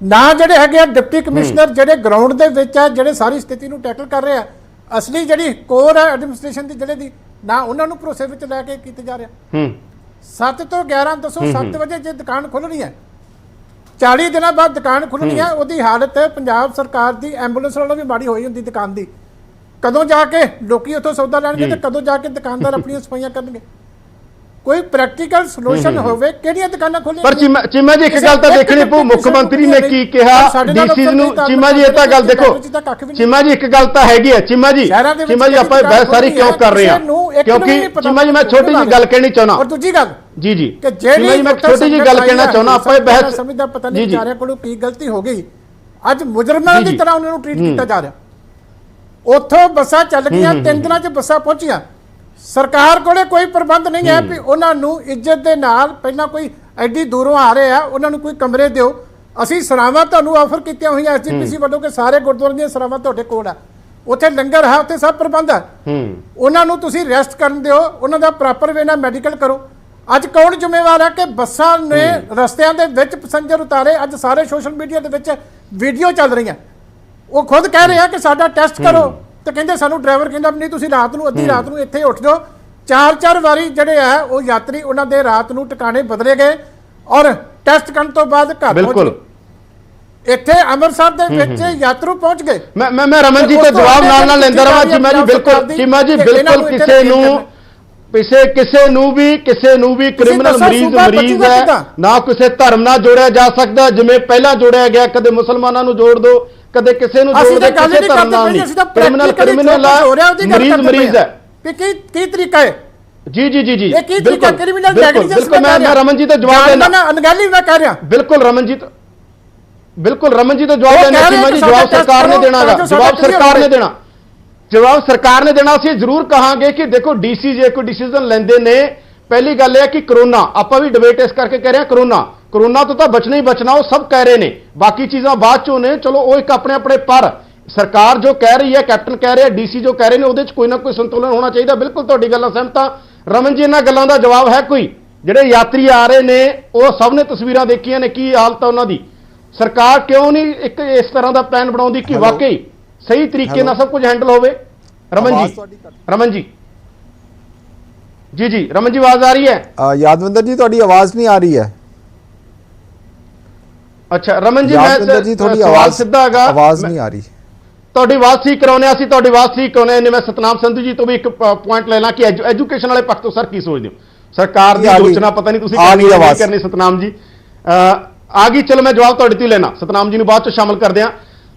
ਨਾ ਜਿਹੜੇ ਹੈਗੇ ਆ ਡਿਪਟੀ ਕਮਿਸ਼ਨਰ ਜਿਹੜੇ ਗਰਾਊਂਡ ਦੇ ਵਿੱਚ ਆ, ਜਿਹੜੇ ਸਾਰੀ ਸਥਿਤੀ ਨੂੰ ਟੈਕਲ ਕਰ ਰਹੇ ਆ, ਅਸਲੀ ਜਿਹੜੀ ਕੋਰ ਹੈ ਐਡਮਿਨਿਸਟ੍ਰੇਸ਼ਨ ਦੀ ਜ਼ਿਲ੍ਹੇ ਦੀ, ਨਾ ਉਹਨਾਂ ਨੂੰ ਭਰੋਸੇ ਵਿੱਚ ਲੈ ਕੇ ਕੀਤੇ ਜਾ ਰਿਹਾ। 7 ਤੋਂ 11 ਦੱਸੋ 7 ਵਜੇ ਜੇ ਦੁਕਾਨ ਖੁੱਲਣੀ ਹੈ, 40 ਦਿਨਾਂ ਬਾਅਦ ਦੁਕਾਨ ਖੁੱਲਣੀ ਹੈ, ਉਹਦੀ ਹਾਲਤ ਪੰਜਾਬ ਸਰਕਾਰ ਦੀ ਐਂਬੂਲੈਂਸ ਨਾਲੋਂ ਵੀ ਮਾੜੀ ਹੋਈ ਹੁੰਦੀ ਦੁਕਾਨ ਦੀ। ਕਦੋਂ ਜਾ ਕੇ ਲੋਕੀ ਉੱਥੋਂ ਸੌਦਾ ਲੈਣਗੇ ਤੇ ਕਦੋਂ ਜਾ ਕੇ ਦੁਕਾਨਦਾਰ ਆਪਣੀਆਂ ਸਫਾਈਆਂ ਕਰਨਗੇ? ਕੋਈ ਪ੍ਰੈਕਟੀਕਲ ਸੋਲੂਸ਼ਨ ਹੋਵੇ, ਕਿਹੜੀਆਂ ਦੁਕਾਨਾਂ ਖੋਲ੍ਹਣੀਆਂ?
ਪਰ ਚੀਮਾ ਜੀ ਇੱਕ ਗੱਲ ਤਾਂ ਦੇਖਣੀ ਪਊ, ਮੁੱਖ ਮੰਤਰੀ ਨੇ ਕੀ ਕਿਹਾ ਡੀਸੀ ਨੂੰ। ਚੀਮਾ ਜੀ ਇਹ ਤਾਂ ਗੱਲ ਦੇਖੋ, ਚੀਮਾ ਜੀ ਇੱਕ ਗੱਲ ਤਾਂ ਹੈਗੀ ਹੈ ਚੀਮਾ ਜੀ ਆਪਾਂ ਬਹਿਸ ਸਾਰੀ ਕਿਉਂ ਕਰ ਰਹੇ ਹਾਂ, ਕਿਉਂਕਿ ਚੀਮਾ ਜੀ ਮੈਂ ਛੋਟੀ ਜਿਹੀ ਗੱਲ ਕਹਿਣੀ ਚਾਹੁੰਦਾ।
ਔਰ ਦੂਜੀ ਗੱਲ
ਜੀ
ਕਿ ਜਿਹੜੀ
ਮੈਂ ਛੋਟੀ ਜਿਹੀ ਗੱਲ ਕਹਿਣਾ ਚਾਹੁੰਦਾ, ਆਪਾਂ ਇਹ ਬਹਿਸ
ਸਮਝਦਾ ਪਤਾ ਨਹੀਂ ਵਿਚਾਰਿਆਂ ਕੋਲੋਂ ਕੀ ਗਲਤੀ ਹੋ ਗਈ, ਅੱਜ ਮੁਜਰਮਾਂ ਦੀ ਤਰ੍ਹਾਂ ਉਹਨਾਂ ਨੂੰ ਟ੍ਰੀਟ ਕੀਤਾ ਜਾ ਰਿਹਾ। ਉੱਥੋਂ ਬੱਸਾਂ ਚੱਲ ਗਈਆਂ, 3 ਦਿਨਾਂ 'ਚ ਬੱਸਾਂ ਪਹੁੰਚੀਆਂ, ਸਰਕਾਰ ਕੋਲੇ ਕੋਈ ਪ੍ਰਬੰਧ ਨਹੀਂ ਹੈ ਵੀ ਉਹਨਾਂ ਨੂੰ ਇੱਜ਼ਤ ਦੇ ਨਾਲ, ਪਹਿਲਾਂ ਕੋਈ ਐਡੀ ਦੂਰੋਂ ਆ ਰਹੇ ਆ ਉਹਨਾਂ ਨੂੰ ਕੋਈ ਕਮਰੇ ਦਿਓ। ਅਸੀਂ ਸਰਾਵਾਂ ਤੁਹਾਨੂੰ ਆਫਰ ਕੀਤੀਆਂ ਹੋਈਆਂ ਐਸਜੀਪੀਸੀ ਵੱਲੋਂ ਕਿ ਸਾਰੇ ਗੁਰਦੁਆਰਿਆਂ ਦੀਆਂ ਸਰਾਵਾਂ ਤੁਹਾਡੇ ਕੋਲ ਆ, ਉੱਥੇ ਲੰਗਰ ਹੈ, ਉੱਥੇ ਸਭ ਪ੍ਰਬੰਧ ਹੈ, ਉਹਨਾਂ ਨੂੰ ਤੁਸੀਂ ਰੈਸਟ ਕਰਨ ਦਿਓ, ਉਹਨਾਂ ਦਾ ਪ੍ਰੋਪਰ ਵੇ ਨਾਲ ਮੈਡੀਕਲ ਕਰੋ। ਅੱਜ ਕੌਣ ਜ਼ਿੰਮੇਵਾਰ ਹੈ ਕਿ ਬੱਸਾਂ ਨੇ ਰਸਤਿਆਂ ਦੇ ਵਿੱਚ ਪੈਸੇਂਜਰ ਉਤਾਰੇ? ਅੱਜ ਸਾਰੇ ਸੋਸ਼ਲ ਮੀਡੀਆ ਦੇ ਵਿੱਚ ਵੀਡੀਓ ਚੱਲ ਰਹੀਆਂ, ਉਹ ਖੁਦ ਕਹਿ ਰਹੇ ਆ ਕਿ ਸਾਡਾ ਟੈਸਟ ਕਰੋ, ਤੇ ਕਹਿੰਦੇ ਸਾਨੂੰ ਡਰਾਈਵਰ ਕਹਿੰਦਾ ਨਹੀਂ ਤੁਸੀਂ ਰਾਤ ਨੂੰ ਅੱਧੀ ਰਾਤ ਨੂੰ ਇੱਥੇ ਉੱਠ ਜਾਓ। 4-4 ਵਾਰੀ ਜਿਹੜੇ ਆ ਉਹ ਯਾਤਰੀ ਉਹਨਾਂ ਦੇ ਰਾਤ ਨੂੰ ਟਿਕਾਣੇ ਬਦਲੇ ਗਏ ਔਰ ਟੈਸਟ ਕਰਨ ਤੋਂ ਬਾਅਦ ਘਰ ਪਹੁੰਚ ਗਏ। ਇੱਥੇ ਅੰਮ੍ਰਿਤਸਰ ਦੇ ਵਿੱਚ ਯਾਤਰੂ ਪਹੁੰਚ ਗਏ।
ਮੈਂ ਰਮਨ ਜੀ ਤੋਂ ਜਵਾਬ ਨਾਲ ਲੈਂਦਾ ਰਵਾਂ ਚੀਮਾ ਜੀ, ਬਿਲਕੁਲ ਚੀਮਾ ਜੀ, ਬਿਲਕੁਲ ਕਿਸੇ ਨੂੰ ਵੀ ਕ੍ਰਿਮੀਨਲ ਮਰੀਜ਼ ਹੈ ਨਾ, ਕਿਸੇ ਧਰਮ ਨਾਲ ਜੋੜਿਆ ਜਾ ਸਕਦਾ ਜਿਵੇਂ ਪਹਿਲਾਂ ਜੋੜਿਆ ਗਿਆ, ਕਦੇ ਮੁਸਲਮਾਨਾਂ ਨੂੰ ਜੋੜ ਦੋ, ਕਦੇ ਕਿਸੇ ਨੂੰ ਜੋੜ ਦੇ, ਕਿਸੇ ਧਰਮ ਨਾਲ ਨਹੀਂ। ਕ੍ਰਿਮੀਨਲ ਹੈ, ਮਰੀਜ਼ ਹੈ,
ਕੀ ਤਰੀਕਾ ਹੈ?
ਜੀ
ਇਹ ਕੀ ਤਰੀਕਾ ਕ੍ਰਿਮੀਨਲ ਨੈਗਲੀਜੈਂਸ ਦਾ?
ਮੈਂ ਰਮਨ ਜੀ ਤੋਂ ਜਵਾਬ ਦੇਣਾ,
ਅਨਗੈਲੀ ਮੈਂ ਕਹਿ ਰਿਹਾ,
ਬਿਲਕੁਲ ਰਮਨ ਜੀ ਤੋਂ ਜਵਾਬ ਦੇਣਾ ਚੀਮਾ ਜੀ, ਜਵਾਬ ਸਰਕਾਰ ਨੇ ਦੇਣਾ, ਜਵਾਬ ਸਰਕਾਰ ਨੇ ਦੇਣਾ। ਜਵਾਬ ਸਰਕਾਰ ਨੇ ਦੇਣਾ ਸੀ। ਜ਼ਰੂਰ ਕਹਾਂਗੇ ਕਿ ਦੇਖੋ ਡੀਸੀ ਜੇ ਕੋਈ ਡਿਸੀਜਨ ਲੈਂਦੇ ਨੇ, ਪਹਿਲੀ ਗੱਲ ਇਹ ਹੈ ਕਿ ਕਰੋਨਾ, ਆਪਾਂ ਵੀ ਡਿਬੇਟ ਇਸ ਕਰਕੇ ਕਹਿ ਰਹੇ ਹਾਂ, ਕਰੋਨਾ ਤੋਂ ਤਾਂ ਬਚਣਾ ਹੀ ਬਚਣਾ, ਉਹ ਸਭ ਕਹਿ ਰਹੇ ਨੇ, ਬਾਕੀ ਚੀਜ਼ਾਂ ਬਾਅਦ ਚੋਂ ਨੇ। ਚਲੋ ਉਹ ਇੱਕ ਆਪਣੇ ਆਪਣੇ, ਪਰ ਸਰਕਾਰ ਜੋ ਕਹਿ ਰਹੀ ਹੈ, ਕੈਪਟਨ ਕਹਿ ਰਿਹਾ, ਡੀਸੀ ਜੋ ਕਹਿ ਰਹੇ ਨੇ, ਉਹਦੇ 'ਚ ਕੋਈ ਨਾ ਕੋਈ ਸੰਤੁਲਨ ਹੋਣਾ ਚਾਹੀਦਾ। ਬਿਲਕੁਲ ਤੁਹਾਡੀ ਗੱਲ ਨਾਲ ਸਹਿਮਤ ਹਾਂ। ਰਮਨ ਜੀ, ਇਹਨਾਂ ਗੱਲਾਂ ਦਾ ਜਵਾਬ ਹੈ ਕੋਈ? ਜਿਹੜੇ ਯਾਤਰੀ ਆ ਰਹੇ ਨੇ, ਉਹ ਸਭ ਨੇ ਤਸਵੀਰਾਂ ਦੇਖੀਆਂ ਨੇ, ਕੀ ਹਾਲਤ ਹੈ ਉਹਨਾਂ ਦੀ। ਸਰਕਾਰ ਕਿਉਂ ਨਹੀਂ ਇੱਕ ਇਸ ਤਰ੍ਹਾਂ ਦਾ ਪਲਾਨ ਬਣਾਉਂਦੀ ਕਿ ਵਾਕਈ ਸਹੀ ਤਰੀਕੇ ਨਾਲ ਸਭ ਕੁਝ ਹੈਂਡਲ ਹੋਵੇ? ਰਮਨ ਜੀ, ਰਮਨ ਜੀ, ਜੀ ਰਮਨ ਜੀ, ਆਵਾਜ਼ ਆ ਰਹੀ ਹੈ?
ਯਾਦਵਿੰਦਰ ਜੀ, ਤੁਹਾਡੀ ਆਵਾਜ਼ ਨਹੀਂ ਆ ਰਹੀ ਹੈ।
ਅੱਛਾ ਰਮਨ ਜੀ, ਮੈਂ
ਜੀ ਤੁਹਾਡੀ
ਆਵਾਜ਼ ਸਿੱਧਾ ਹੈਗਾ,
ਆਵਾਜ਼ ਨਹੀਂ ਆ ਰਹੀ।
ਤੁਹਾਡੀ ਆਵਾਜ਼ ਠੀਕ ਕਰਾਉਣੇ, ਅਸੀਂ ਤੁਹਾਡੀ ਆਵਾਜ਼ ਠੀਕ ਕਰਾਉਣੇ ਨੇ। ਮੈਂ ਸਤਨਾਮ ਸੰਧੂ ਜੀ ਤੋਂ ਵੀ ਇੱਕ ਪੁਆਇੰਟ ਲੈ ਲਾਂ ਕਿ ਐਜੂਕੇਸ਼ਨ ਵਾਲੇ ਪੱਖ ਤੋਂ ਸਰ ਕੀ ਸੋਚਦੇ ਹੋ? ਸਰਕਾਰ ਦੀ ਆਲੋਚਨਾ ਪਤਾ ਨਹੀਂ ਤੁਸੀਂ ਕਰਨੀ ਸਤਨਾਮ ਜੀ। ਆ ਗਈ, ਚਲੋ ਮੈਂ ਜਵਾਬ ਤੁਹਾਡੇ ਤੋਂ ਹੀ ਲੈਣਾ, ਸਤਨਾਮ ਜੀ ਨੂੰ ਬਾਅਦ ਚ ਸ਼ਾਮਲ ਕਰਦੇ ਹਾਂ।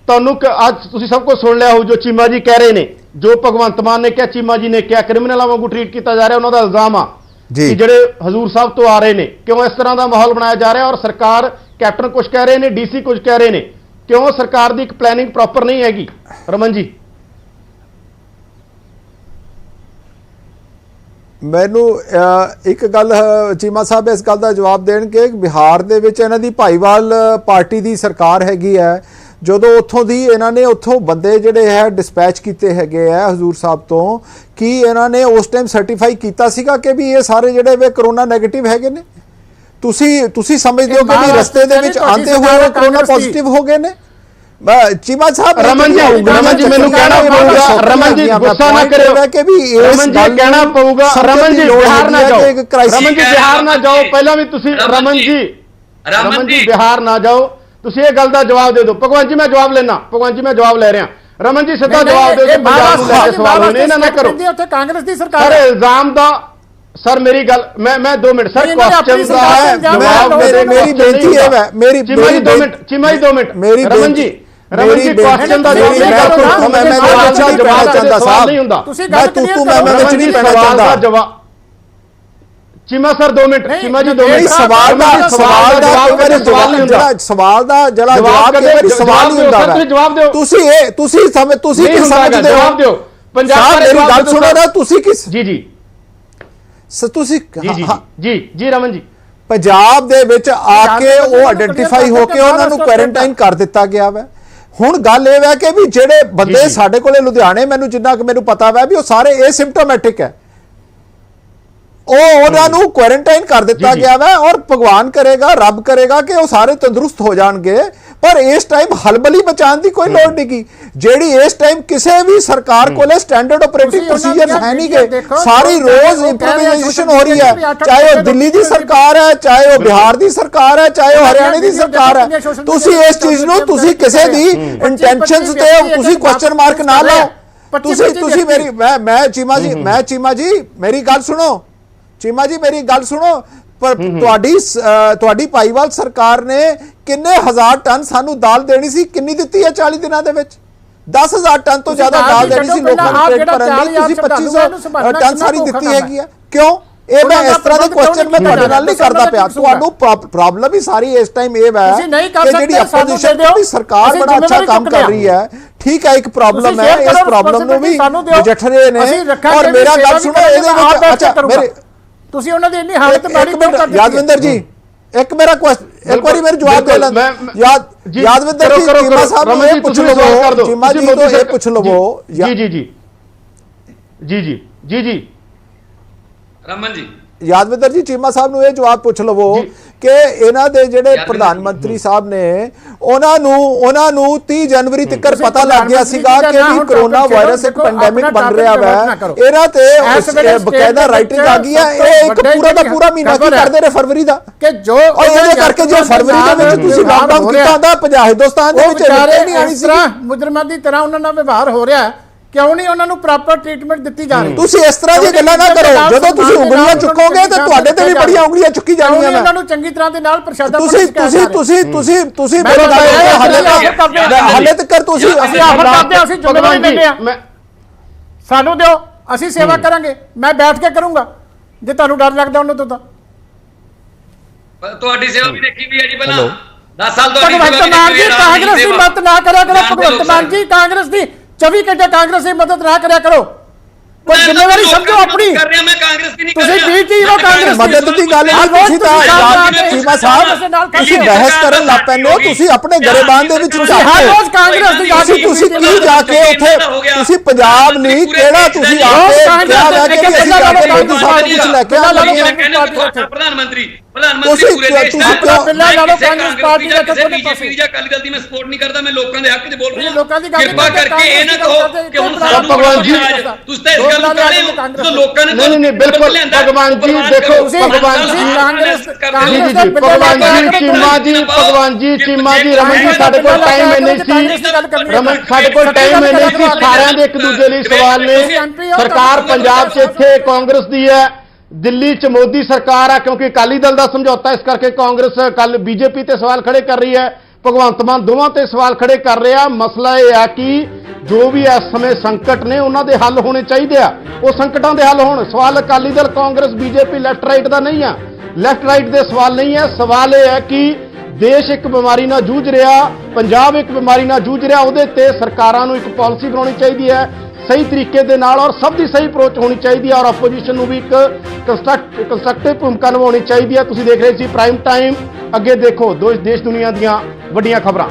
ਤੁਹਾਨੂੰ ਅੱਜ ਤੁਸੀਂ ਸਭ ਕੁਝ ਸੁਣ ਲਿਆ ਹੋ ਜੋ ਚੀਮਾ ਜੀ ਕਹਿ ਰਹੇ ਨੇ, ਜੋ ਭਗਵੰਤ ਮਾਨ ਨੇ ਕਿਹਾ, ਚੀਮਾ ਜੀ ਨੇ ਕਿਹਾ, ਕ੍ਰਿਮੀਨਲਾਂ ਵਾਂਗੂ ਟ੍ਰੀਟ ਕੀਤਾ ਜਾ ਰਿਹਾ। ਉਹਨਾਂ ਦਾ ਇਲਜ਼ਾਮ ਆ ਕਿ ਜਿਹੜੇ ਹਜ਼ੂਰ ਸਾਹਿਬ ਤੋਂ ਆ ਰਹੇ ਨੇ, ਕਿਉਂ ਇਸ ਤਰ੍ਹਾਂ ਦਾ ਮਾਹੌਲ ਬਣਾਇਆ ਜਾ ਰਿਹਾ? ਔਰ ਸਰਕਾਰ, ਕੈਪਟਨ ਕੁਝ ਕਹਿ ਰਹੇ ਨੇ, ਡੀਸੀ ਕੁਝ ਕਹਿ ਰਹੇ ਨੇ, ਕਿਉਂ ਸਰਕਾਰ ਦੀ ਇੱਕ ਪਲੈਨਿੰਗ ਪ੍ਰੋਪਰ ਨਹੀਂ ਹੈਗੀ? ਰਮਨ ਜੀ,
ਮੈਨੂੰ ਇੱਕ ਗੱਲ ਚੀਮਾ ਸਾਹਿਬ ਇਸ ਗੱਲ ਦਾ ਜਵਾਬ ਦੇਣਗੇ। ਬਿਹਾਰ ਦੇ ਵਿੱਚ ਇਹਨਾਂ ਦੀ ਭਾਈਵਾਲ ਪਾਰਟੀ ਦੀ ਸਰਕਾਰ ਹੈਗੀ ਹੈ। ਜਦੋਂ ਉੱਥੋਂ ਦੀ ਇਹਨਾਂ ਨੇ ਉੱਥੋਂ ਬੰਦੇ ਜਿਹੜੇ ਹੈ ਡਿਸਪੈਚ ਕੀਤੇ ਹੈਗੇ ਆ ਹਜ਼ੂਰ ਸਾਹਿਬ ਤੋਂ, ਕੀ ਇਹਨਾਂ ਨੇ ਉਸ ਟਾਈਮ ਸਰਟੀਫਾਈ ਕੀਤਾ ਸੀਗਾ ਕਿ ਵੀ ਇਹ ਸਾਰੇ ਜਿਹੜੇ ਵੇ ਕਰੋਨਾ ਨੈਗੇਟਿਵ ਹੈਗੇ ਨੇ? ਤੁਸੀਂ ਸਮਝਦੇ ਹੋ ਕਿ ਵੀ ਰਸਤੇ ਦੇ ਵਿੱਚ ਆਉਂਦੇ ਹੋਏ ਕਰੋਨਾ ਪੋਜ਼ਿਟਿਵ ਹੋ ਗਏ ਨੇ? ਚੀਮਾ ਸਾਹਿਬ,
ਰਮਨ ਜੀ ਮੈਨੂੰ ਕਹਿਣਾ ਪਊਗਾ, ਰਮਨ ਜੀ ਗੁੱਸਾ ਨਾ ਕਰਿਓ ਕਿ ਵੀ ਰਮਨ ਜੀ ਕਹਿਣਾ ਪਊਗਾ, ਰਮਨ ਜੀ ਬਿਹਾਰ ਨਾ ਜਾਓ, ਰਮਨ ਜੀ ਬਿਹਾਰ ਨਾ ਜਾਓ, ਪਹਿਲਾਂ ਵੀ ਤੁਸੀਂ ਰਮਨ ਜੀ ਬਿਹਾਰ ਨਾ ਜਾਓ, ਤੁਸੀਂ ਇਹ ਗੱਲ ਦਾ ਜਵਾਬ ਦੇ ਦਿਓ। ਭਗਵੰਤ ਜੀ ਮੈਂ ਜਵਾਬ ਲੈਣਾ, ਭਗਵੰਤ ਜੀ ਮੈਂ ਜਵਾਬ ਲੈ ਰਿਹਾ। ਰਮਨ ਜੀ ਸਿੱਧਾ ਜਵਾਬ ਦੇ ਦਿਓ, ਪੰਜਾਬ ਨੂੰ ਲੈ ਕੇ ਸਵਾਲ ਹੋਣੇ, ਇਹਨਾਂ ਨਾ ਕਰੋ।
ਉੱਥੇ ਕਾਂਗਰਸ ਦੀ ਸਰਕਾਰ
ਸਰ ਇਲਜ਼ਾਮ ਦਾ, ਸਰ ਮੇਰੀ ਗੱਲ, ਮੈਂ 2 ਮਿੰਟ ਸਰ, ਕੁਐਸਚਨ ਦਾ ਹੈ ਜਵਾਬ ਦੇ ਦਿਓ।
ਮੇਰੀ ਬੇਨਤੀ ਹੈ, ਮੇਰੀ
ਚੀਮਾ ਜੀ 2 ਮਿੰਟ, ਚੀਮਾ ਜੀ 2 ਮਿੰਟ, ਰਮਨ ਜੀ ਕੁਐਸਚਨ ਦਾ ਜਵਾਬ ਨਹੀਂ ਕਰ ਸਕਦਾ, ਮੈਂ ਜਵਾਬ ਚਾਹੁੰਦਾ ਸਾਹਿਬ ਨਹੀਂ ਹੁੰਦਾ,
ਤੁਸੀਂ ਗੱਲ ਕਲੀਅਰ
ਮੈਂ ਵਿੱਚ ਨਹੀਂ ਪੈਣਾ ਚਾਹੁੰਦਾ।
ਜਵਾਬ ਚੀਮਾ ਸਰ 2 ਮਿੰਟ, ਚੀਮਾ ਜੀ 2 ਮਿੰਟ।
ਸਵਾਲ ਦਾ ਜਵਾਬ ਨਹੀਂ ਹੁੰਦਾ, ਸਵਾਲ ਦਾ ਜਵਾਬ ਕਈ ਵਾਰੀ ਸਵਾਲ ਨਹੀਂ ਹੁੰਦਾ।
ਤੁਸੀਂ ਜਵਾਬ ਦਿਓ,
ਤੁਸੀਂ ਕੀ ਸਮਝਦੇ ਹੋ?
ਜਵਾਬ ਦਿਓ। ਪੰਜਾਬ
ਮੇਰੀ ਗੱਲ ਸੁਣੋ ਨਾ, ਤੁਸੀਂ ਕਿਸ
ਜੀ
ਤੁਸੀਂ
ਜੀ ਰਮਨ ਜੀ,
ਪੰਜਾਬ ਦੇ ਵਿੱਚ ਆ ਕੇ ਉਹ ਆਇਡੈਂਟੀਫਾਈ ਹੋ ਕੇ ਉਹਨਾਂ ਨੂੰ ਕੁਆਰੰਟਾਈਨ ਕਰ ਦਿੱਤਾ ਗਿਆ ਵਾ। ਹੁਣ ਗੱਲ ਇਹ ਹੈ ਕਿ ਵੀ ਜਿਹੜੇ ਬੰਦੇ ਸਾਡੇ ਕੋਲੇ ਲੁਧਿਆਣੇ, ਮੈਨੂੰ ਜਿੰਨਾ ਕਿ ਮੈਨੂੰ ਪਤਾ ਵਾ ਵੀ ਉਹ ਸਾਰੇ ਏਸਿਮਟੋਮੈਟਿਕ ਹੈ, ਉਹਨਾਂ ਨੂੰ ਕੁਆਰੰਟਾਈਨ ਕਰ ਦਿੱਤਾ ਗਿਆ ਵਾ। ਔਰ ਭਗਵਾਨ ਕਰੇਗਾ, ਰੱਬ ਕਰੇਗਾ ਕਿ ਉਹ ਸਾਰੇ ਤੰਦਰੁਸਤ ਹੋ ਜਾਣਗੇ। ਪਰ ਇਸ ਟਾਈਮ ਹਲਬਲੀ ਬਚਾਉਣ ਦੀ ਕੋਈ ਲੋੜ ਨਹੀਂ, ਜਿਹੜੀ ਇਸ ਟਾਈਮ ਕਿਸੇ ਵੀ ਸਰਕਾਰ ਕੋਲੇ ਸਟੈਂਡਰਡ ਆਪਰੇਟਿੰਗ ਪ੍ਰੋਸੀਜਰ ਹੈ ਨਹੀਂ ਗੇ। ਸਾਰੀ ਰੋਜ਼ ਇੰਪਰੂਵਾਈਜ਼ੇਸ਼ਨ ਹੋ ਰਹੀ ਹੈ, ਚਾਹੇ ਉਹ ਦਿੱਲੀ ਦੀ ਸਰਕਾਰ ਹੈ, ਚਾਹੇ ਉਹ ਬਿਹਾਰ ਦੀ ਸਰਕਾਰ ਹੈ, ਚਾਹੇ ਉਹ ਹਰਿਆਣੇ ਦੀ ਸਰਕਾਰ ਹੈ। ਤੁਸੀਂ ਇਸ ਚੀਜ਼ ਨੂੰ, ਤੁਸੀਂ ਕਿਸੇ ਦੀ ਇੰਟੈਂਸ਼ਨਸ ਤੇ ਤੁਸੀਂ ਕੁਐਸਚਨ ਮਾਰਕ ਨਾ ਲਾਓ। ਤੁਸੀਂ ਮੇਰੀ ਮੈਂ ਚੀਮਾ ਜੀ ਮੇਰੀ ਗੱਲ ਸੁਣੋ, ਚੀਮਾ ਜੀ ਮੇਰੀ ਗੱਲ ਸੁਣੋ। ਪਰ ਤੁਹਾਡੀ ਭਾਈਵਾਲ ਸਰਕਾਰ ਨੇ ਕਿੰਨੇ ਹਜ਼ਾਰ ਟਨ ਸਾਨੂੰ ਦਾਲ ਦੇਣੀ ਸੀ, ਕਿੰਨੀ ਦਿੱਤੀ ਹੈ 40 ਦਿਨਾਂ ਦੇ ਵਿੱਚ? 10,000 ਟਨ ਤੋਂ ਜ਼ਿਆਦਾ ਦਾਲ ਦੇਣੀ ਸੀ ਲੋਕਾਂ ਨੂੰ ਪੇਟ ਭਰਨ ਲਈ, ਤੁਸੀਂ 2500 ਟਨ ਸਾਰੀ ਦਿੱਤੀ ਹੈਗੀ ਹੈ। ਕਿਉਂ? ਇਹ ਮੈਂ ਇਸ ਤਰ੍ਹਾਂ ਦੇ ਕੁਐਸਚਨ ਮੈਂ ਤੁਹਾਡੇ ਨਾਲ ਨਹੀਂ ਕਰਦਾ ਪਿਆ। ਤੁਹਾਨੂੰ ਪ੍ਰੋਬਲਮ ਹੀ ਸਾਰੀ ਇਸ ਟਾਈਮ ਇਹ ਹੈ ਕਿ ਜਿਹੜੀ ਆਪੋਜੀਸ਼ਨ ਦੀ ਸਰਕਾਰ ਬੜਾ ਅੱਛਾ ਕੰਮ ਕਰ ਰਹੀ ਹੈ, ਠੀਕ ਹੈ, ਇੱਕ ਪ੍ਰੋਬਲਮ ਹੈ, ਇਸ ਪ੍ਰੋਬਲਮ ਨੂੰ ਵੀ ਨਜਿੱਠ ਰਹੇ ਨੇ। ਔਰ ਮੇਰਾ ਗੱਲ ਸੁਣੋ, ਇਹਦੇ ਵਿੱਚ ਅੱਛਾ ਮੇਰੇ
ਤੁਸੀਂ ਉਹਨਾਂ ਦੀ ਇੰਨੀ ਹਾਲਤ ਮਾੜੀ ਕਿਉਂ ਕਰ ਦਿੱਤੀ?
ਯਾਦਵਿੰਦਰ ਜੀ, ਇੱਕ ਮੇਰਾ ਕੁਐਸਚਨ, ਇੱਕ ਵਾਰੀ ਮੇਰੇ ਜਵਾਬ ਦੇ ਲੈਣ। ਯਾਦਵਿੰਦਰ ਜੀ, ਚੀਮਾ ਸਾਹਿਬ ਨੂੰ ਇਹ ਪੁੱਛ ਲਵੋ, ਚੀਮਾ ਜੀ ਤੋਂ ਇਹ ਪੁੱਛ ਲਵੋ।
ਜੀ
ਰਮਨ ਜੀ,
ਯਾਦਵਿੰਦਰ ਜੀ, ਚੀਮਾ ਸਾਹਿਬ ਨੂੰ ਇਹ ਜਵਾਬ ਪੁੱਛ ਲਵੋ ਕਿ ਇਹਨਾਂ ਦੇ ਜਿਹੜੇ ਪ੍ਰਧਾਨ ਮੰਤਰੀ ਸਾਹਿਬ ਨੇ, ਉਹਨਾਂ ਨੂੰ 30 ਜਨਵਰੀ ਤੱਕ ਪਤਾ ਲੱਗ ਗਿਆ ਸੀਗਾ ਕਿ ਵੀ ਕਰੋਨਾ ਵਾਇਰਸ ਇੱਕ ਪੈਂਡੈਮਿਕ ਬਣ ਰਿਹਾ ਹੈ। ਇਹਨਾਂ ਤੇ ਬਕਾਇਦਾ ਰਾਈਟਿੰਗ ਆ ਗਈ ਹੈ। ਇਹ ਇੱਕ ਪੂਰਾ ਦਾ ਪੂਰਾ ਮਹੀਨਾ ਕੀ ਕਰਦੇ ਰਹੇ ਫਰਵਰੀ ਦਾ,
ਕਿ ਜੋ
ਇਹਦੇ ਕਰਕੇ ਜੋ ਫਰਵਰੀ ਦੇ ਵਿੱਚ ਤੁਸੀਂ ਲਾਕਡਾਊਨ ਕੀਤਾ ਹੁੰਦਾ, ਪੰਜਾਬ ਹਿੰਦੁਸਤਾਨ ਦੇ ਵਿੱਚ ਨਹੀਂ ਆਣੀ ਸੀ।
ਮੁਜਰਮਾਂ ਦੀ ਤਰ੍ਹਾਂ ਉਹਨਾਂ ਨਾਲ ਵਿਵਹਾਰ ਹੋ ਰਿਹਾ, ਕਿਉਂ ਨਹੀਂ ਉਹਨਾਂ ਨੂੰ ਪ੍ਰੋਪਰ ਟ੍ਰੀਟਮੈਂਟ ਦਿੱਤੀ ਜਾ ਰਹੀ?
ਤੁਸੀਂ ਇਸ ਤਰ੍ਹਾਂ ਦੀਆਂ ਗੱਲਾਂ ਨਾ ਕਰੋ। ਜਦੋਂ ਤੁਸੀਂ ਉਂਗਲੀਆਂ ਚੁੱਕੋਗੇ ਤੇ ਤੁਹਾਡੇ ਤੇ ਵੀ ਬੜੀਆਂ ਉਂਗਲੀਆਂ ਚੁੱਕੀ ਜਾਣੀਆਂ ਨੇ।
ਉਹਨਾਂ ਨੂੰ ਚੰਗੀ ਤਰ੍ਹਾਂ ਦੇ ਨਾਲ ਪ੍ਰਸ਼ਾਦਾ
ਤੁਸੀਂ ਮੇਰੀ ਗੱਲ ਹਾਲੇ ਤੱਕ ਤੁਸੀਂ
ਅਸੀਂ ਆਫਰ ਕਰਦੇ, ਅਸੀਂ ਜ਼ਿੰਮੇਵਾਰੀ ਲੈਂਦੇ ਆ, ਸਾਨੂੰ ਦਿਓ, ਅਸੀਂ ਸੇਵਾ ਕਰਾਂਗੇ। ਮੈਂ ਬੈਠ ਕੇ ਕਰੂੰਗਾ ਜੇ ਤੁਹਾਨੂੰ ਡਰ ਲੱਗਦਾ ਉਹਨਾਂ ਤੋਂ। ਤਾਂ
ਤੁਹਾਡੀ ਸੇਵਾ ਵੀ ਦੇਖੀ ਵੀ ਹੈ ਜੀ ਪਹਿਲਾਂ 10 ਸਾਲ ਤੋਂ।
ਭਗਵੰਤ ਮਾਨ ਜੀ ਕਾਂਗਰਸ ਦੀ ਮਤ ਨਾ ਕਰਿਆ ਕਰੋ, ਭਗਵੰਤ ਮਾਨ ਜੀ ਕਾਂਗਰਸ ਦੀ 24 ਘੰਟੇ ਕਾਂਗਰਸ ਦੀ ਮਦਦ ਨਾ ਕਰਿਆ ਕਰੋ। ਕੋਈ ਜ਼ਿੰਮੇਵਾਰੀ ਸਮਝੋ ਆਪਣੀ।
ਕਰ ਰਿਹਾ, ਮੈਂ ਕਾਂਗਰਸ ਦੀ ਨਹੀਂ ਕਰ
ਤੁਸੀਂ
ਰਿਹਾ।
ਬੀਜੀ ਹੋ ਕਾਂਗਰਸ
ਮਦਦ ਦੀ ਗੱਲ ਨਹੀਂ, ਤੁਸੀਂ ਤਾਂ ਚੀਮਾ ਸਾਹਿਬ ਤੁਸੀਂ ਬਹਿਸ ਕਰਨ ਲੱਗ ਪੈਂਦੇ ਹੋ। ਤੁਸੀਂ ਆਪਣੇ ਗਰੇਬਾਨ ਦੇ ਵਿੱਚ ਜਾ
ਹਰ
ਕੇ
ਰੋਜ਼ ਕਾਂਗਰਸ ਦੀ ਯਾਦ
ਤੁਸੀਂ ਕੀ ਜਾ ਕੇ ਉੱਥੇ ਤੁਸੀਂ ਪੰਜਾਬ ਨਹੀਂ ਕਿਹੜਾ ਤੁਸੀਂ ਆ ਕੇ ਕਿਹਾ ਜਾ ਕੇ ਅਸੀਂ ਜਾ ਕੇ ਮੋਦੀ ਸਾਹਿਬ ਨੂੰ ਕੁਝ ਲੈ ਕੇ ਆਵਾਂਗੇ।
ਪ੍ਰਧਾਨ ਮੰਤਰੀ ਪੂਰੇ ਦੇਸ਼ ਦਾ
ਪਹਿਲਾਂ ਨਾਲੋਂ ਕਾਂਗਰਸ ਪਾਰਟੀ ਦਾ
ਕਿਸੇ ਬੀਜੇਪੀ ਜਾਂ ਅਕਾਲੀ ਦਲ ਦੀ ਮੈਂ ਸਪੋਰਟ ਨਹੀਂ ਕਰਦਾ। ਮੈਂ ਲੋਕਾਂ ਦੇ ਹੱਕ 'ਚ ਬੋਲ ਰਿਹਾ।
ਲੋਕਾਂ ਦੀ ਗੱਲ
ਕਿਰਪਾ ਕਰਕੇ ਇਹ ਨਾ ਕਹੋ ਕਿ ਹੁਣ ਸਾਨੂੰ
ਭਗਵਾਨ ਜੀ
ਤੁਸੀਂ ਤਾਂ ਇਸ ਗੱਲ ਨੂੰ ਕਹਿ ਰਹੇ ਹੋ ਜਦੋਂ ਲੋਕਾਂ ਨੇ
ਨਹੀਂ ਬਿਲਕੁਲ ਭਗਵਾਨ ਜੀ ਦੇਖੋ ਭਗਵਾਨ ਜੀ ਭਗਵਾਨ ਜੀ ਚੀਮਾ ਜੀ ਰਮਨ ਜੀ ਸਾਡੇ ਕੋਲ ਟਾਈਮ ਨਹੀਂ ਸੀ। ਰਮਨ ਸਾਡੇ ਕੋਲ ਟਾਈਮ ਨਹੀਂ ਸੀ। ਸਾਰਿਆਂ ਦੇ ਇੱਕ ਦੂਜੇ ਲਈ ਸਵਾਲ ਨੇ। ਸਰਕਾਰ ਪੰਜਾਬ 'ਚ ਇੱਥੇ ਕਾਂਗਰਸ ਦੀ ਹੈ, ਦਿੱਲੀ 'ਚ ਮੋਦੀ ਸਰਕਾਰ ਆ ਕਿਉਂਕਿ ਅਕਾਲੀ ਦਲ ਦਾ ਸਮਝੌਤਾ, ਇਸ ਕਰਕੇ ਕਾਂਗਰਸ ਕੱਲ ਬੀਜੇਪੀ ਤੇ ਸਵਾਲ ਖੜੇ ਕਰ ਰਹੀ ਹੈ, ਭਗਵੰਤ ਮਾਨ ਦੋਵਾਂ ਤੇ ਸਵਾਲ ਖੜੇ ਕਰ ਰਿਹਾ। ਮਸਲਾ ਇਹ ਆ ਕਿ ਜੋ ਵੀ ਇਸ ਸਮੇਂ ਸੰਕਟ ਨੇ ਉਹਨਾਂ ਦੇ ਹੱਲ ਹੋਣੇ ਚਾਹੀਦੇ ਆ, ਉਹ ਸੰਕਟਾਂ ਦੇ ਹੱਲ ਹੋਣ। ਸਵਾਲ Akali Dal Congress BJP left right ਦਾ ਨਹੀਂ ਆ, ਲੈਫਟ ਰਾਈਟ ਦੇ ਸਵਾਲ ਨਹੀਂ ਹੈ। ਸਵਾਲ ਇਹ ਹੈ ਕਿ ਦੇਸ਼ ਇੱਕ ਬਿਮਾਰੀ ਨਾਲ ਜੂਝ ਰਿਹਾ, ਪੰਜਾਬ ਇੱਕ ਬਿਮਾਰੀ ਨਾਲ ਜੂਝ ਰਿਹਾ, ਉਹਦੇ ਤੇ ਸਰਕਾਰਾਂ ਨੂੰ ਇੱਕ ਪਾਲਿਸੀ ਬਣਾਉਣੀ ਚਾਹੀਦੀ ਹੈ ਸਹੀ ਤਰੀਕੇ ਦੇ ਨਾਲ, ਔਰ ਸਭ ਦੀ ਸਹੀ ਅਪਰੋਚ ਹੋਣੀ ਚਾਹੀਦੀ ਹੈ, ਔਰ ਆਪੋਜੀਸ਼ਨ ਨੂੰ ਵੀ ਇੱਕ ਕੰਸਟਰਕਟਿਵ ਭੂਮਿਕਾ ਨਿਭਾਉਣੀ ਚਾਹੀਦੀ ਹੈ। ਤੁਸੀਂ ਦੇਖ ਰਹੇ ਸੀ ਪ੍ਰਾਈਮ ਟਾਈਮ। ਅੱਗੇ ਦੇਖੋ ਦੇਸ਼ ਦੁਨੀਆ ਦੀਆਂ ਵੱਡੀਆਂ ਖਬਰਾਂ।